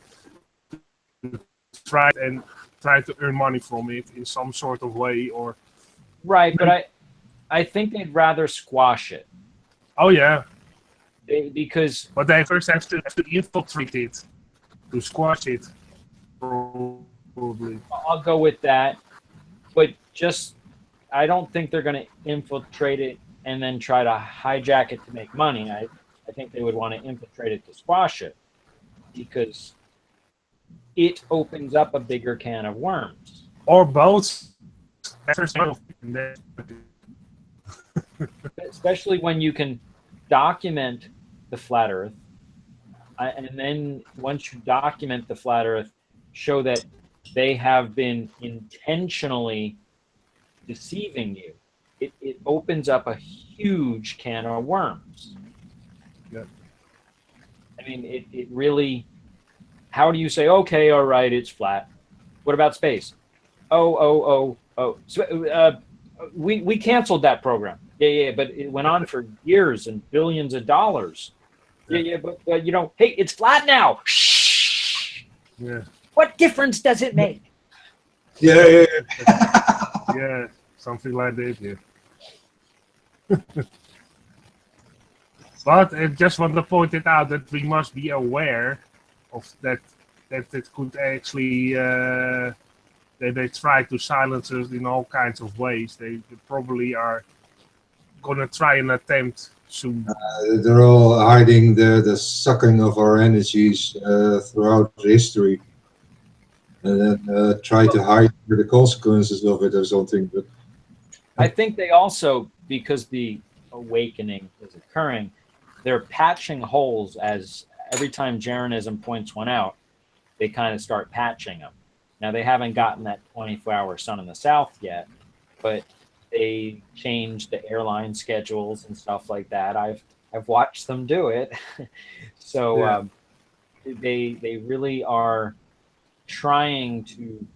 try to earn money from it in some sort of way, or right. But I think they'd rather squash it. Oh yeah, but they first have to infiltrate it to squash it. Probably. I'll go with that, but just I don't think they're going to infiltrate it and then try to hijack it to make money. I think they would want to infiltrate it to squash it, because it opens up a bigger can of worms. Or both. Especially when you can document the flat Earth, and then once you document the flat Earth, show that they have been intentionally deceiving you. It opens up a huge can of worms. Yeah. I mean, it really, how do you say, okay, all right, it's flat. What about space? Oh. So, we canceled that program. Yeah, but it went on for years and billions of dollars. Yeah, but hey, it's flat now. Shh. Yeah. What difference does it make? Yeah. Yeah, something like that. Yeah. But I just want to point it out that we must be aware of that it could actually they try to silence us in all kinds of ways. They probably are gonna try and attempt soon. They're all hiding the sucking of our energies throughout history, and then try to hide the consequences of it or something. But I think they also, because the awakening is occurring, they're patching holes. As every time Jeranism points one out, they kind of start patching them. Now, they haven't gotten that 24-hour sun in the south yet, but they changed the airline schedules and stuff like that. I've watched them do it. So Yeah. They really are trying to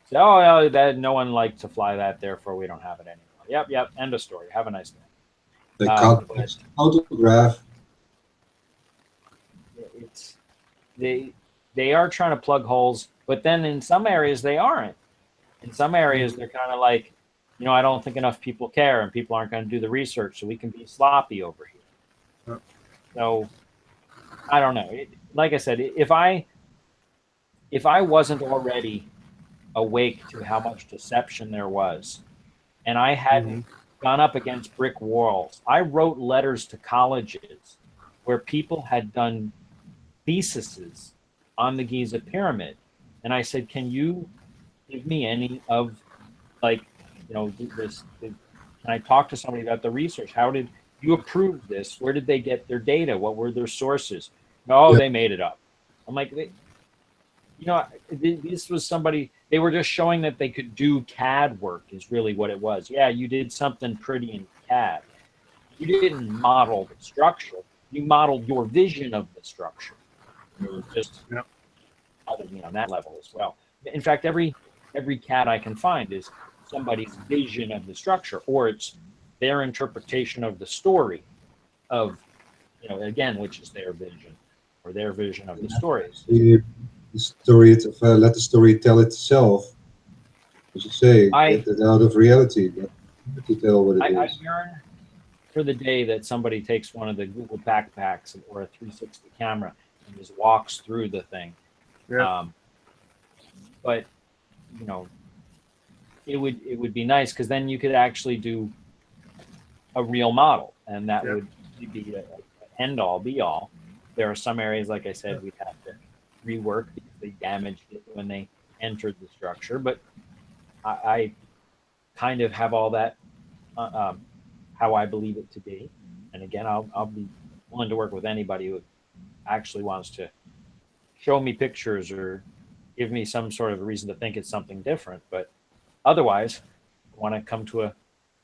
say, oh, that no one liked to fly that, therefore we don't have it anymore. Yep, end of story. Have a nice day. they can't photograph. They are trying to plug holes, but then in some areas they aren't. In some areas they're kind of like, I don't think enough people care, and people aren't going to do the research, so we can be sloppy over here. So I don't know. Like I said, if I wasn't already awake to how much deception there was, and I hadn't gone up against brick walls, I wrote letters to colleges where people had done theses on the Giza pyramid, and I said, can you give me any of, this? Can I talk to somebody about the research? How did you approve this? Where did they get their data? What were their sources? No, they made it up. I'm like, this was somebody, they were just showing that they could do CAD work is really what it was. Yeah, you did something pretty in CAD. You didn't model the structure. You modeled your vision of the structure. Just on that level as well. In fact, every CAD I can find is somebody's vision of the structure, or it's their interpretation of the story of, again, which is their vision or their vision of the stories. The story, let the story tell itself. As you say, get it out of reality. To tell what it is. I yearn for the day that somebody takes one of the Google backpacks or a 360 camera and just walks through the thing. Yeah. But it would be nice, because then you could actually do a real model, and that would be an end all be all. There are some areas, like I said, we'd have to rework because they damaged it when they entered the structure. But I kind of have all that how I believe it to be, and again, I'll be willing to work with anybody who actually wants to show me pictures or give me some sort of a reason to think it's something different. But otherwise, I want to come to a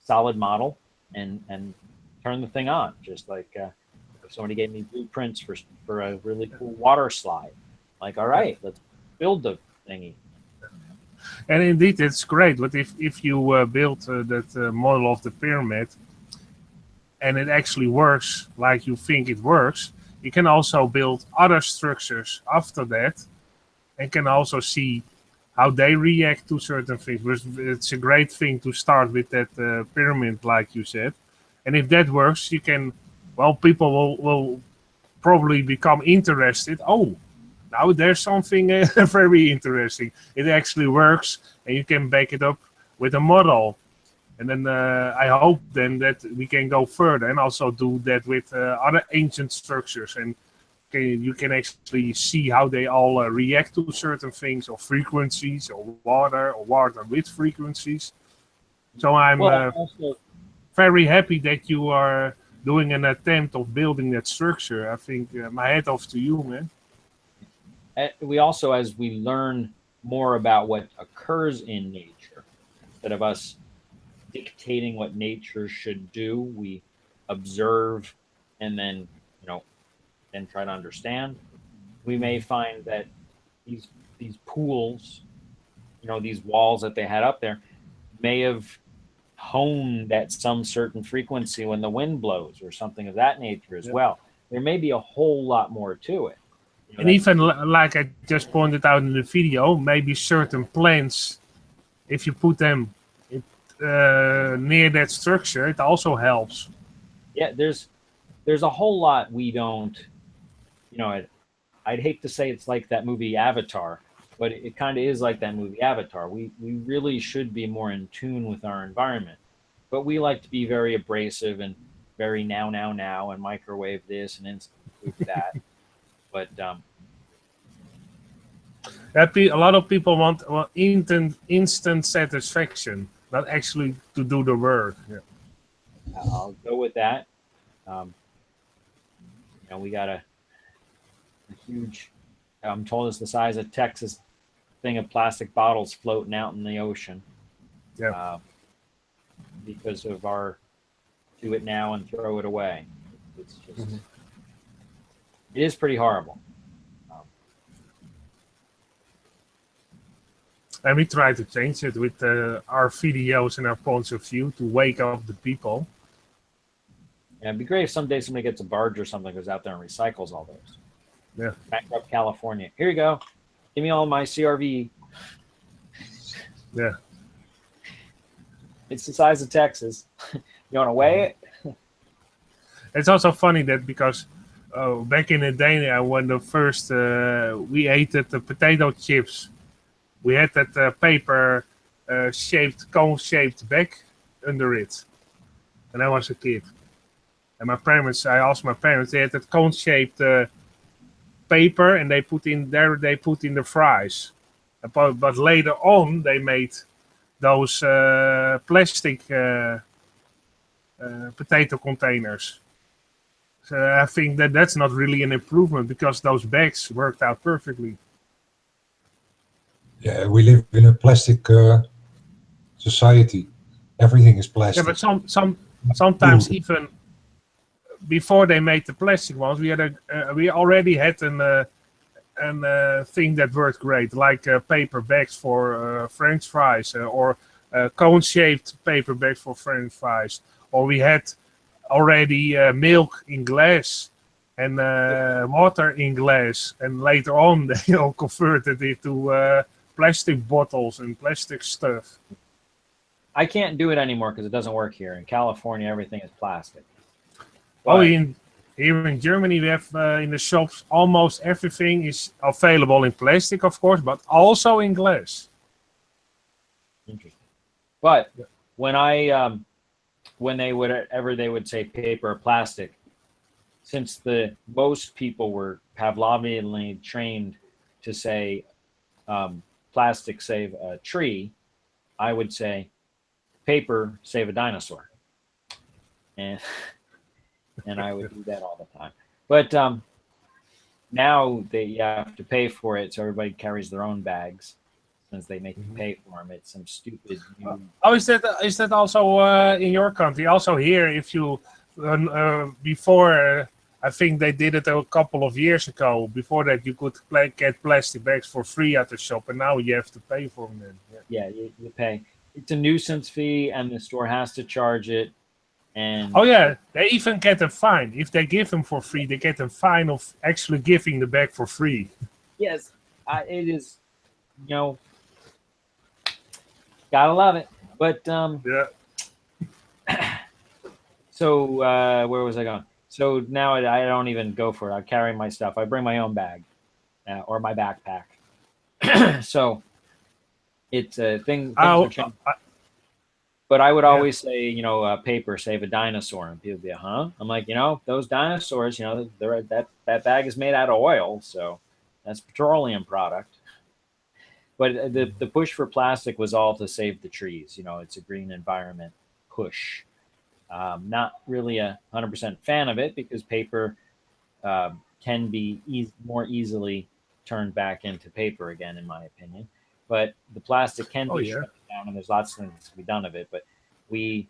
solid model and turn the thing on. Just like if somebody gave me blueprints for a really cool water slide, like, all right, let's build the thingy. And indeed, it's great. But if you build that model of the pyramid and it actually works like you think it works, you can also build other structures after that and can also see how they react to certain things. It's a great thing to start with that pyramid, like you said. And if that works, you can, well, people will probably become interested. Oh, now there's something very interesting. It actually works, and you can back it up with a model. And then I hope then that we can go further and also do that with other ancient structures. And you can actually see how they all react to certain things, or frequencies, or water with frequencies. So I'm very happy that you are doing an attempt of building that structure. I think my hat off to you, man. We also, as we learn more about what occurs in nature, instead of us dictating what nature should do, we observe and then, and try to understand. We may find that these pools, these walls that they had up there, may have honed at some certain frequency when the wind blows or something of that nature as well. There may be a whole lot more to it. And even like I just pointed out in the video, maybe certain plants, if you put them near that structure, it also helps. Yeah, there's a whole lot we don't, I'd hate to say it's like that movie Avatar, but it kind of is like that movie Avatar. We really should be more in tune with our environment, but we like to be very abrasive and very now, and microwave this and instant that. But a lot of people want instant satisfaction, not actually to do the work. Yeah. I'll go with that. We got a huge, I'm told it's the size of Texas thing of plastic bottles floating out in the ocean. Yeah. Because of our do it now and throw it away. It's just, it is pretty horrible. And we try to change it with our videos and our points of view to wake up the people. Yeah, it'd be great if someday somebody gets a barge or something, goes out there and recycles all those. Yeah. Bankrupt California. Here you go. Give me all my CRV. Yeah. It's the size of Texas. You want to weigh it? It's also funny that because back in the day when the first we ate the potato chips, we had that paper shaped, cone-shaped bag under it. And I was a kid. And I asked my parents, they had that cone-shaped paper, and they put in the fries. But later on, they made those plastic potato containers. So I think that's not really an improvement, because those bags worked out perfectly. Yeah, we live in a plastic society. Everything is plastic. Yeah, but sometimes even before they made the plastic ones, we already had an thing that worked great, like paper bags for French fries, or cone-shaped paper bags for French fries, or we had already milk in glass and water in glass, and later on they all converted it to plastic bottles and plastic stuff. I can't do it anymore because it doesn't work here. In California, everything is plastic. But here in Germany, we have in the shops almost everything is available in plastic, of course, but also in glass. Interesting. But when they would say paper or plastic, since most people were Pavlovianly trained to say plastic save a tree, I would say paper save a dinosaur. And and I would do that all the time. But now you have to pay for it, so everybody carries their own bags since they make you pay for them. It's some stupid. Oh, is that also in your country? Also here, if you before, I think they did it a couple of years ago. Before that, you could get plastic bags for free at the shop, and now you have to pay for them. Then. Yeah, you pay. It's a nuisance fee, and the store has to charge it. And oh yeah, they even get a fine if they give them for free. They get a fine of actually giving the bag for free. Yes, it is. You know, gotta love it. But yeah. So where was I going? So now I don't even go for it. I carry my stuff. I bring my own bag or my backpack. So it's a thing. But I would always say, you know, paper save a dinosaur, and people would be, huh? I'm like, you know, those dinosaurs, you know, that bag is made out of oil, so that's petroleum product. But the push for plastic was all to save the trees. You know, it's a green environment push. Not really a 100% fan of it because paper can be more easily turned back into paper again, in my opinion. But the plastic can be shut down, and there's lots of things to be done of it. But we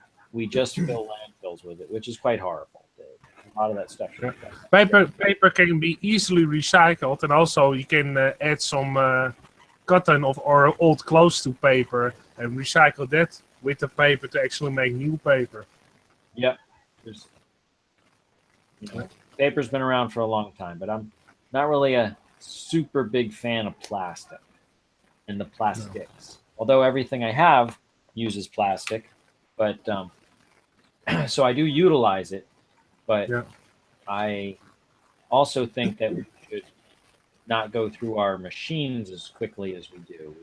just fill landfills with it, which is quite horrible. A lot of that stuff. Yeah. Paper can be easily recycled, and also you can add some cotton or old clothes to paper and recycle that with the paper to actually make new paper. Yep. Paper's been around for a long time, but I'm not really a super big fan of plastic and the plastics. Although everything I have uses plastic, but so I do utilize it. But I also think that we should not go through our machines as quickly as we do.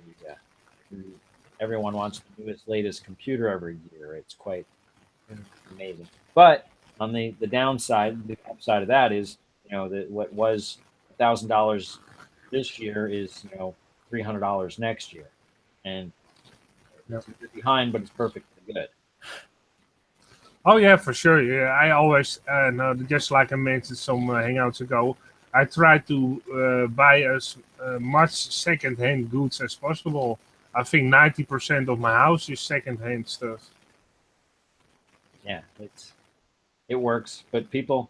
Everyone wants the newest, latest computer every year. It's quite amazing. But on the downside, the upside of that is, you know, that what was $1,000 this year is, you know, $300 next year, and it's behind, but it's perfectly good. Oh yeah, for sure. Yeah, I always just like I mentioned some hangouts ago, I try to buy as much second-hand goods as possible. I think 90% of my house is second-hand stuff. Yeah, it works, but people,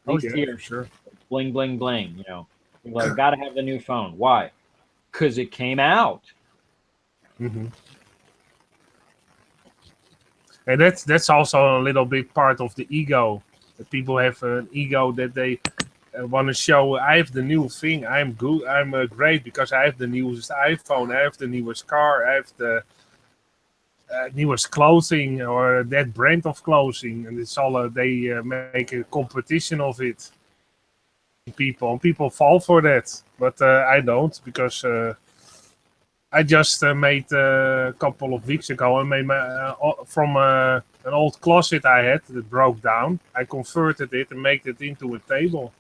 for sure. Bling bling bling. You know, people have got to have the new phone. Why? Because it came out. Mm-hmm. And that's also a little bit part of the ego. That people have an ego that they want to show. I have the new thing. I'm good. I'm great because I have the newest iPhone. I have the newest car. I have the newest clothing or that brand of clothing, and it's all they make a competition of it. People fall for that, but I don't, because I just made a couple of weeks ago. I made my from an old closet I had that broke down. I converted it and made it into a table.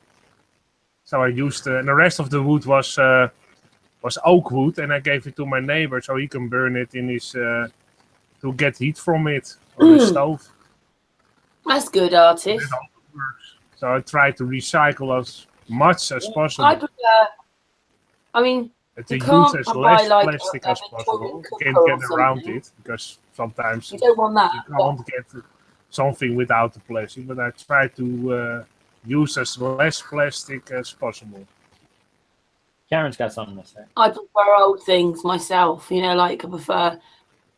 So I used and the rest of the wood was oak wood, and I gave it to my neighbor so he can burn it in his to get heat from it on the stove. That's good, artist. So I try to recycle as much as possible. I prefer. I mean, to you can't use as buy less like plastic as possible. You can't cooker get or around something. it because sometimes You don't want that. you can't get something without the plastic. But I try to use as less plastic as possible. Karen's got something to say. I prefer old things myself. You know, like I prefer,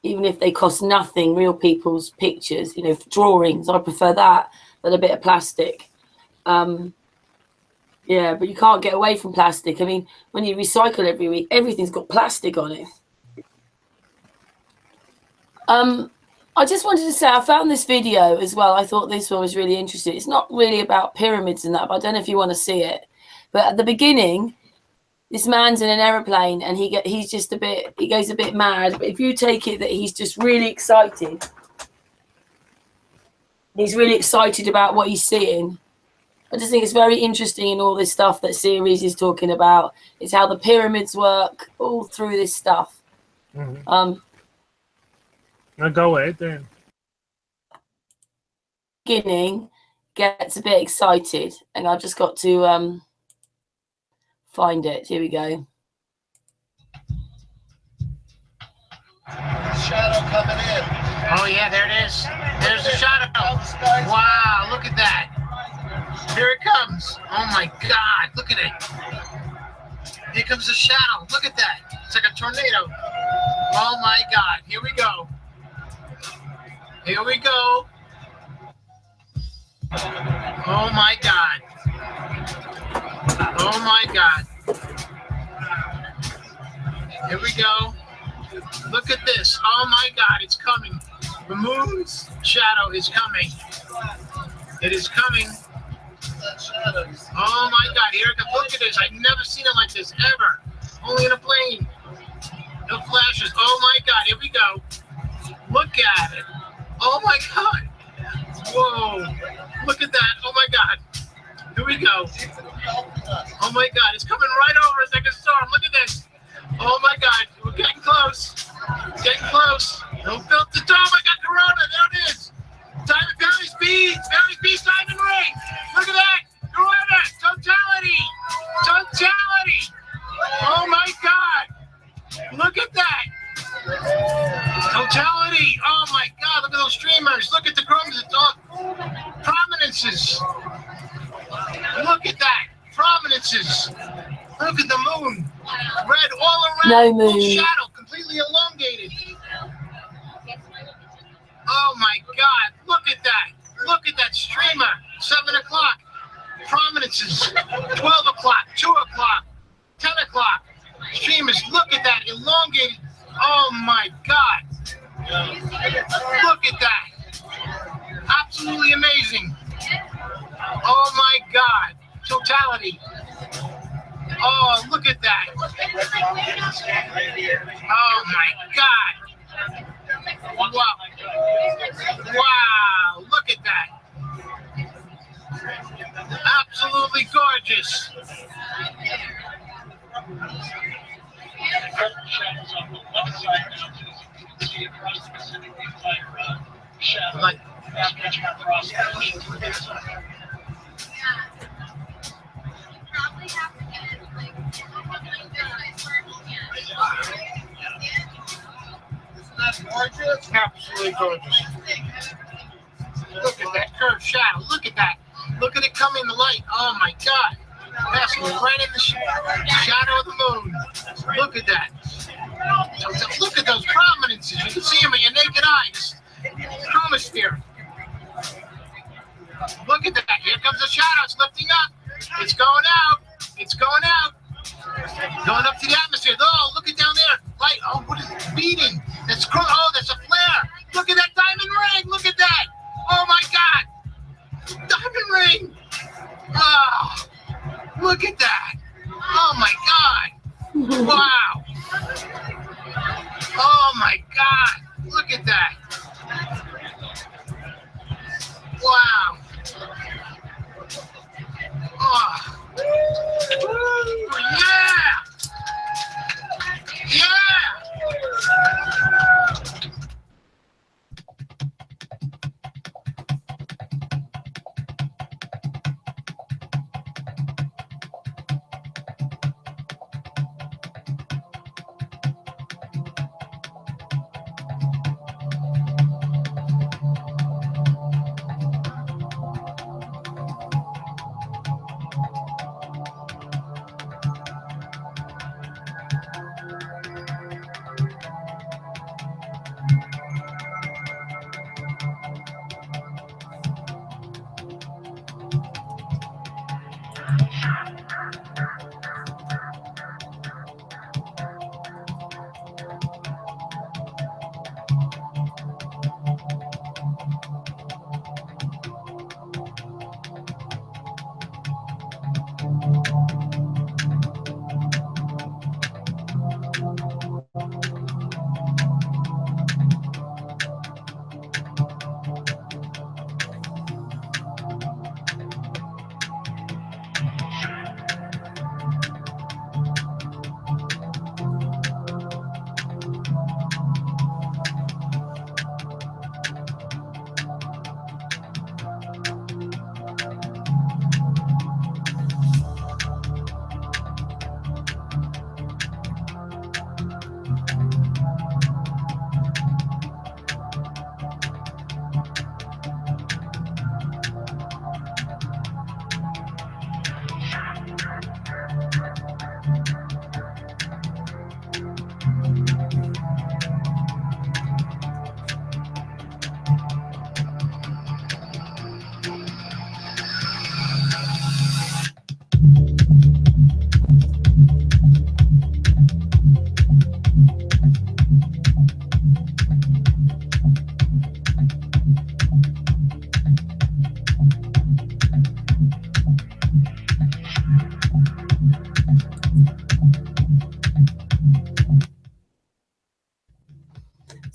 even if they cost nothing, real people's pictures. You know, drawings. I prefer that than a bit of plastic. Yeah, but you can't get away from plastic. I mean, when you recycle every week, everything's got plastic on it. I just wanted to say, I found this video as well. I thought this one was really interesting. It's not really about pyramids and that, but I don't know if you want to see it. But at the beginning, this man's in an aeroplane and he goes a bit mad. But if you take it that he's just really excited, he's really excited about what he's seeing. I just think it's very interesting in all this stuff that Ceres is talking about. It's how the pyramids work all through this stuff. Mm-hmm. Now go ahead then. Beginning, gets a bit excited, and I've just got to find it. Here we go. Shadow coming in. Oh yeah, there it is. There's the shadow. Wow, look at that. Here it comes. Oh my God, look at it. Here comes the shadow. Look at that. It's like a tornado. Oh my God, here we go. Here we go. Oh my God. Oh my God. Here we go. Look at this. Oh my God, it's coming. The moon's shadow is coming. It is coming. Oh my God, here it comes. Look at this. I've never seen it like this ever. Only in a plane. No flashes. Oh my God, here we go. Look at it. Oh my God. Whoa. Look at that. Oh my God. Here we go. Oh my God, it's coming right over us like a storm. Look at this. Oh my God, we're getting close. Getting close. No filter. Oh my God, Corona, there it is. Diamond, very speed, diamond ring. Look at that. Corona, totality. Totality. Oh my God. Look at that. Totality. Oh my God, look at those streamers. Look at the chromes. It's all prominences. Look at that. Prominences. Look at the moon. Red all around. No moon. Full shadow, completely elongated. Oh my God. Look at that. Look at that streamer. 7 o'clock. Prominences. 12 o'clock. 2 o'clock. 10 o'clock. Streamers. Look at that. Elongated. Oh my God. Look at that. Absolutely amazing. Oh my God. Totality. Oh, look at that. Oh my God. Wow. Wow. Look at that. Absolutely gorgeous. Like, gorgeous? Absolutely gorgeous. Look at that curved shadow. Look at that. Look at it coming to light. Oh my God. Passing right in the shadow of the moon. Look at that. Look at those prominences. You can see them with your naked eyes. Chromosphere. Look at that. Here comes the shadow. It's lifting up. It's going out. It's going out. Going up to the atmosphere. Oh, look at down there. Light. Oh, what is it? Beating. That's a flare. Look at that diamond ring. Look at that. Oh my God. Diamond ring. Oh, look at that. Oh my God. Wow. Oh my God. Look at that. Wow. Oh. Yeah. Yeah.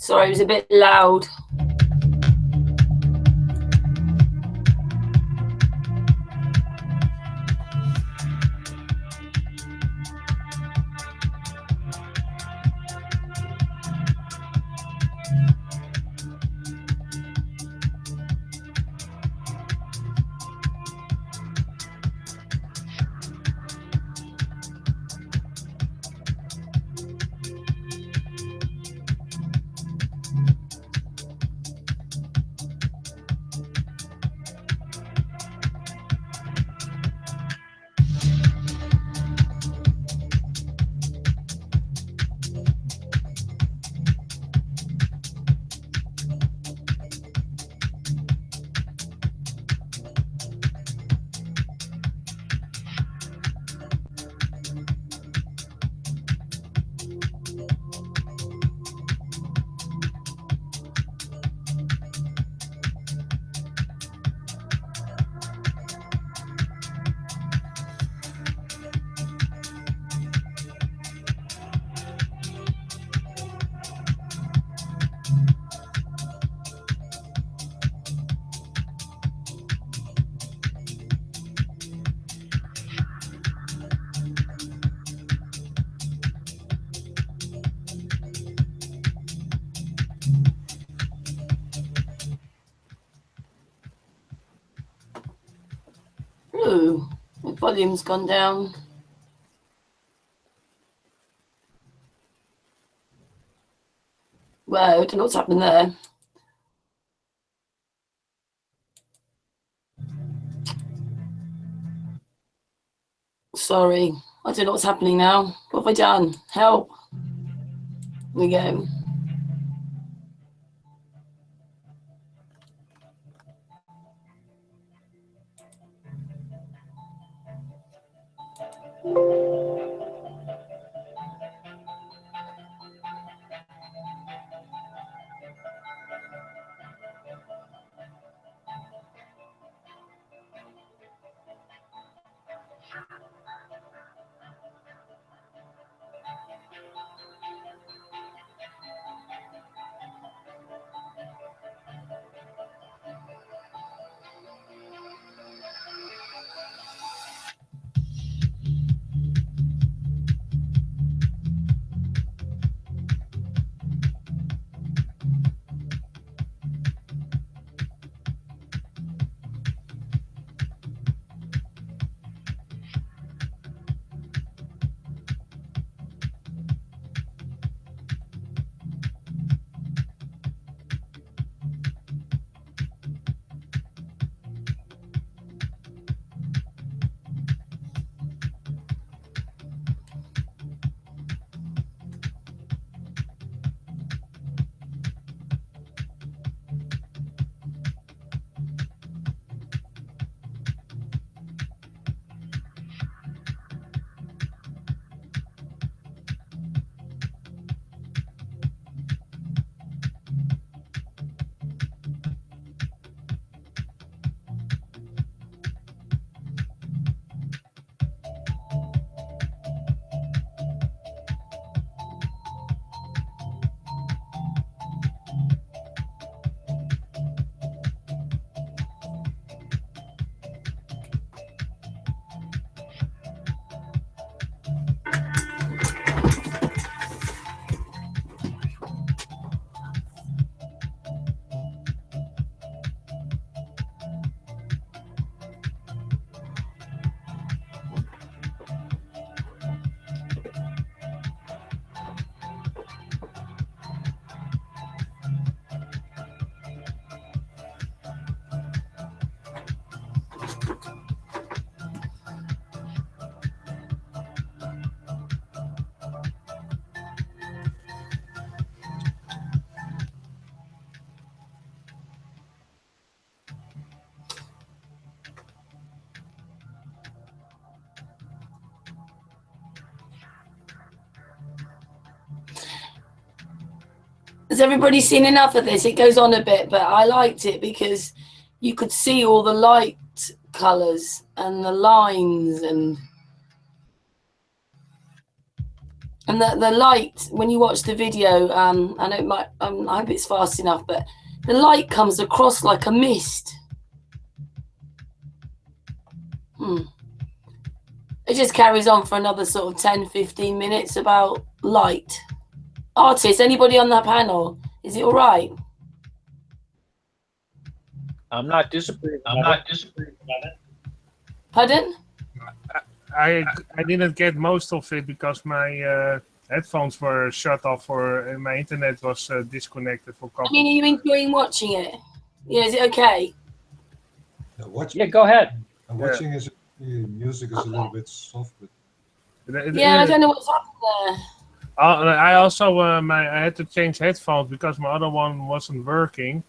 Sorry, it was a bit loud. Ooh, the volume's gone down. Well, I don't know what's happening there. Sorry, I don't know what's happening now. What have I done? Help. Here we go. Has everybody seen enough of this? It goes on a bit, but I liked it because you could see all the light colours and the lines, and And the light, when you watch the video, I know it might, I hope it's fast enough, but the light comes across like a mist. It just carries on for another sort of 10, 15 minutes about light. Artists, anybody on that panel? Is it all right? I'm not disagreeing. About it. Pardon? I didn't get most of it because my headphones were shut off, and my internet was disconnected for a couple. I mean, are you enjoying watching it? Yeah, is it okay? Yeah, go ahead. Watching is music is a little bit soft, but Yeah, I don't know what's happened there. I also I had to change headphones because my other one wasn't working.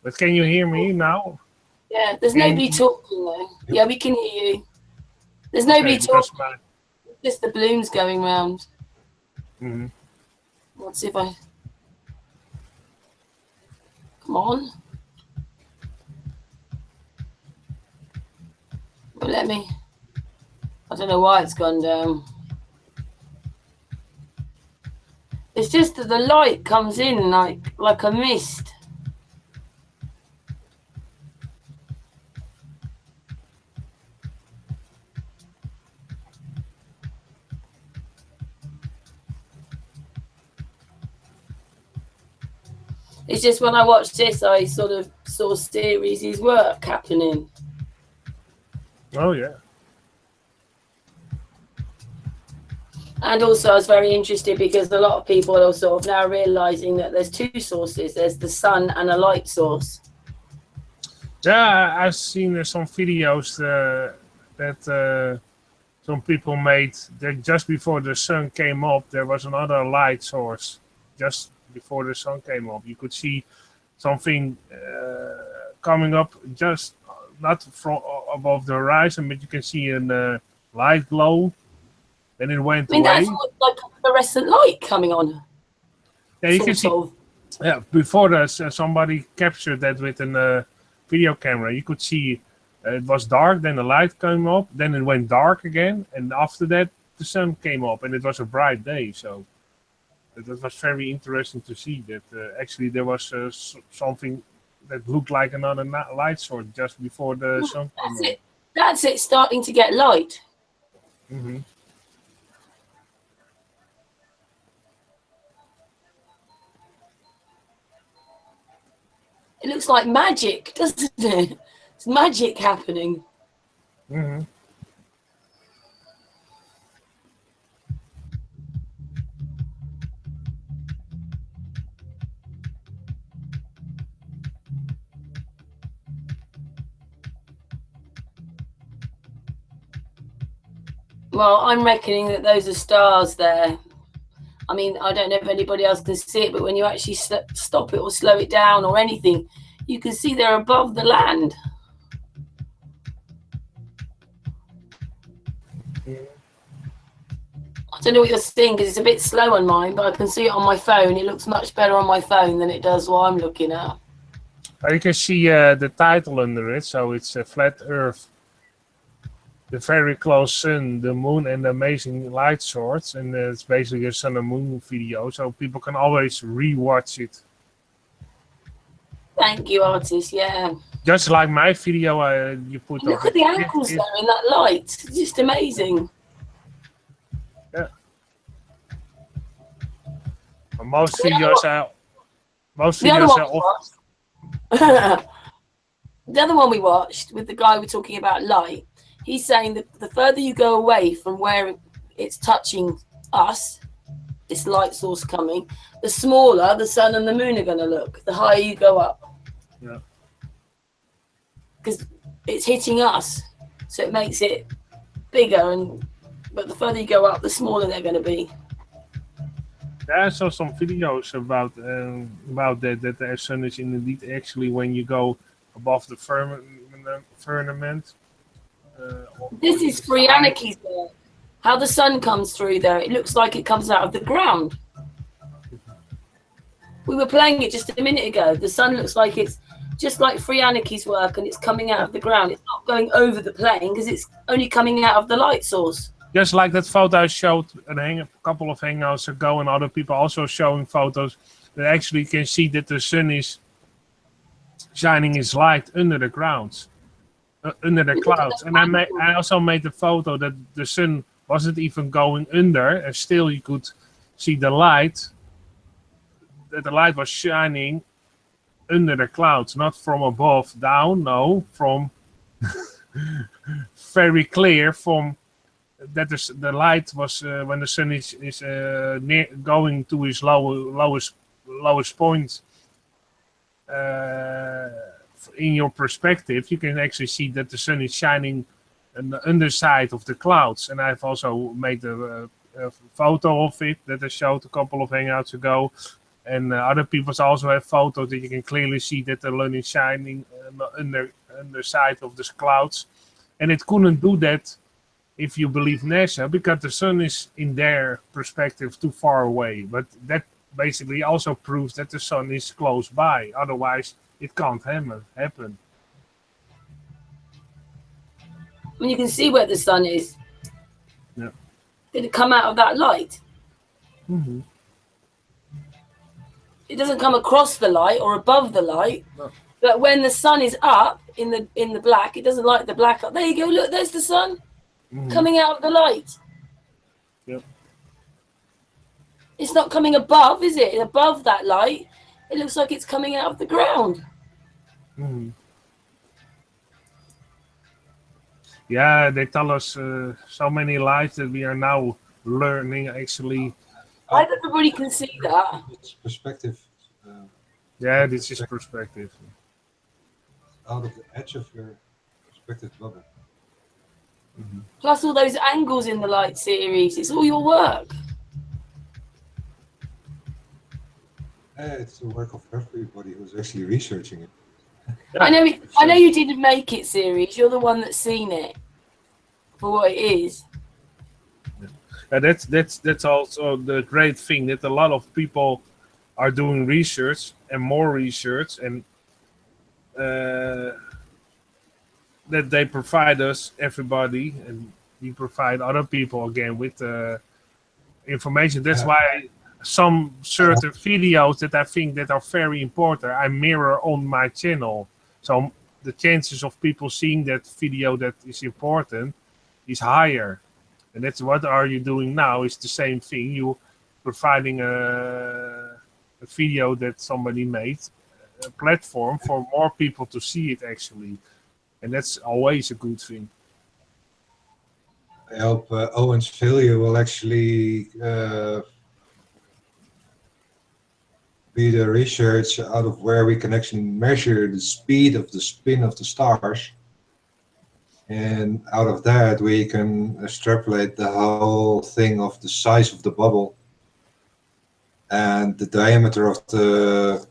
But can you hear me now? Yeah, there's nobody talking though. Yeah, we can hear you. There's nobody talking. Just the balloons going round. Let's see if I. Come on. Well, let me. I don't know why it's gone down. It's just that the light comes in like a mist. It's just when I watched this, I sort of saw Ceres' work happening. Oh, yeah. And also I was very interested because a lot of people are sort of now realizing that there's two sources. There's the sun and a light source. Yeah, I've seen some videos that some people made that just before the sun came up, there was another light source. Just before the sun came up, you could see something coming up just not from above the horizon, but you can see a light glow. Then it went away. That's like a fluorescent light coming on. Yeah, you can see. Yeah, before that, somebody captured that with a video camera. You could see it was dark, then the light came up, then it went dark again, and after that the sun came up, and it was a bright day. So that was very interesting to see that actually there was something that looked like another light source just before the sun came up. That's it, starting to get light. It looks like magic, doesn't it? It's magic happening. Well, I'm reckoning that those are stars there. I mean, I don't know if anybody else can see it, but when you actually stop it or slow it down or anything, you can see they're above the land. I don't know what you're seeing because it's a bit slow on mine, but I can see it on my phone. It looks much better on my phone than it does what I'm looking at. You can see the title under it, so it's a flat Earth. The very close sun, the moon, and the amazing light source, and it's basically a sun and moon video, so people can always re-watch it. Thank you, artist. Yeah. Just like my video, you put. Look at the ankles there in that light. It's just amazing. Yeah. Most videos are. The other one we watched with the guy we're talking about light. He's saying that the further you go away from where it's touching us, this light source coming, the smaller the sun and the moon are going to look, the higher you go up. Yeah. Because it's hitting us, so it makes it bigger, but the further you go up, the smaller they're going to be. Yeah, I saw some videos about that the sun is indeed actually when you go above the firmament. This is Pyamides there. How the sun comes through there. It looks like it comes out of the ground. We were playing it just a minute ago. The sun looks like it's just like Pyamides' work, and it's coming out of the ground. It's not going over the plane because it's only coming out of the light source. Just like that photo I showed a couple of hangouts ago, and other people also showing photos that actually can see that the sun is shining its light under the grounds, under the clouds. And I also made the photo that the sun wasn't even going under, and still you could see the light. That the light was shining under the clouds, not from above down, no, from very clear from that the light was when the sun is going to its lowest point. In your perspective, you can actually see that the sun is shining on the underside of the clouds. And I've also made a photo of it that I showed a couple of hangouts ago. And other people also have photos that you can clearly see that the sun is shining on the underside of the clouds. And it couldn't do that if you believe NASA, because the sun is in their perspective too far away. But that basically also proves that the sun is close by. Otherwise, it can't happen. I mean, you can see where the sun is. Yeah. Did it come out of that light? Mm-hmm. It doesn't come across the light or above the light. No. But when the sun is up in the black, it doesn't light the black up. There you go. Look, there's the sun coming out of the light. Yep. It's not coming above, is it? Above that light, it looks like it's coming out of the ground. Mm-hmm. Yeah, they tell us so many lies that we are now learning actually. I hope everybody can see that. It's perspective. Yeah, this is perspective. Out of the edge of your perspective bubble. Mm-hmm. Plus all those angles in the light series. It's all your work. It's the work of everybody who's actually researching it. I know you didn't make it, Ceres. You're the one that's seen it for what it is. That's also the great thing, that a lot of people are doing research and more research, and that they provide us, everybody, and we provide other people again with information. That's why some certain videos that I think that are very important, I mirror on my channel. So the chances of people seeing that video that is important is higher. And that's what are you doing now, is the same thing. You providing a video that somebody made, a platform for more people to see it actually. And that's always a good thing. I hope Owen's failure will actually be the research out of where we can actually measure the speed of the spin of the stars. And out of that, we can extrapolate the whole thing of the size of the bubble and the diameter of the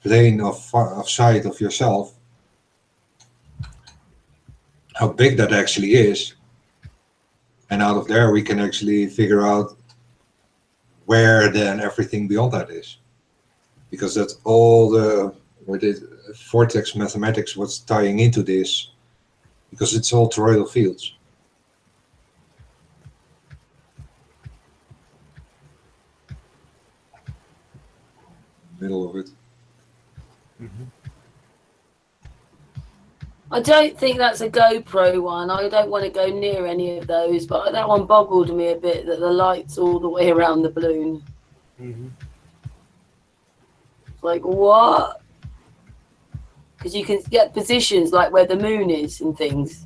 plane of sight of yourself, how big that actually is. And out of there, we can actually figure out where then everything beyond that is. Because that's all the vortex mathematics what's tying into this, because it's all toroidal fields. Middle of it. Mm-hmm. I don't think that's a GoPro one. I don't want to go near any of those, but that one boggled me a bit, that the light's all the way around the balloon. Mm-hmm. Like, what? Because you can get positions like where the moon is and things.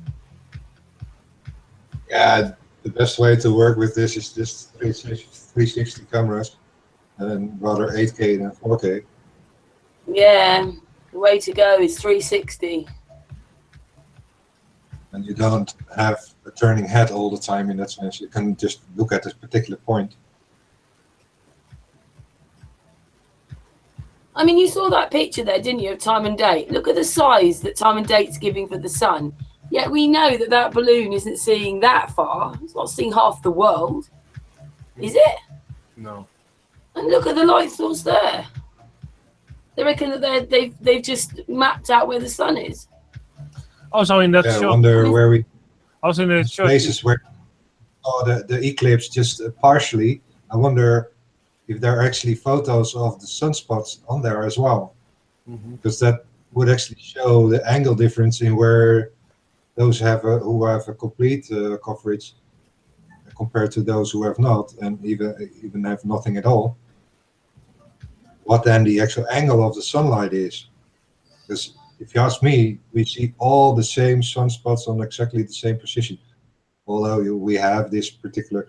Yeah, the best way to work with this is just 360 cameras, and then rather 8K than 4K. Yeah, the way to go is 360. And you don't have a turning head all the time in that sense. You can just look at this particular point. I mean, you saw that picture there, didn't you, of time and date? Look at the size that time and date's giving for the sun. Yet we know that that balloon isn't seeing that far. It's not seeing half the world. Is it? No. And look at the light source there. They reckon that they've just mapped out where the sun is. Also in that shot. I wonder where we... Also in the shot. Places where... saw the eclipse just partially. I wonder if there are actually photos of the sunspots on there as well, because that would actually show the angle difference in where those who have a complete coverage compared to those who have not, and even have nothing at all. What then the actual angle of the sunlight is? Because if you ask me, we see all the same sunspots on exactly the same position, although we have this particular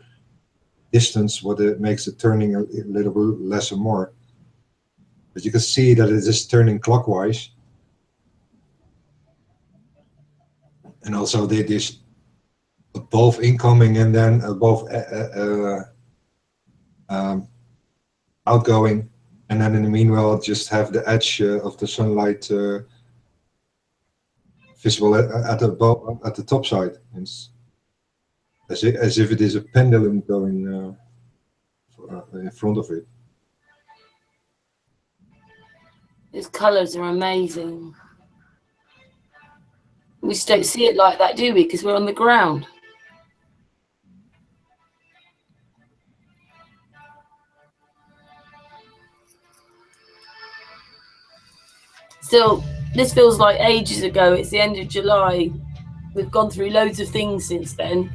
distance, what it makes it turning a little bit less or more. But you can see that it is turning clockwise. And also they this both incoming and then both outgoing, and then in the meanwhile just have the edge of the sunlight visible at the top side. It's as if it is a pendulum going in front of it. His colours are amazing. We just don't see it like that, do we? Because we're on the ground. Still, this feels like ages ago. It's the end of July. We've gone through loads of things since then.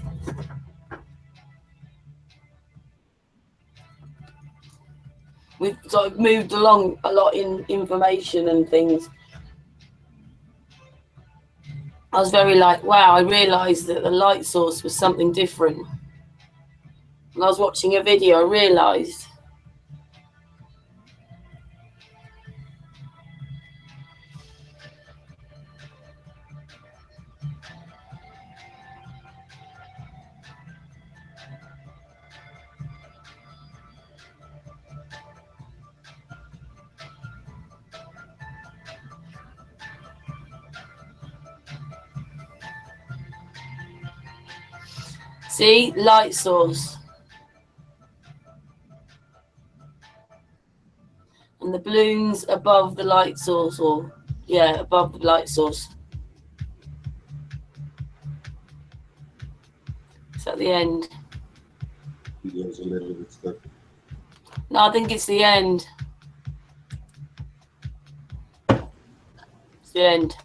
We've sort of moved along a lot in information and things. I was very like, wow, I realised that the light source was something different. When I was watching a video, I realised. See, light source. And the balloons above the light source, or yeah, above the light source. It's at the end. Video's a little bit stuck. No, I think it's the end. It's the end.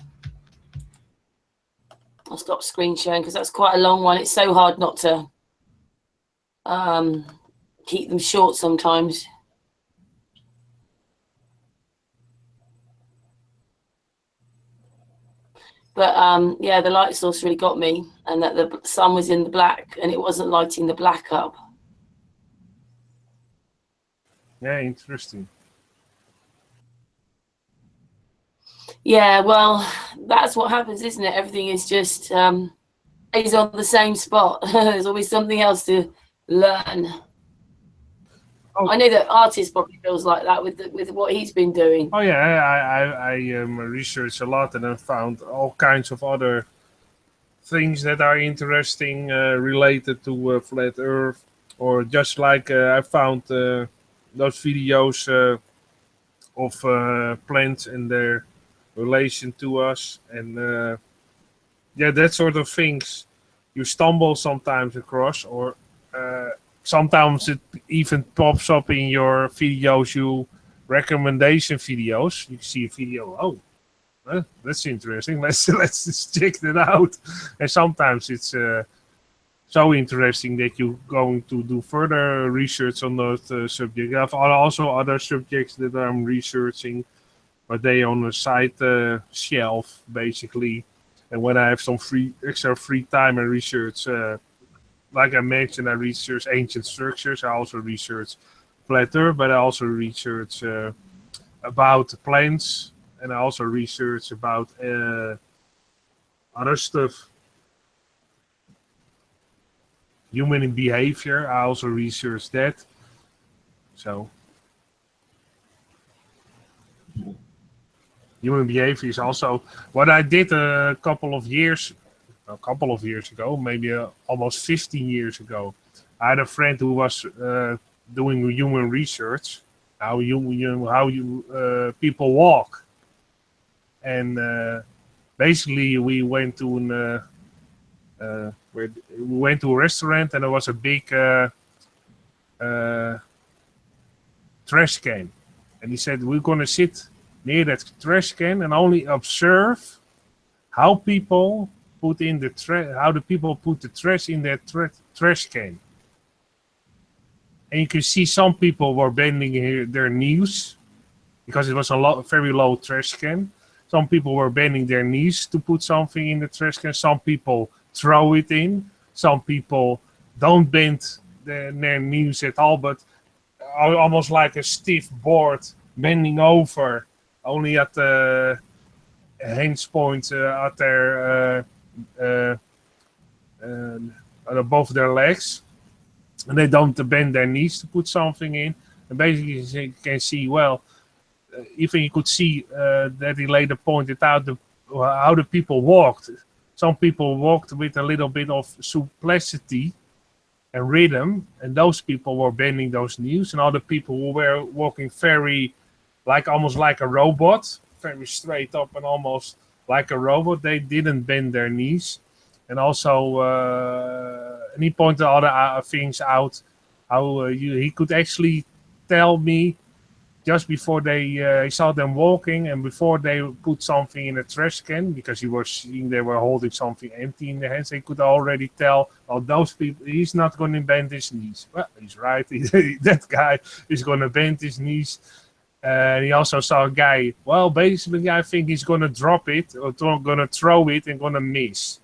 I'll stop screen sharing because that's quite a long one. It's so hard not to keep them short sometimes. But yeah, the light source really got me, and that the sun was in the black and it wasn't lighting the black up. Yeah, interesting. Yeah, well, that's what happens, isn't it? Everything is just is on the same spot. There's always something else to learn. Oh. I know that artist probably feels like that with what he's been doing. Oh yeah, I researched a lot and I found all kinds of other things that are interesting related to flat Earth, or just like I found those videos of plants and their relation to us, and yeah, that sort of things you stumble sometimes across, or sometimes it even pops up in your videos, you recommendation videos. You see a video, oh, that's interesting. Let's just check that out. And sometimes it's so interesting that you're going to do further research on those subjects. I have also other subjects that I'm researching, but they on a side shelf basically. And when I have some extra free time, I research. Like I mentioned, I research ancient structures. I also research flat Earth, but I also research about plants, and I also research about other stuff. Human behavior, I also research that. So, human behavior is also what I did a couple of years ago, maybe almost 15 years ago. I had a friend who was doing human research, how people walk, and basically we went to we went to a restaurant and there was a big trash can, and he said we're going to sit near that trash can and only observe how people put in the how the people put the trash in their trash can. And you can see some people were bending their knees because it was a very low trash can. Some people were bending their knees to put something in the trash can. Some people throw it in. Some people don't bend their knees at all, but almost like a stiff board bending over, only at the hands point at their above their legs, and they don't bend their knees to put something in. And basically, you can see, well, even you could see that he later pointed out how the people walked. Some people walked with a little bit of simplicity and rhythm, and those people were bending those knees, and other people who were walking very, almost like a robot, very straight up and almost like a robot. They didn't bend their knees. And also, and he pointed other things out, how he could actually tell me just before he saw them walking and before they put something in a trash can, because he was seeing they were holding something empty in their hands, they could already tell, oh, those people, he's not going to bend his knees. Well, he's right. That guy is going to bend his knees. He also saw a guy, well, basically, I think he's going to drop it or going to throw it and going to miss.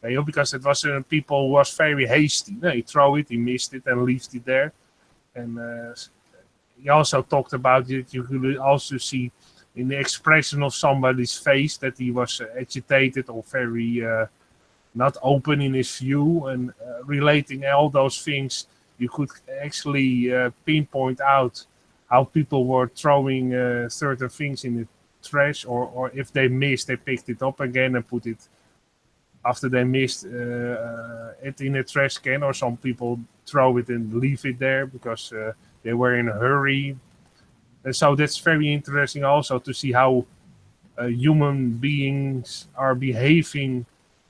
Because it was people who was very hasty. No, he threw it, he missed it and left it there. And he also talked about it. You could also see in the expression of somebody's face that he was agitated or very not open in his view, and relating all those things. You could actually pinpoint out how people were throwing certain things in the trash, or if they missed, they picked it up again and put it after they missed it in a trash can, or some people throw it and leave it there because they were in a hurry. And so that's very interesting also to see how human beings are behaving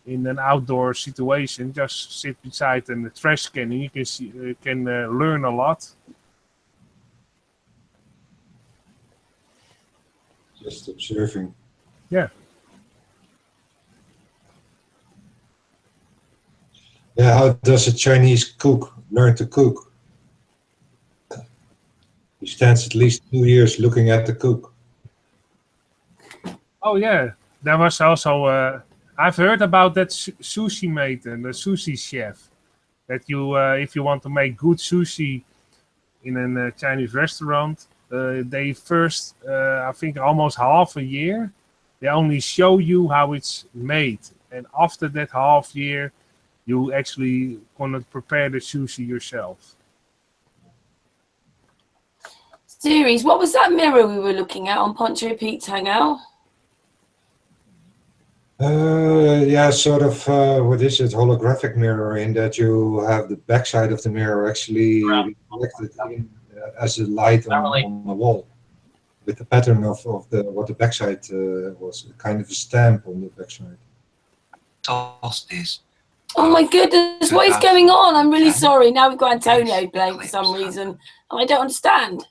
in an outdoor situation. Just sit beside a trash can and you can see, learn a lot. Just observing. Yeah. Yeah, how does a Chinese cook learn to cook? He stands at least 2 years looking at the cook. Oh yeah, there was also, I've heard about that sushi mate and the sushi chef. That you, if you want to make good sushi in a Chinese restaurant, they first, I think almost half a year, they only show you how it's made. And after that half year, you actually gonna prepare the sushi yourself. Ceres, what was that mirror we were looking at on Poncho Pete's Hangout? Yeah, sort of, what is it, holographic mirror, in that you have the backside of the mirror actually reflected in, as a light on the wall, with the pattern of what the backside was, kind of a stamp on the backside. Oh my goodness, what is going on? I'm really sorry. Now we've got Antonio playing for some reason, and I don't understand.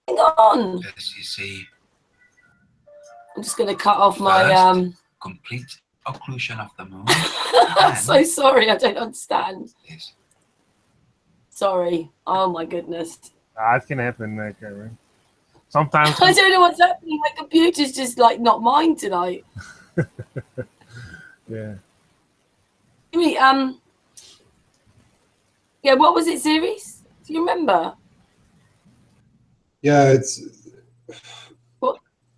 Hang on. As you see, I'm just going to cut off my complete occlusion of the moon. I'm so sorry, I don't understand. Yes. Sorry. Oh my goodness. It can happen, Karen. Sometimes I don't know what's happening. My computer's just like not mine tonight. Yeah. Yeah, what was it, Ceres? Do you remember? Yeah, it's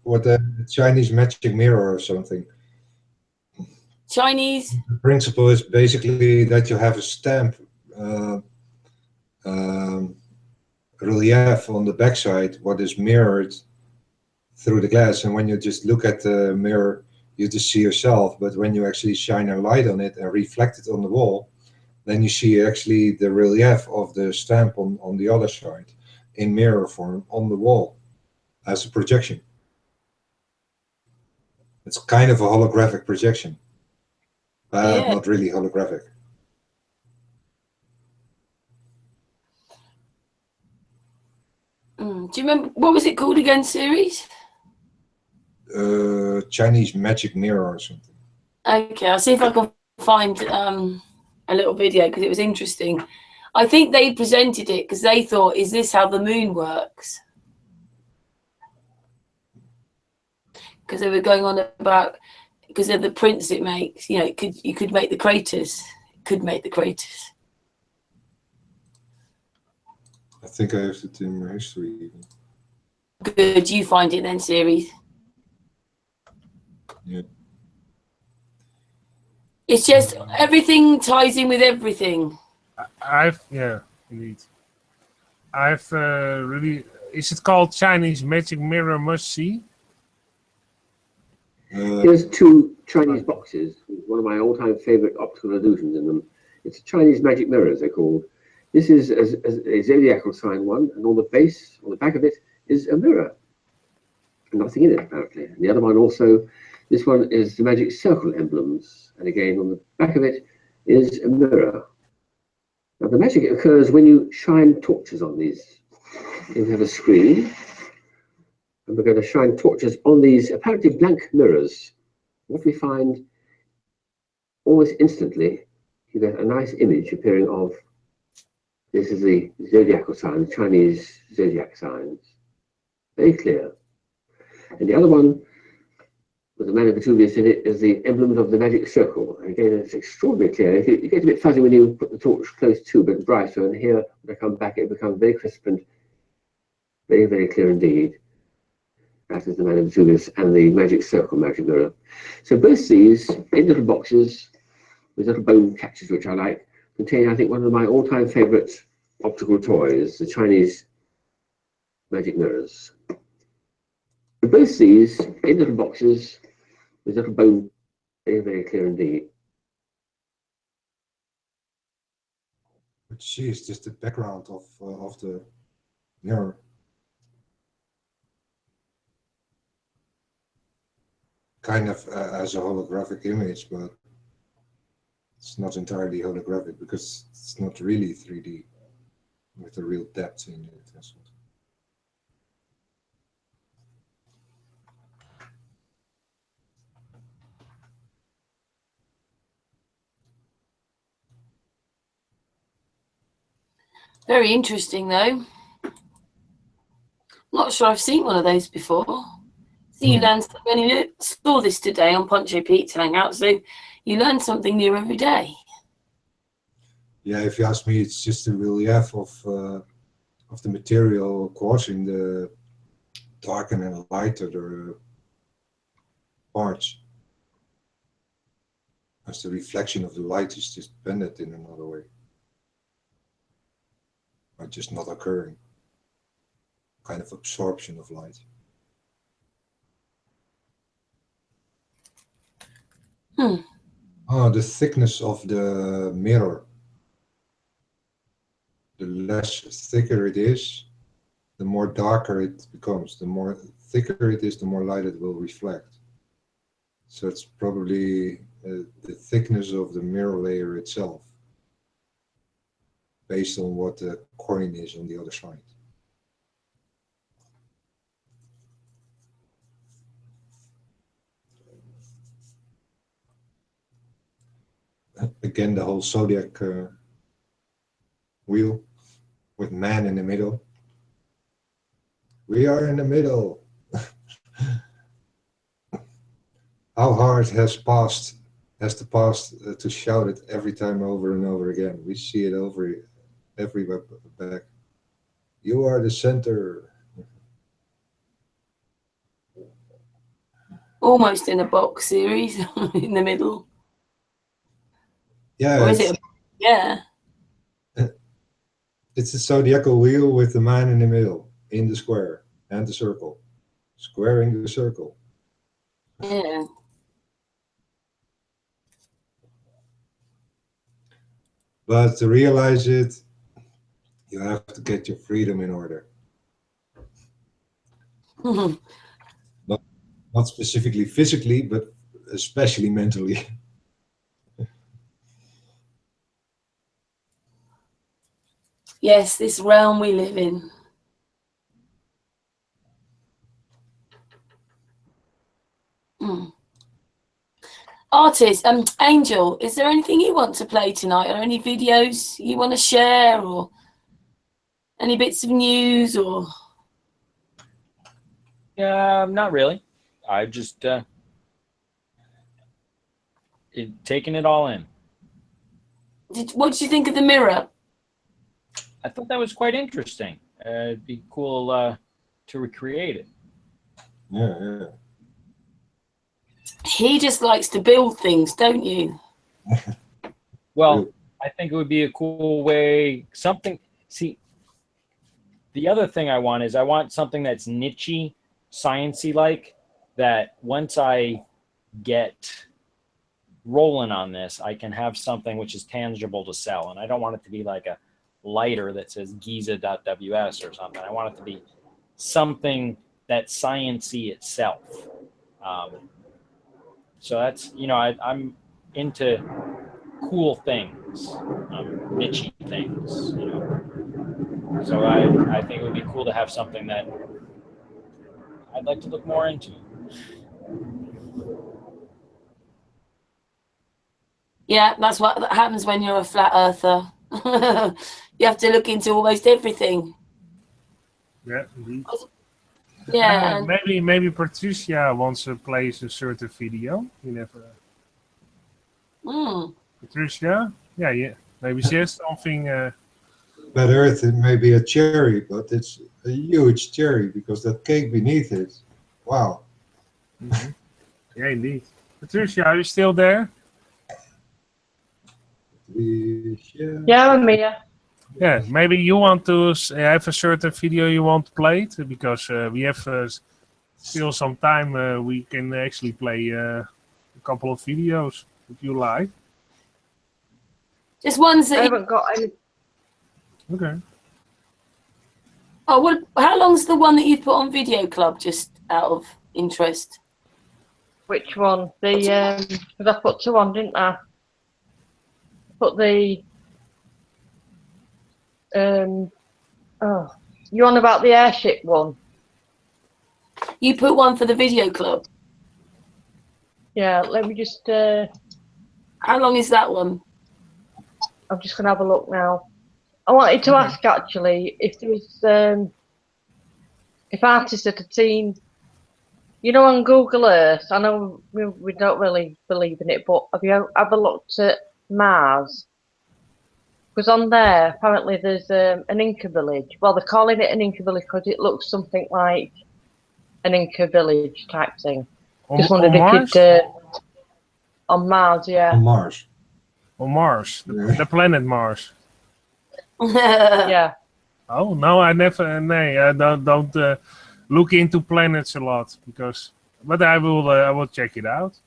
what a Chinese magic mirror or something. Chinese? The principle is basically that you have a stamp relief on the backside, what is mirrored through the glass, and when you just look at the mirror, you just see yourself. But when you actually shine a light on it and reflect it on the wall, then you see actually the relief of the stamp on the other side in mirror form on the wall as a projection. It's kind of a holographic projection. but not really holographic. Do you remember, what was it called again, Ceres? Chinese magic mirror or something. Okay, I'll see if I can find a little video because it was interesting. I think they presented it because they thought, is this how the moon works? Because they were going on about, because of the prints it makes, you know, you could make the craters. It could make the craters. I think I have it in my history even. Good, you find it then, Ceres. Yeah. It's just everything ties in with everything. Indeed. I've really. Is it called Chinese Magic Mirror Must See? Here's two Chinese boxes with one of my all-time favorite optical illusions in them. It's Chinese magic mirrors, they're called. This is a zodiacal sign one, and on the base, on the back of it, is a mirror. And nothing in it, apparently. And the other one also, this one is the magic circle emblems. And again, on the back of it is a mirror. Now, the magic occurs when you shine torches on these. Here we have a screen. And we're going to shine torches on these apparently blank mirrors. What we find almost instantly, you get a nice image appearing of, this is the zodiacal sign, Chinese zodiac signs. Very clear. And the other one, with the man of Vesuvius in it, is the emblems of the magic circle. And again, it's extraordinarily clear. It gets a bit fuzzy when you put the torch close to, but brighter. And here, when I come back, it becomes very crisp and very, very clear indeed. That is the man of Vesuvius and the magic circle magic mirror. So both these, in little boxes, with little bone catches, which I like, contain, I think, one of my all-time favorite optical toys, the Chinese magic mirrors. Both these, in little boxes, with little bone, very, very clear indeed. What you see is just the background of the mirror. Kind of as a holographic image, but it's not entirely holographic because it's not really 3D with a real depth in it. Very interesting, though. Not sure I've seen one of those before. So you learn something. When you saw this today on Poncho Pete's Hangout, so you learn something new every day. Yeah, if you ask me, it's just the relief of the material causing the darker and lighter parts. As the reflection of the light is just bended in another way. Or just not occurring. Kind of absorption of light. Oh, the thickness of the mirror. The less thicker it is, the more darker it becomes. The more thicker it is, the more light it will reflect. So it's probably the thickness of the mirror layer itself, based on what the coin is on the other side. Again, the whole zodiac wheel with man in the middle. We are in the middle. How hard has the past to shout it every time over and over again? We see it everywhere back. You are the center. Almost in a box series in the middle. Yeah. Or is it? Yeah. It's a zodiacal wheel with the man in the middle, in the square, and the circle. Squaring the circle. Yeah. But to realize it, you have to get your freedom in order. Not specifically physically, but especially mentally. Yes, this realm we live in. Artist, Angel, is there anything you want to play tonight, or any videos you want to share, or any bits of news, or? Not really. I just taking it all in. What did you think of the mirror? I thought that was quite interesting. It'd be cool to recreate it. Yeah. He just likes to build things, don't you? Well, I think it would be a cool way. See, the other thing I want something that's niche-y, science-y like, that once I get rolling on this, I can have something which is tangible to sell. And I don't want it to be like a lighter that says Giza.ws or something. I want it to be something that's science-y itself. So that's, I'm into cool things, niche things, So I think it would be cool to have something that I'd like to look more into. Yeah, that's what happens when you're a flat earther. You have to look into almost everything. Yeah, indeed. Yeah. And Maybe Patricia wants to place a certain video. You never. Patricia, yeah. Maybe she has something. Flat Earth, it may be a cherry, but it's a huge cherry because that cake beneath it. Wow. Mm-hmm. Yeah, indeed. Patricia, are you still there? Yeah, I'm here. Yeah, maybe you want to have a certain video you want to play it, because we have still some time. We can actually play a couple of videos if you like. just ones that I haven't got any. Okay. Oh, how long's the one that you put on Video Club, just out of interest? Which one? Because I put two on, didn't I? Put the you on about the airship one? You put one for the Video Club. Yeah, let me just. How long is that one? I'm just gonna have a look now. I wanted to ask actually if there was if artists had seen, on Google Earth. I know we don't really believe in it, but have you ever looked at Mars? Because on there, apparently there's an Inca village. Well, they're calling it an Inca village because it looks something like an Inca village type thing. Just wondered if you'd on Mars, yeah. On Mars. On Mars, the planet Mars. Yeah. Oh no, I never. I don't look into planets a lot but I will check it out.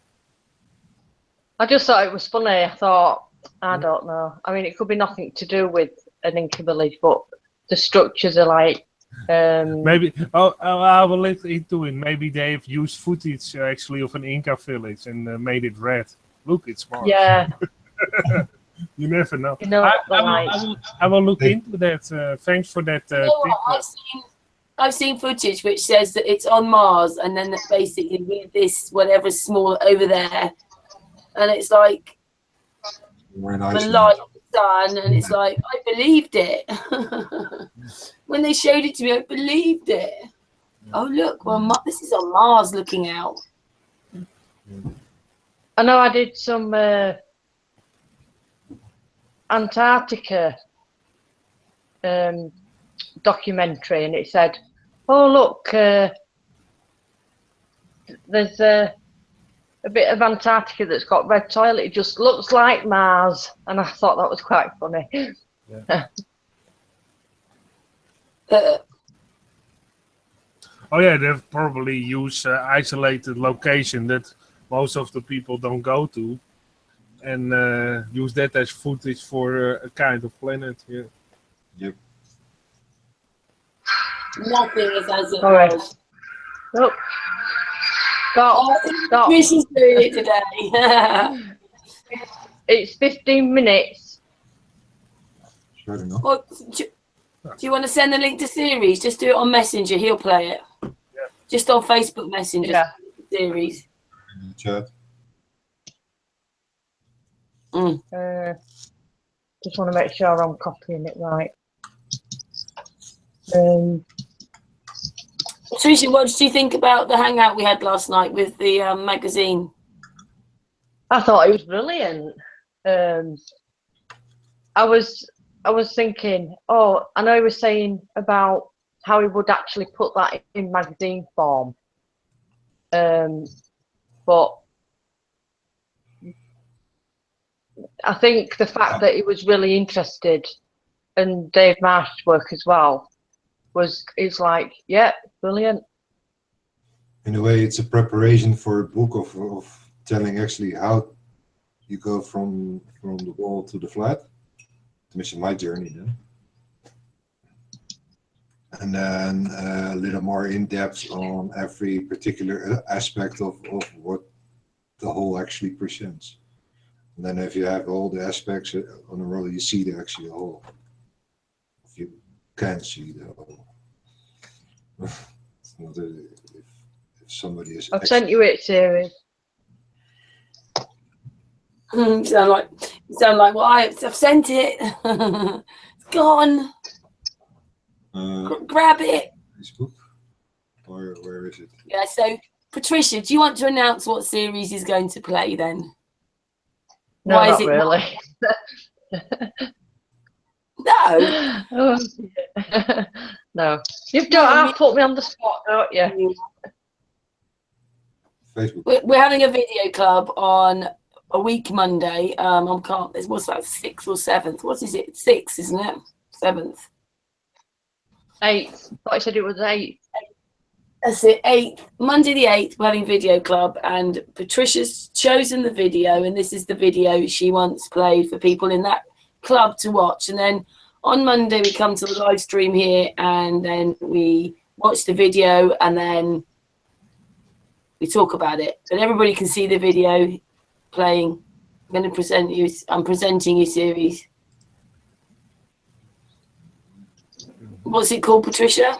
I just thought it was funny. I thought, I don't know. I mean, it could be nothing to do with an Inca village, but the structures are like. Maybe. I will look into it. Maybe they've used footage actually of an Inca village and made it red. Look, it's Mars. Yeah. You never know. I will look into that. Thanks for that. I've seen footage which says that it's on Mars, and then basically with this whatever's small over there, and it's like the light of the sun, and it's like I believed it. When they showed it to me, I believed it. Oh look, well this is on Mars looking out. I know I did some Antarctica documentary, and it said, oh look, there's a bit of Antarctica that's got red soil. It just looks like Mars, and I thought that was quite funny. Yeah. Oh yeah, they've probably used isolated location that most of the people don't go to, and use that as footage for a kind of planet. Yeah. Yep. Nothing is as it was. Oh. Stop. This is doing it today. It's 15 minutes. Sure enough. Well, Do you want to send the link to Ceres? Just do it on Messenger. He'll play it. Yeah. Just on Facebook Messenger. Yeah. Ceres. In the chat. Just want to make sure I'm copying it right. Patricia, what did you think about the hangout we had last night with the magazine? I thought it was brilliant. I was thinking, oh, I know he was saying about how he would actually put that in magazine form. But I think the fact that he was really interested, and Dave Marsh's work as well, is like, yeah, brilliant. In a way, it's a preparation for a book of telling actually how you go from the wall to the flat. To mention my journey then. And then a little more in depth on every particular aspect of what the whole actually presents. And then if you have all the aspects on a roll, you see the actual whole. If you can see the whole. It's not if somebody is. I've sent you it, Ceres. You sound like well, I've sent it. It's gone. Grab it. Facebook? Or where is it? Yeah, so Patricia, do you want to announce what series is going to play then? No, Why not is it really. No. No. You don't have to put me on the spot, don't you? Facebook. We're having a video club on a week Monday. What's that, 6th or 7th? What is it? 6th, isn't it? 7th. 8th. I said it was 8th. That's it, 8th. Monday the 8th, we're having video club, and Patricia's chosen the video, and this is the video she wants played for people in that club to watch. And then on Monday we come to the live stream here, and then we watch the video, and then we talk about it. And everybody can see the video playing. I'm presenting you Ceres. What's it called, Patricia?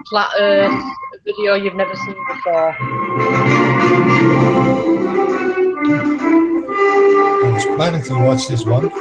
Flat Earth, a video you've never seen before. I was planning to watch this one.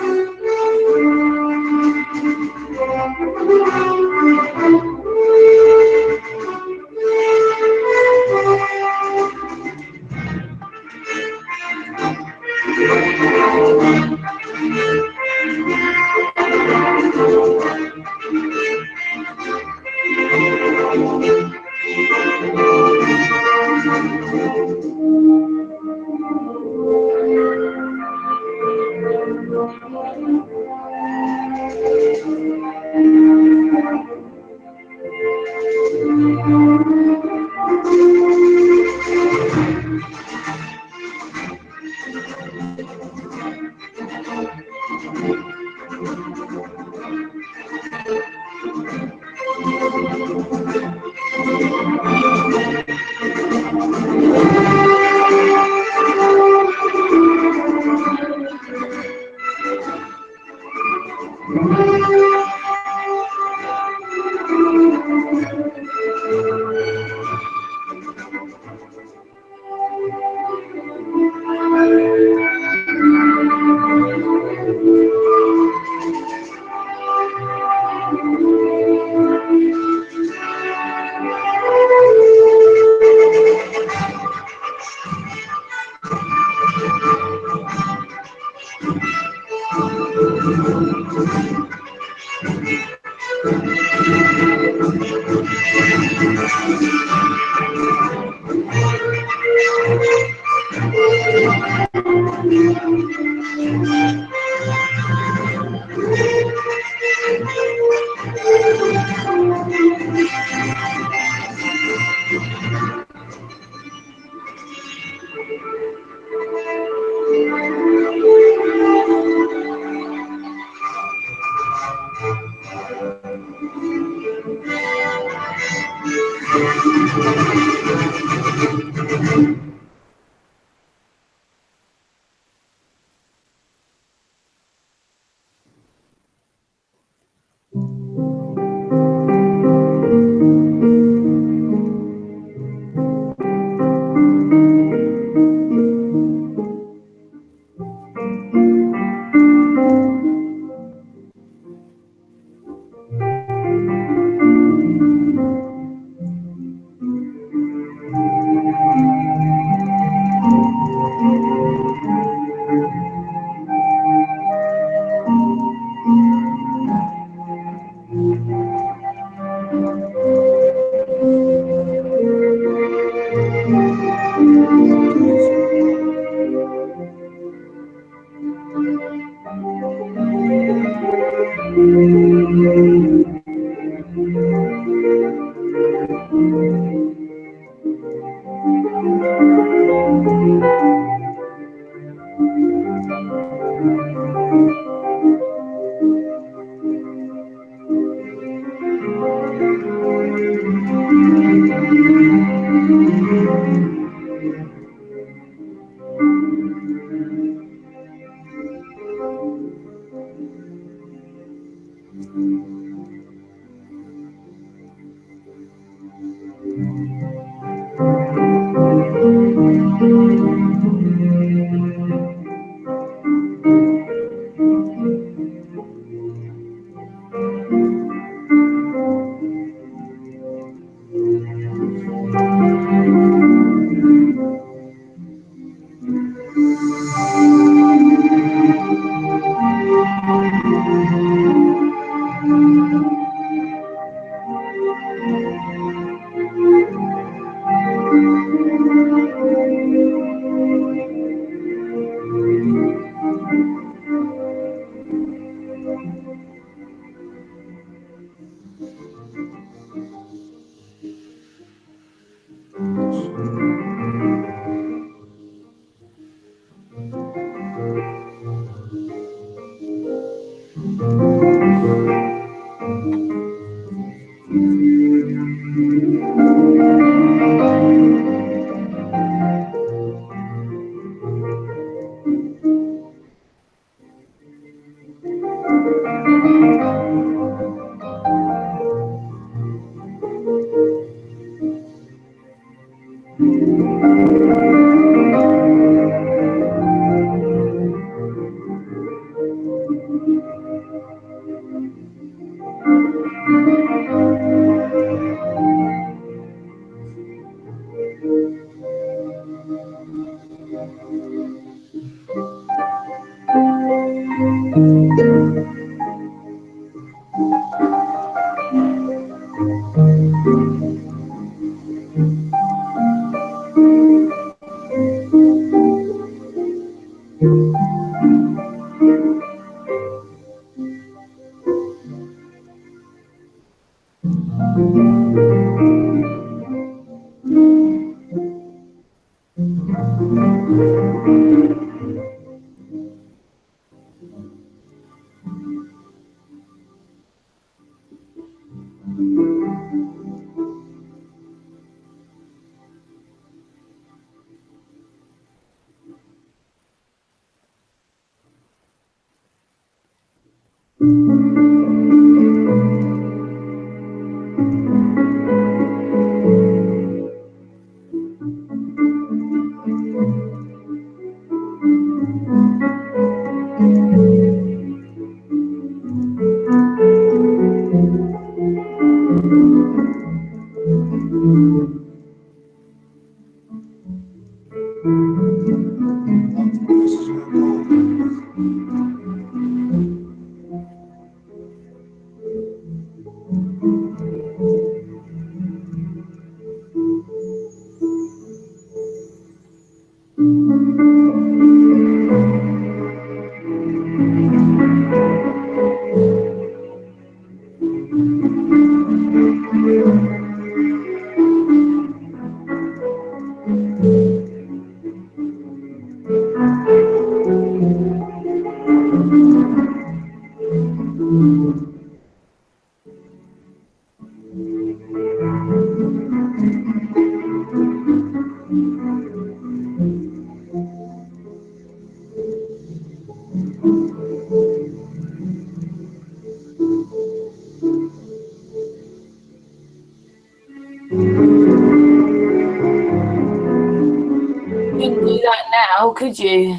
Couldn't do that now, could you?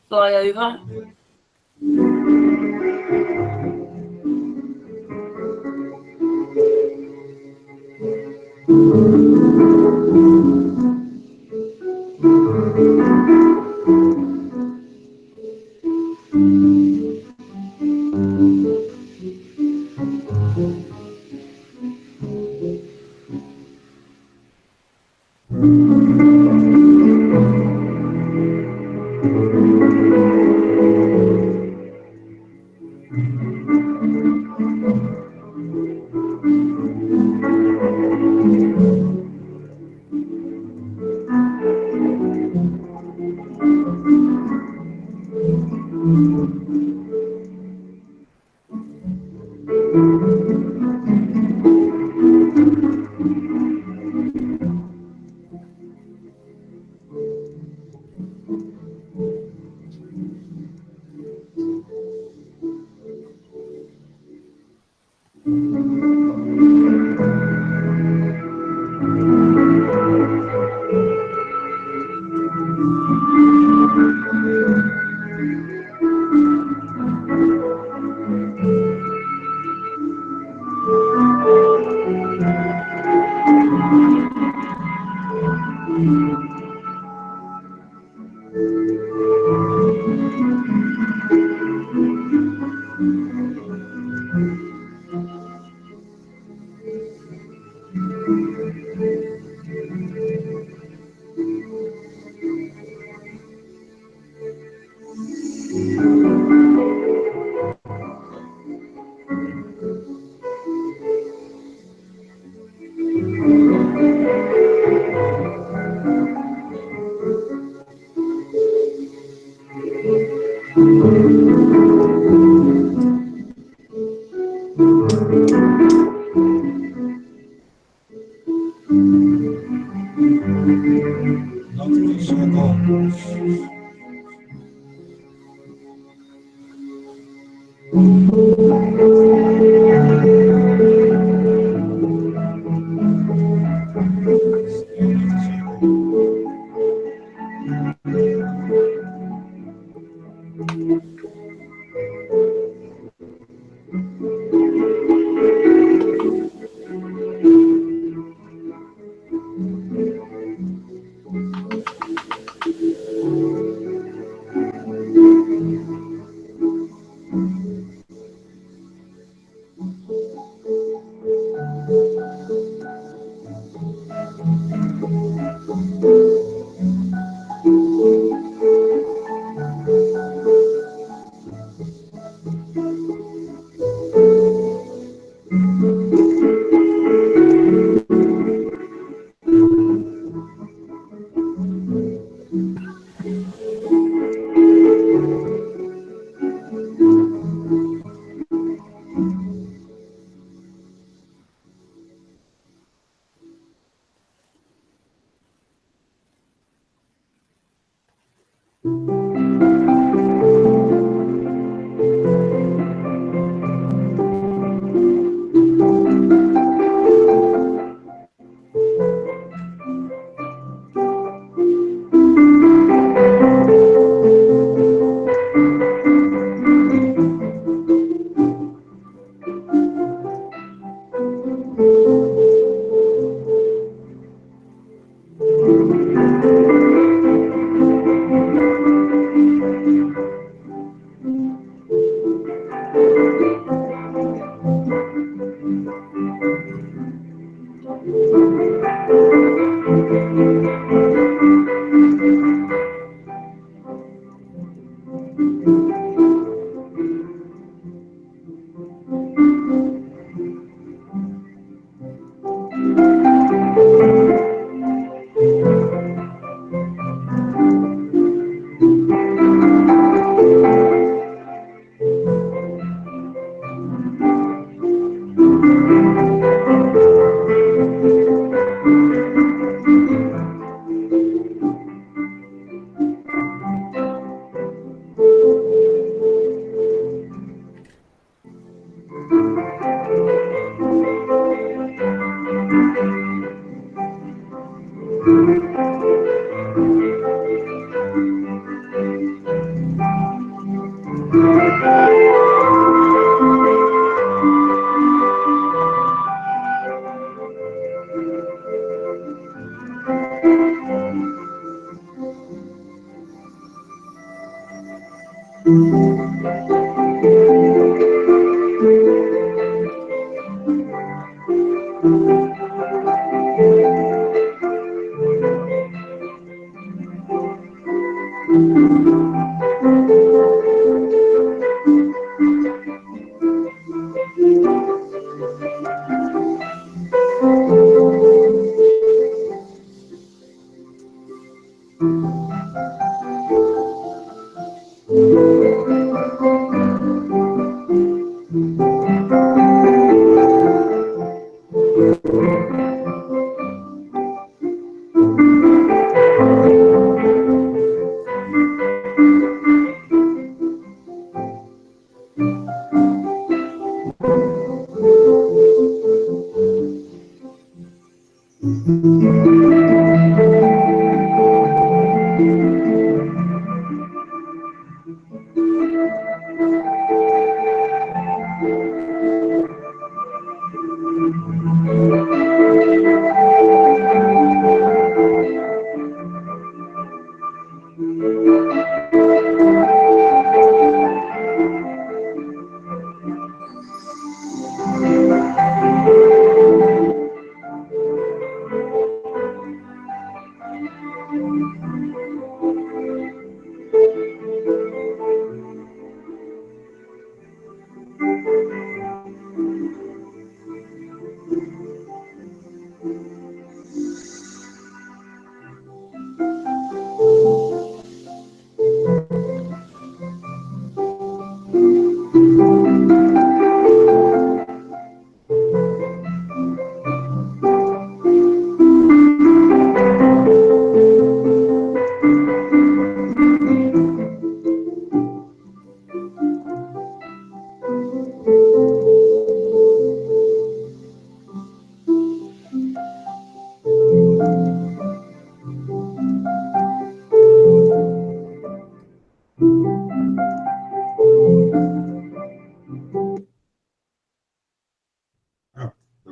Fly over.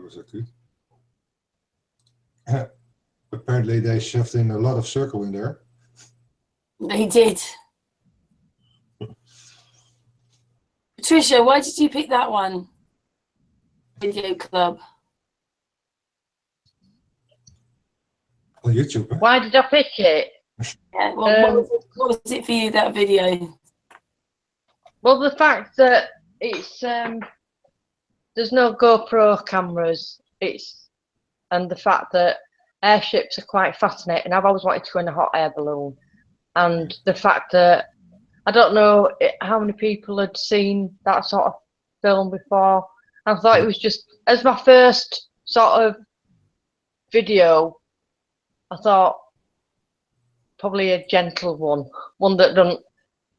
was good. Apparently they shoved in a lot of circle in there. They did. Patricia, why did you pick that one? Video Club. On YouTube. Huh? Why did I pick it? Yeah, well, what was it for you, that video? Well, the fact that it's there's no GoPro cameras, and the fact that airships are quite fascinating. I've always wanted to go in a hot air balloon, and the fact that I don't know how many people had seen that sort of film before. I thought it was just, as my first sort of video, I thought probably a gentle one that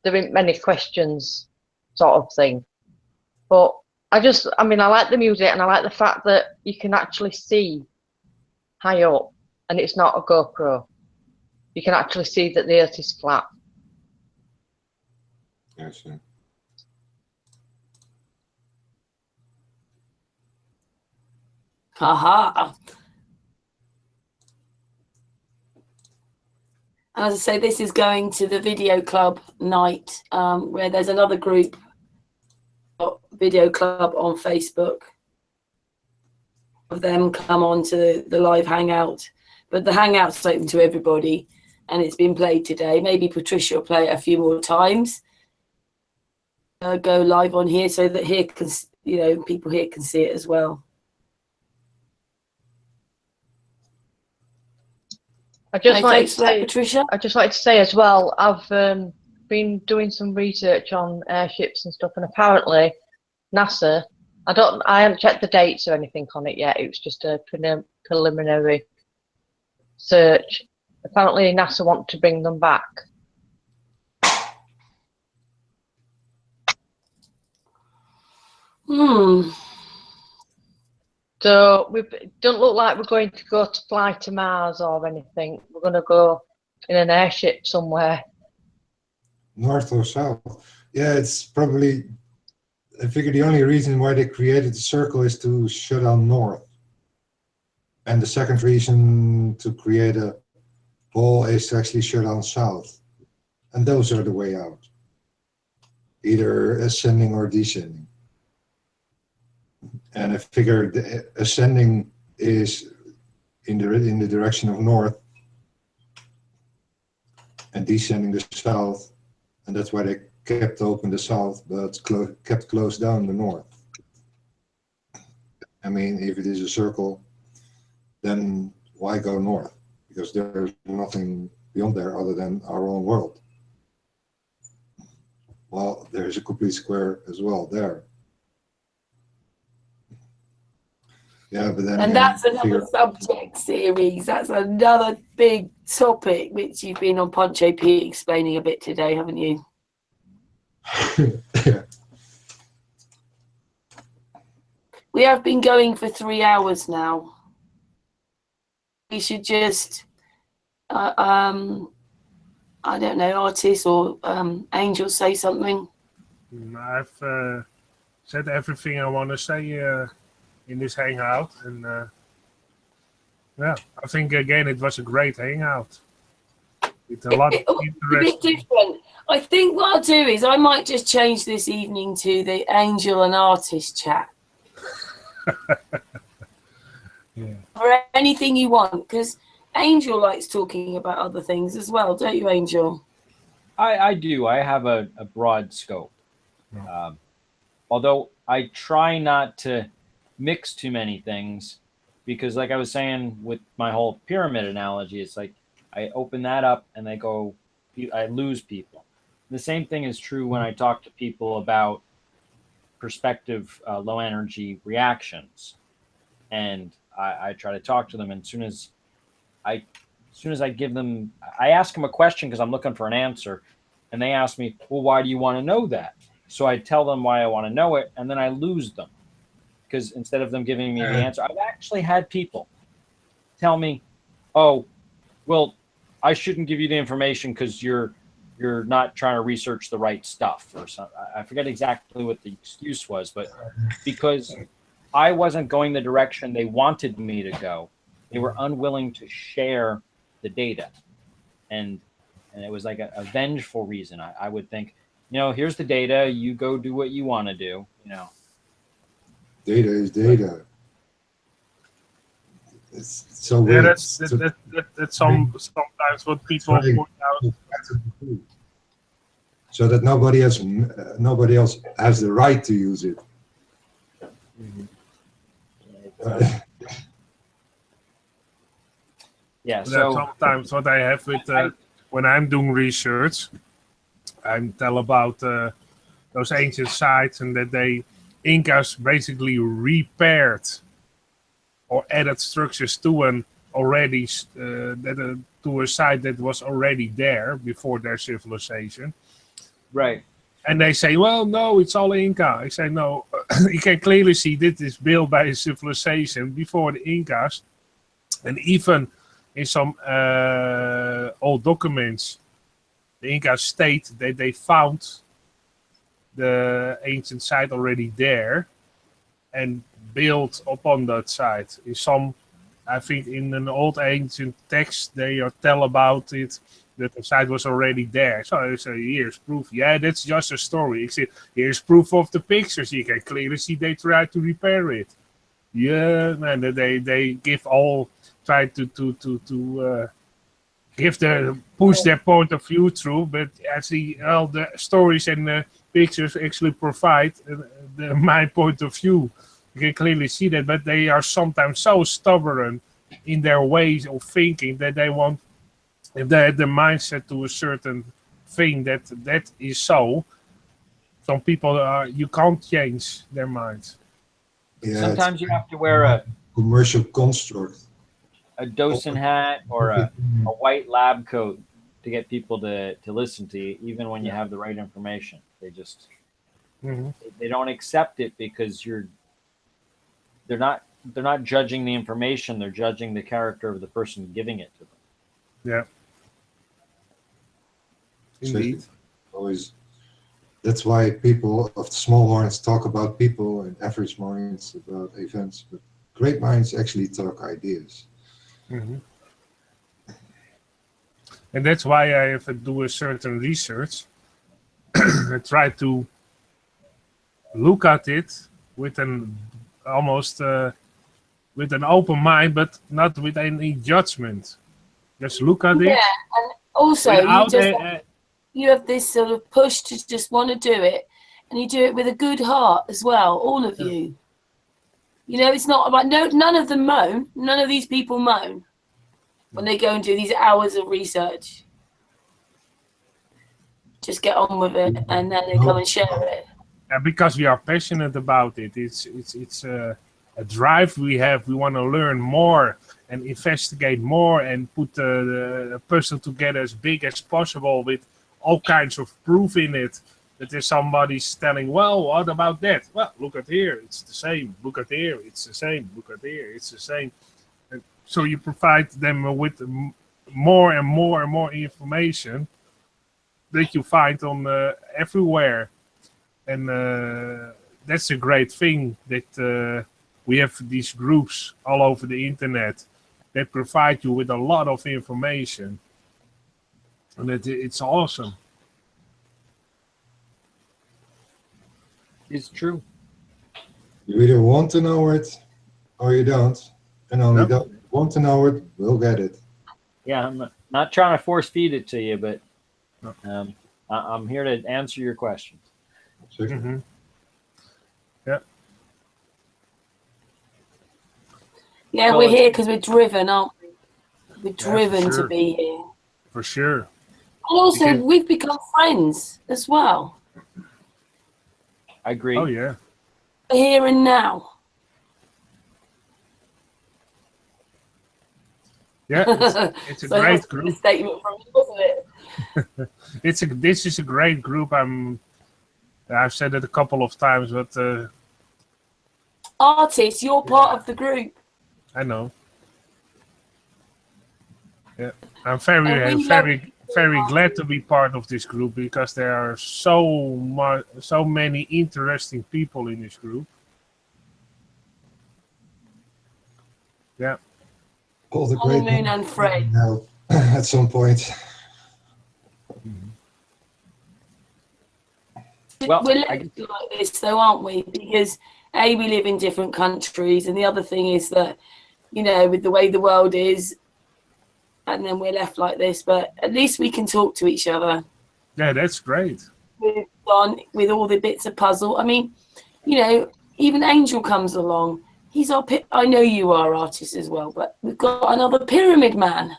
there ain't many questions sort of thing. But I mean, I like the music, and I like the fact that you can actually see high up, and it's not a GoPro. You can actually see that the Earth is flat. Yes, yeah. Haha. As I say, this is going to the Video Club night, where there's another group, Video Club on Facebook. Of them come on to the live hangout, but the hangout's open to everybody, and it's been played today. Maybe Patricia will play it a few more times. Go live on here so that here can, people here can see it as well. I just wanted to say, Patricia. I just wanted to say as well, I've been doing some research on airships and stuff, and apparently NASA, I haven't checked the dates or anything on it yet. It was just a preliminary search. Apparently NASA want to bring them back. So we don't look like we're going to go to fly to Mars or anything. We're going to go in an airship somewhere. North or south? Yeah, it's probably. I figure the only reason why they created the circle is to shut down north, and the second reason to create a pole is to actually shut down south, and those are the way out, either ascending or descending. And I figure the ascending is in the direction of north, and descending the south, and that's why they kept open the south, but kept closed down the north. I mean, if it is a circle, then why go north? Because there's nothing beyond there other than our own world. Well, there's a complete square as well there. Yeah, but then. And that's another subject series. That's another big topic which you've been on Poncho P explaining a bit today, haven't you? Yeah. We have been going for 3 hours now. We should just, I don't know, Artist or Angel, say something. I've said everything I want to say in this hangout, and yeah, I think again it was a great hangout. With a lot of interest. A bit different. I think what I'll do is I might just change this evening to the Angel and Artist chat. Yeah. Or anything you want, because Angel likes talking about other things as well, don't you, Angel? I do. I have a broad scope. Although I try not to mix too many things, because like I was saying with my whole pyramid analogy, it's like I open that up and I lose people. The same thing is true when I talk to people about perspective low energy reactions, and I try to talk to them, and as soon as I give them, I ask them a question because I'm looking for an answer, and they ask me, well, why do you want to know that? So I tell them why I want to know it, and then I lose them, because instead of them giving me the answer, I've actually had people tell me, oh, well, I shouldn't give you the information because you're not trying to research the right stuff or something. I forget exactly what the excuse was, but because I wasn't going the direction they wanted me to go. They were unwilling to share the data. And it was like a vengeful reason. I would think, you know, here's the data, you go do what you want to do, you know. Data is data. It's so Yeah, weird. that's sometimes what people point out. So that nobody else has the right to use it. Yeah, so sometimes what I have with when I'm doing research, I tell about those ancient sites and that the Incas basically repaired or added structures to an already to a site that was already there before their civilization. Right. And they say, well, no, it's all Inca. I say, no, you can clearly see this is built by a civilization before the Incas. And even in some old documents, the Incas state that they found the ancient site already there and built upon that site. In some, I think in an old ancient text, they tell about it, that the site was already there. So I say, here's proof. Yeah, that's just a story. I say, here's proof of the pictures. You can clearly see they tried to repair it. Yeah, and they give all, try to push their point of view through, but actually all the stories and the pictures actually provide my point of view. You can clearly see that, but they are sometimes so stubborn in their ways of thinking that they want, if they had the mindset to a certain thing that is so, some people you can't change their minds. Yeah, sometimes you have to wear a commercial construct, a docent hat or a white lab coat to get people to listen to you, even when you have the right information. They just they don't accept it because they're not judging the information, they're judging the character of the person giving it to them. Yeah. Indeed. Always. That's why people of small minds talk about people and average minds about events, but great minds actually talk ideas. And that's why I have to do a certain research. I try to look at it with an almost with an open mind, but not with any judgment. Just look at it. Yeah, and also you have this sort of push to just want to do it, and you do it with a good heart as well, all of you. You know, it's not about none of them moan. None of these people moan when they go and do these hours of research. Just get on with it, and then they come and share it. Yeah, because we are passionate about it. It's a drive we have. We want to learn more and investigate more and put the puzzle together as big as possible with all kinds of proof in it. That there's somebody telling, well, what about that? Well, look at here, it's the same. Look at here, it's the same. Look at here, it's the same. And so you provide them with more and more and more information that you find on everywhere. And that's a great thing that we have these groups all over the internet that provide you with a lot of information. And it's awesome. It's true. You either want to know it or you don't. And only those who want to know it will get it. Yeah, I'm not trying to force feed it to you, but I'm here to answer your questions. Yeah. Yeah, So we're here because we're driven, aren't we? We're driven sure. to be here. For sure. And also, we've become friends as well. I agree. Oh, yeah. Here and now. Yeah, it's a So great that's group. a statement from you, wasn't it? This is a great group. I've said it a couple of times, but Artists, you're part of the group. I know. Yeah, I'm And we very glad to be part of this group because there are so many interesting people in this group. Yeah. All the On great the moon and Fred. now at some point. Well, we're left like this though, aren't we? Because A, we live in different countries, and the other thing is that, you know, with the way the world is, and then we're left like this, but at least we can talk to each other. Yeah, that's great. With all the bits of puzzle. I mean, you know, even Angel comes along. He's our I know you are artists as well, but we've got another pyramid man.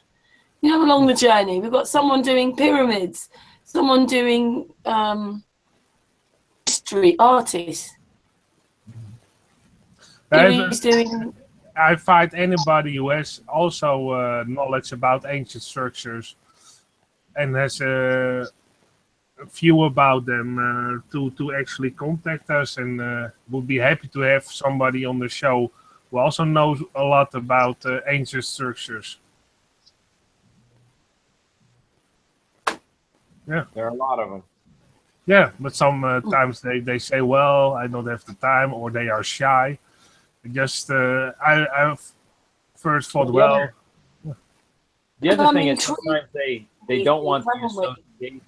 You know, along the journey, we've got someone doing pyramids, someone doing history, artists. I find anybody who has also knowledge about ancient structures and has a few about them to actually contact us, and would be happy to have somebody on the show who also knows a lot about ancient structures. Yeah, there are a lot of them. Yeah, but sometimes they say, well, I don't have the time, or they are shy. Just I first thought, well. The other thing is sometimes they don't want the association.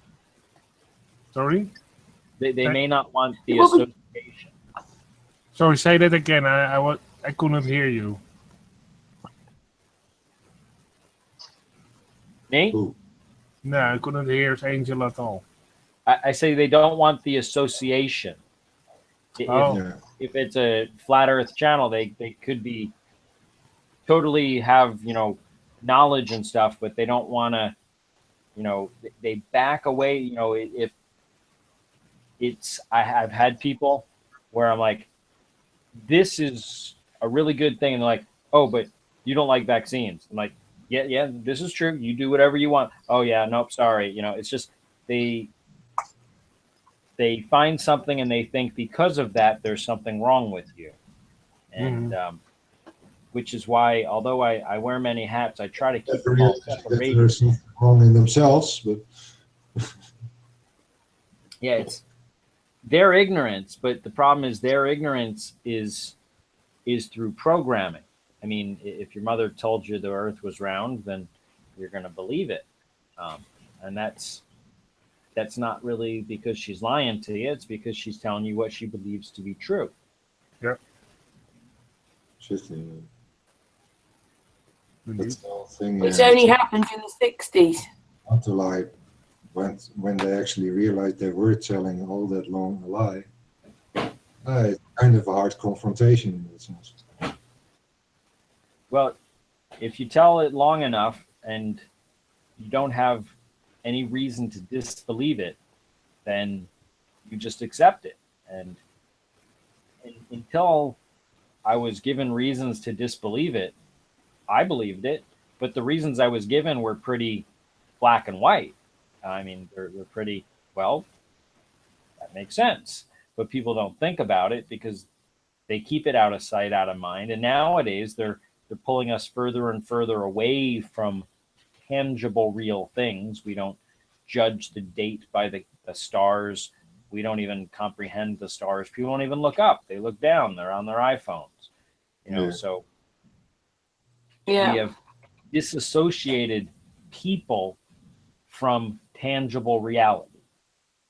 Sorry? They may not want the association. Sorry, say that again. I couldn't hear you. Me? No, I couldn't hear Angel at all. I say they don't want the association. If it's a flat Earth channel, they could be totally have, you know, knowledge and stuff, but they don't want to, you know, they back away. You know, if it's, I've had people where I'm like, this is a really good thing, and they're like, oh, but you don't like vaccines. I'm like, yeah, this is true. You do whatever you want. Oh yeah, nope, sorry. You know, it's just they find something and they think because of that there's something wrong with you, and which is why, although I wear many hats, I try to keep them all separated. There's something wrong in themselves, but yeah, it's their ignorance, but the problem is their ignorance is through programming. I mean, if your mother told you the Earth was round, then you're going to believe it, and that's not really because she's lying to you. It's because she's telling you what she believes to be true. Yeah. Interesting. Which only happened in the 60s. Until when they actually realized they were telling all that long a lie. It's kind of a hard confrontation in that sense. Well, if you tell it long enough and you don't have any reason to disbelieve it, then you just accept it. And until I was given reasons to disbelieve it, I believed it, but the reasons I was given were pretty black and white. I mean, they're pretty, well, that makes sense. But people don't think about it because they keep it out of sight, out of mind. And nowadays they're pulling us further and further away from tangible, real things. We don't judge the date by the stars. We don't even comprehend the stars. People don't even look up. They look down. They're on their iPhones. You know, so we have disassociated people from tangible reality.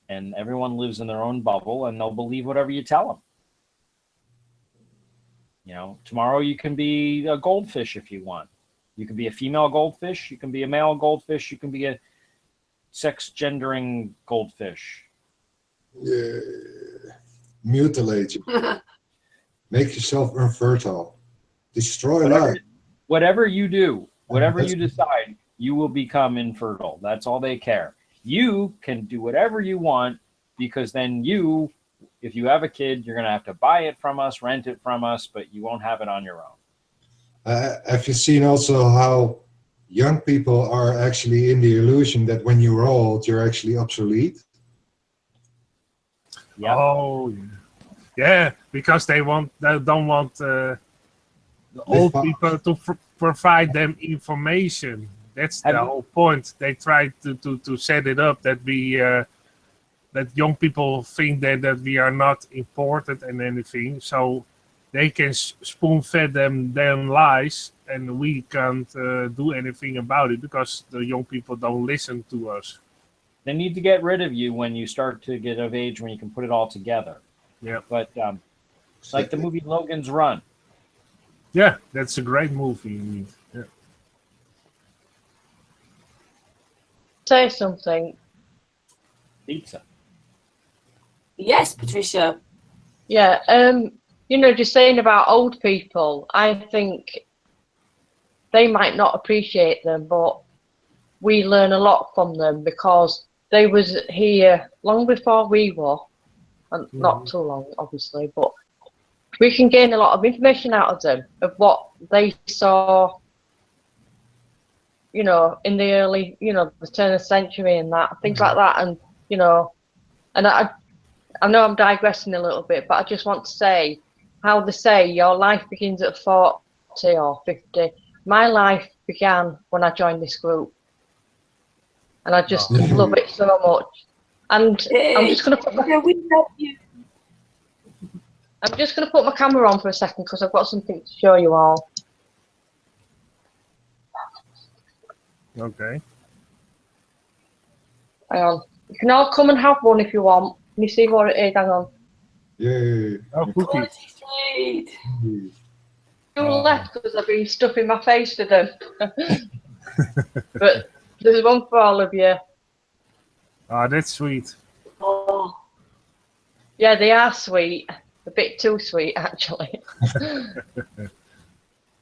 And everyone lives in their own bubble, and they'll believe whatever you tell them. You know, tomorrow you can be a goldfish if you want. You can be a female goldfish. You can be a male goldfish. You can be a sex-gendering goldfish. Yeah. Mutilate you. Make yourself infertile. Destroy life. Whatever you do, whatever you decide, you will become infertile. That's all they care. You can do whatever you want, because then you, if you have a kid, you're going to have to buy it from us, rent it from us, but you won't have it on your own. Have you seen also how young people are actually in the illusion that when you're old, you're actually obsolete? Yeah. Oh, yeah, because they don't want the old people to provide them information. That's the whole point. They try to set it up that we that young people think that we are not important and anything, so they can spoon-fed them lies and we can't do anything about it because the young people don't listen to us. They need to get rid of you when you start to get of age when you can put it all together. Yeah. But like the movie Logan's Run. Yeah, that's a great movie. Indeed. Yeah. Say something. Pizza. Yes, Patricia. Yeah, you know, just saying about old people, I think they might not appreciate them, but we learn a lot from them because they was here long before we were, and not too long, obviously, but we can gain a lot of information out of them, of what they saw, you know, in the early, you know, the turn of the century and that, things like that, and, you know, and I know I'm digressing a little bit, but I just want to say how they say your life begins at 40 or 50. My life began when I joined this group. And I just love it so much. And I'm just going to put my camera on for a second because I've got something to show you all. Okay. Hang on. You can all come and have one if you want. Can you see what it is? Hang on. Yay. Oh, cookies. Two left because I've been stuffing my face with them. But there's one for all of you. Oh, that's sweet. Oh. Yeah, they are sweet. A bit too sweet, actually.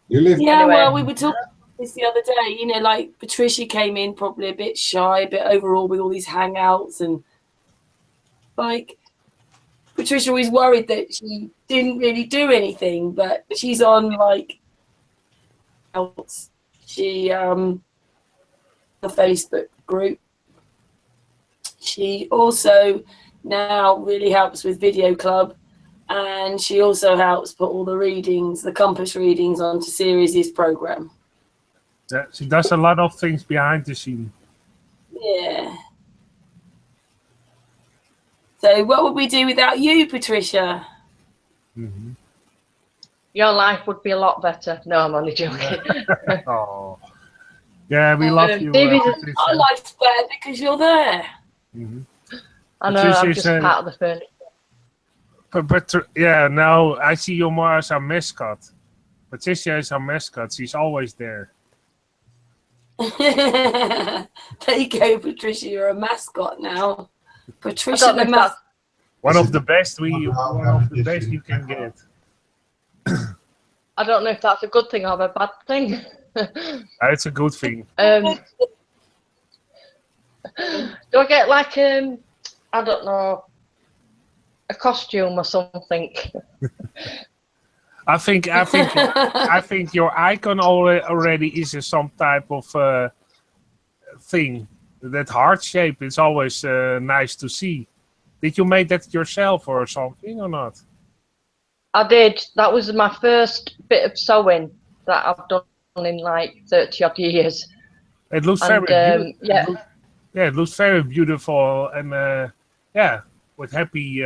You live. Yeah, Anyway. well, we were talking about this the other day. You know, like Patricia came in probably a bit shy, a bit overall with all these hangouts, and like Patricia was worried that she didn't really do anything, but she's on like she the Facebook group. She also now really helps with Video Club, and she also helps put all the readings, the compass readings, onto Ceres' program. Yeah, she does a lot of things behind the scene. Yeah. So what would we do without you, Patricia? Mm-hmm. Your life would be a lot better. No, I'm only joking. Oh. Yeah, we love you, Patricia. Our life's better because you're there. Mm-hmm. I know, I'm just part of the furniture. But yeah, now I see you more as our mascot. Patricia is our mascot. She's always there. There you go, Patricia. You're a mascot now. Patricia the mascot. One of the best you can get. I don't know if that's a good thing or a bad thing. It's a good thing. Do I get like I don't know, a costume or something? I think your icon already is some type of thing. That heart shape is always nice to see. Did you make that yourself or something or not? I did. That was my first bit of sewing that I've done in like 30 odd years. It looks very beautiful. Yeah. It looks very beautiful and yeah, with happy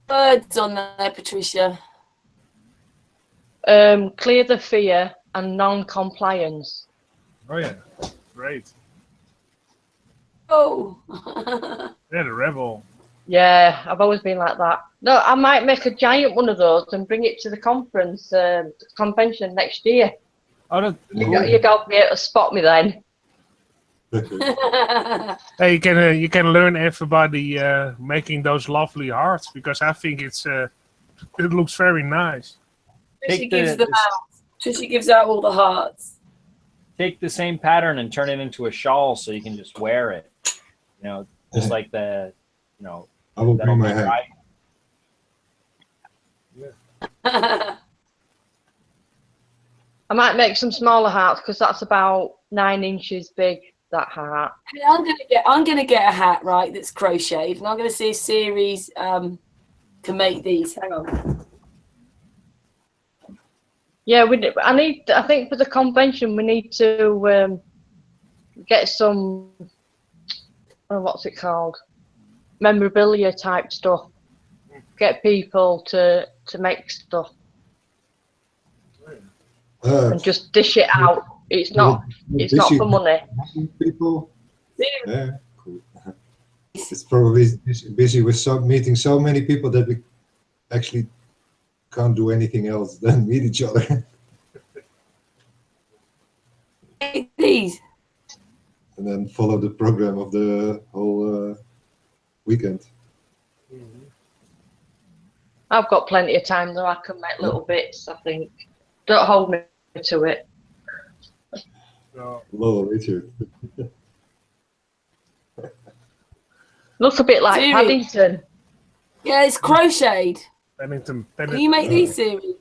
birds on there, Patricia. Clear the fear and non-compliance. Oh yeah, great. Oh. Yeah, the rebel. Yeah, I've always been like that. No, I might make a giant one of those and bring it to the conference, convention next year. Oh, you got to be able to spot me then. Hey, you can learn everybody making those lovely hearts because I think it looks very nice. She gives them out. She gives out all the hearts. Take the same pattern and turn it into a shawl so you can just wear it. You know, just like the, you know. I will bring my hat. I might make some smaller hearts because that's about 9 inches big. That hat. Hey, I'm gonna get a hat, right, that's crocheted, and I'm gonna see if Ceres can make these. Hang on. Yeah, I think for the convention we need to get some what's it called? Memorabilia type stuff. Get people to make stuff. and just dish it out. It's not for money. People. Yeah, cool. It's probably busy with meeting so many people that we actually can't do anything else than meet each other. These. And then follow the program of the whole weekend. I've got plenty of time though. I can make little bits, I think. Don't hold me to it. Hello, Richard. Looks a bit like Ceres. Paddington. Yeah, it's crocheted. Paddington. Can you make these, Ceres?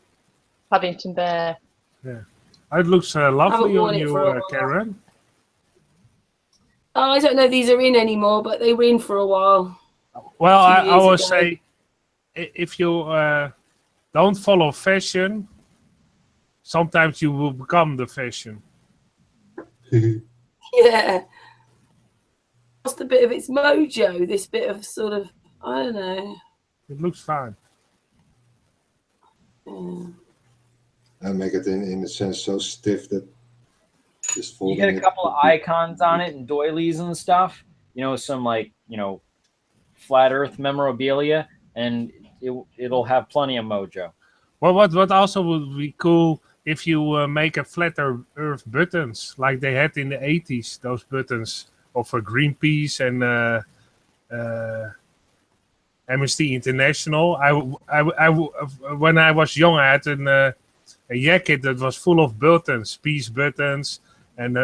Paddington Bear. Yeah. It looks lovely worn on it for a you, while. Karen. Oh, I don't know if these are in anymore, but they were in for a while. Well, I years always ago. say, if you don't follow fashion, sometimes you will become the fashion. Yeah. Lost a bit of its mojo, this bit of sort of, I don't know. It looks fine. Yeah. And make it in a sense so stiff that just You folding get a it. couple of icons on it and doilies and stuff. You know, some like, you know, flat Earth memorabilia, and it'll have plenty of mojo. Well, what also would be cool if you make a flatter Earth buttons like they had in the 80s. Those buttons of Greenpeace and Amnesty International. When I was young, I had a jacket that was full of buttons, peace buttons, and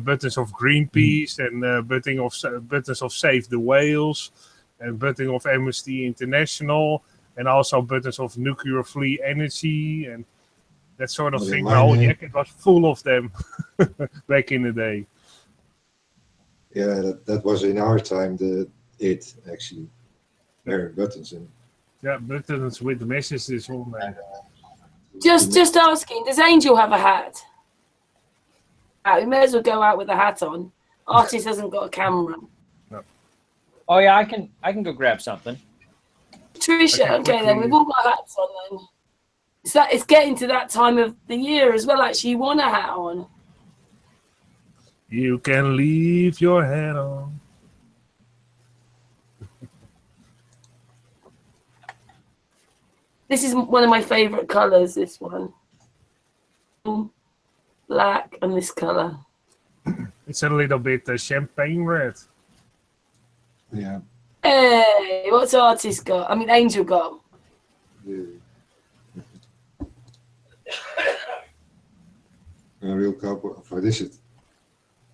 buttons of Greenpeace, and buttons of Save the Whales, and buttons of Amnesty International, and also buttons of nuclear-free energy, and that sort of thing. My whole jacket was full of them back in the day. Yeah, that was in our time it actually. There are buttons in. Yeah, buttons with messages on there. Just asking, does Angel have a hat? We may as well go out with a hat on. Artist hasn't got a camera. No. Oh yeah, I can go grab something. Patricia, okay then, we've all got hats on then. It's getting to that time of the year as well, actually. You want a hat on. You can leave your hat on. This is one of my favourite colours, this one. Black and this colour. It's a little bit champagne red. Yeah. Hey, what's Artist got? I mean, Angel got. Yeah. A real cowboy. What is it?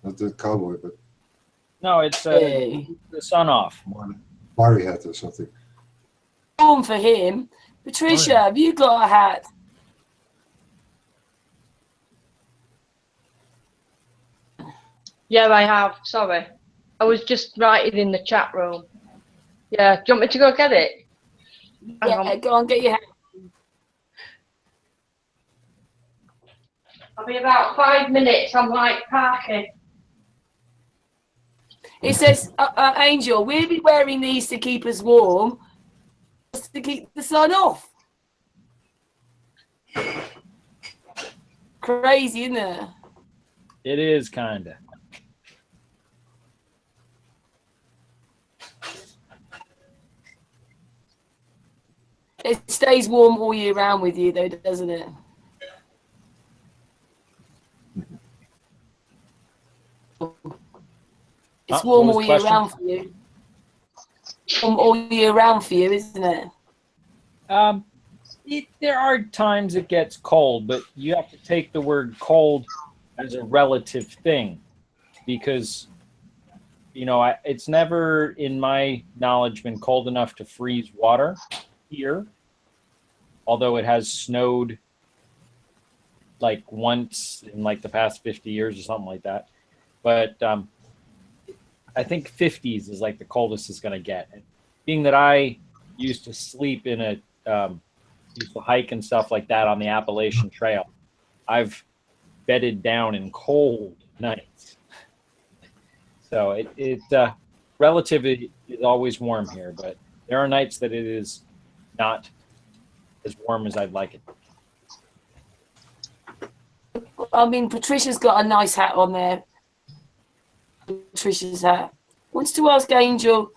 Not the cowboy, but. No, it's the sun off. Party hat or something. Warm for him. Patricia, have you got a hat? Yeah, I have. Sorry. I was just writing in the chat room. Yeah, do you want me to go get it? Yeah, go on, get your hat. I'll be about 5 minutes. I'm like parking. It says, Angel, we'll be wearing these to keep us warm, to keep the sun off. Crazy, isn't it? It is kinda. It stays warm all year round with you, though, doesn't it? It's warm all year round for you. Warm all year round for you, isn't it? There are times it gets cold, but you have to take the word cold as a relative thing, because it's never, in my knowledge, been cold enough to freeze water here, although it has snowed like once in like the past 50 years or something like that. But I think 50s is like the coldest it's going to get. And being that I used to sleep in used to hike and stuff like that on the Appalachian Trail, I've bedded down in cold nights. So it relatively is always warm here, but there are nights that it is not as warm as I'd like it. I mean, Patricia's got a nice hat on there. Patricia's hat. Wants to ask Angel,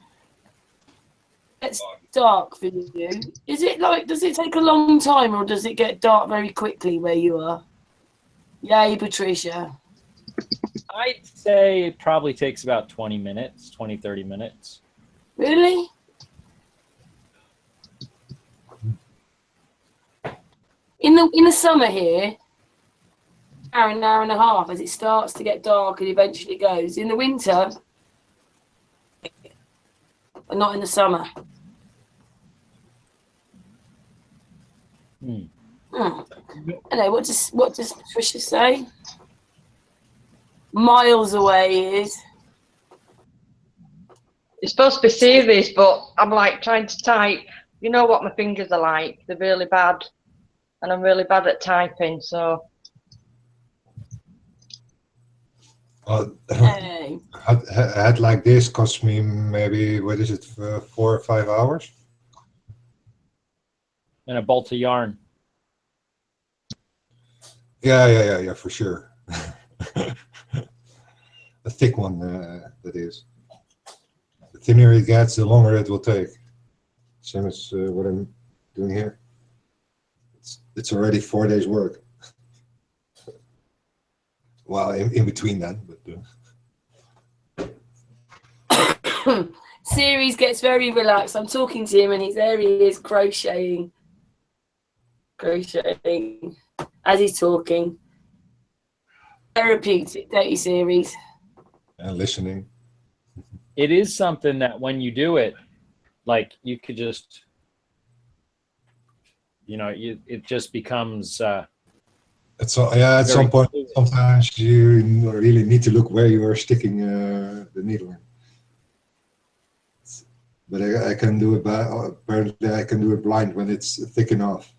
it's dark for you. Is it like, does it take a long time or does it get dark very quickly where you are? Yay, Patricia. I'd say it probably takes about 20 minutes, 20, 30 minutes. Really? In the summer here, an hour and a half as it starts to get dark and eventually goes. In the winter, but not in the summer. I know, what does Patricia say? Miles away he is. It's supposed to be Ceres, but I'm like trying to type. You know what my fingers are like? They're really bad. And I'm really bad at typing, so. Hey. A hat like this cost me maybe, what is it, 4 or 5 hours? And a bolt of yarn. Yeah, for sure. A thick one, that is. The thinner it gets, the longer it will take. Same as what I'm doing here. It's already 4 days work. Well, in between that, but Ceres gets very relaxed. I'm talking to him and there he is crocheting as he's talking. Therapeutic, don't you, Ceres? And listening. It is something that when you do it, like you could just, you know, it just becomes. At some point, sometimes you really need to look where you are sticking the needle in. But I can do it apparently I can do it blind when it's thick enough.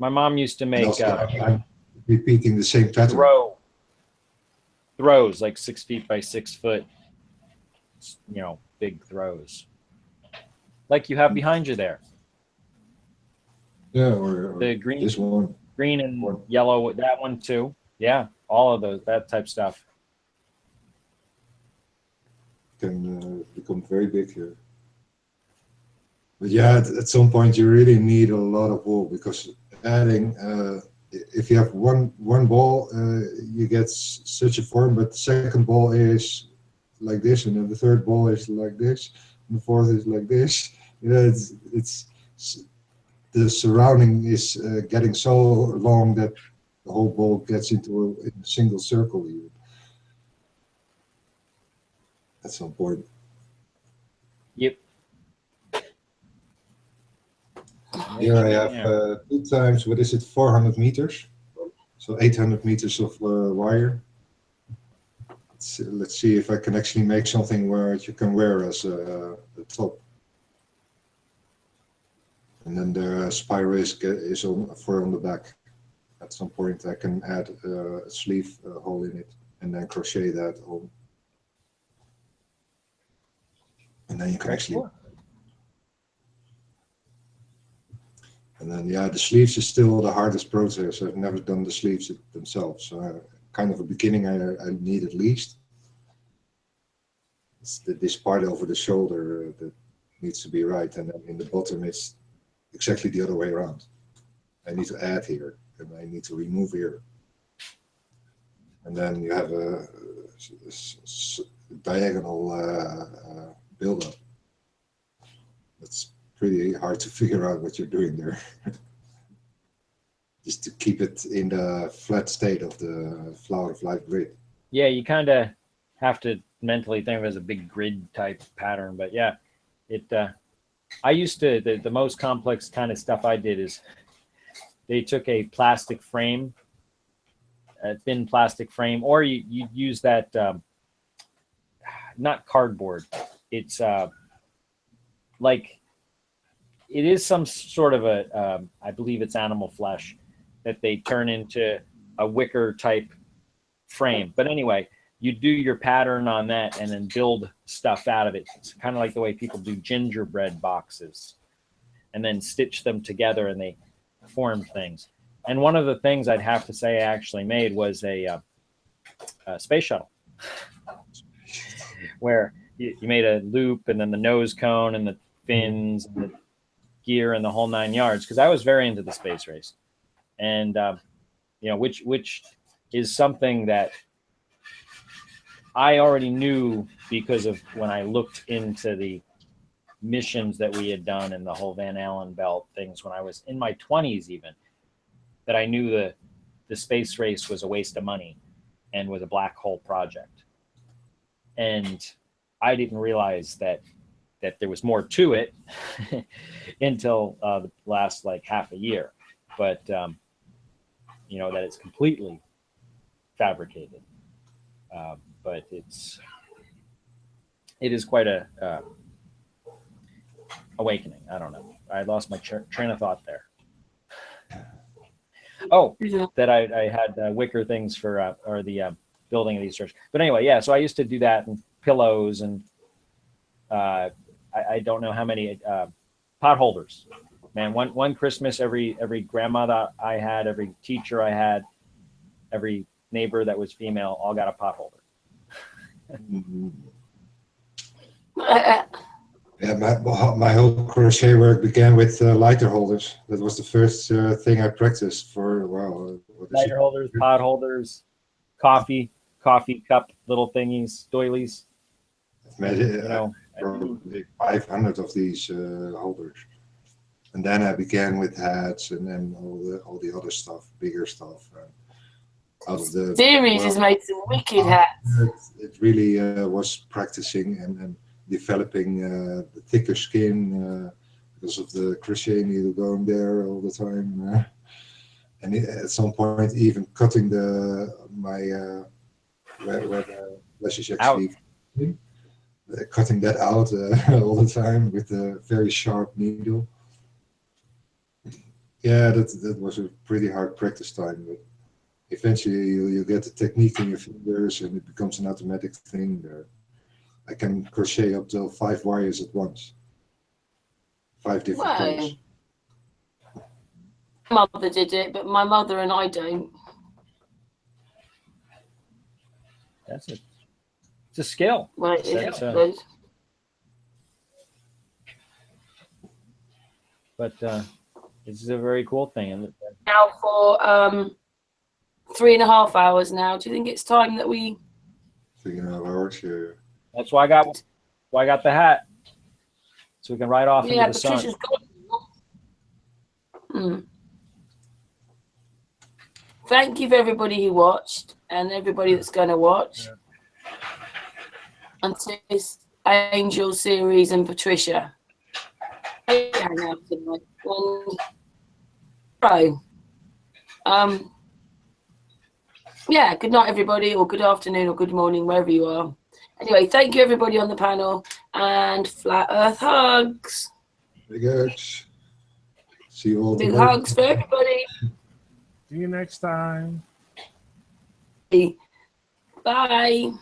My mom used to make I'm repeating the same pattern. Throws like 6 feet by 6 foot, you know, big throws, like you have behind you there. Yeah, or the green, this one, green and yellow. That one too. Yeah, all of those, that type stuff. Can become very big here. But yeah, at some point you really need a lot of wool, because adding, if you have one ball, you get such a form, but the second ball is like this, and then the third ball is like this, and the fourth is like this. You know, it's the surrounding is getting so long that the whole ball gets into a single circle even. At some point. Yep. Here I have 2 times, what is it, 400 meters? So 800 meters of wire. Let's see if I can actually make something where you can wear as a top. And then the spiral is on the back. At some point I can add a sleeve hole in it and then crochet that on. And then you can actually. And then yeah, the sleeves is still the hardest process. I've never done the sleeves themselves. So kind of a beginning I need at least. It's this part over the shoulder that needs to be right, and then in the bottom it's exactly the other way around. I need to add here, and I need to remove here. And then you have a diagonal build-up. It's pretty hard to figure out what you're doing there. Just to keep it in the flat state of the flower of life grid. Yeah, you kind of have to mentally think of it as a big grid type pattern, but yeah, it. I used to, the most complex kind of stuff I did is they took a plastic frame, a thin plastic frame, or you use that, not cardboard. It's like, it is some sort of a, I believe it's animal flesh that they turn into a wicker type frame. But anyway, you do your pattern on that and then build stuff out of it. It's kind of like the way people do gingerbread boxes and then stitch them together and they form things. And one of the things I'd have to say I actually made was a space shuttle, where you made a loop and then the nose cone and the fins and the gear and the whole 9 yards. Because I was very into the space race, and you know, which is something that I already knew because of when I looked into the missions that we had done and the whole Van Allen belt things when I was in my 20s, even, that I knew the space race was a waste of money and was a black hole project. And I didn't realize that there was more to it until the last like half a year. But you know, that it's completely fabricated. But it is quite a awakening. I don't know. I lost my train of thought there. Oh, that I had wicker things for or the building of these churches. But anyway, yeah. So I used to do that, and pillows, and I don't know how many pot holders. Man, one Christmas, every grandma that I had, every teacher I had, every neighbor that was female, all got a pot holder. Yeah, my whole crochet work began with lighter holders. That was the first thing I practiced for. Wow, Lighter holders, pot holders, coffee cup, little thingies, doilies. You know, 500 of these holders, and then I began with hats, and then all the other stuff, bigger stuff. Out of the Ceres has made some wicked hats. It really was practicing and developing the thicker skin because of the crochet needle going there all the time, and at some point even cutting my where the flesh is actually cutting that out all the time with a very sharp needle. Yeah, that was a pretty hard practice time, but eventually you get the technique in your fingers and it becomes an automatic thing. I can crochet up to 5 wires at once. 5 different colors. My mother did it, but my mother and I don't. That's it. It's a skill. Right, but it's a very cool thing. And now for 3.5 hours now. Do you think it's time that we? 3.5 hours, yeah. That's why I got the hat, so we can ride off into the Patricia's sun. Thank you for everybody who watched and everybody that's going to watch. Yeah. And to this Angel, Ceres, and Patricia. Hang out tonight. Yeah, good night, everybody, or good afternoon, or good morning, wherever you are. Anyway, thank you, everybody on the panel, and Flat Earth hugs. Big hugs. See you all Big tomorrow. hugs for everybody. See you next time. Bye. Bye.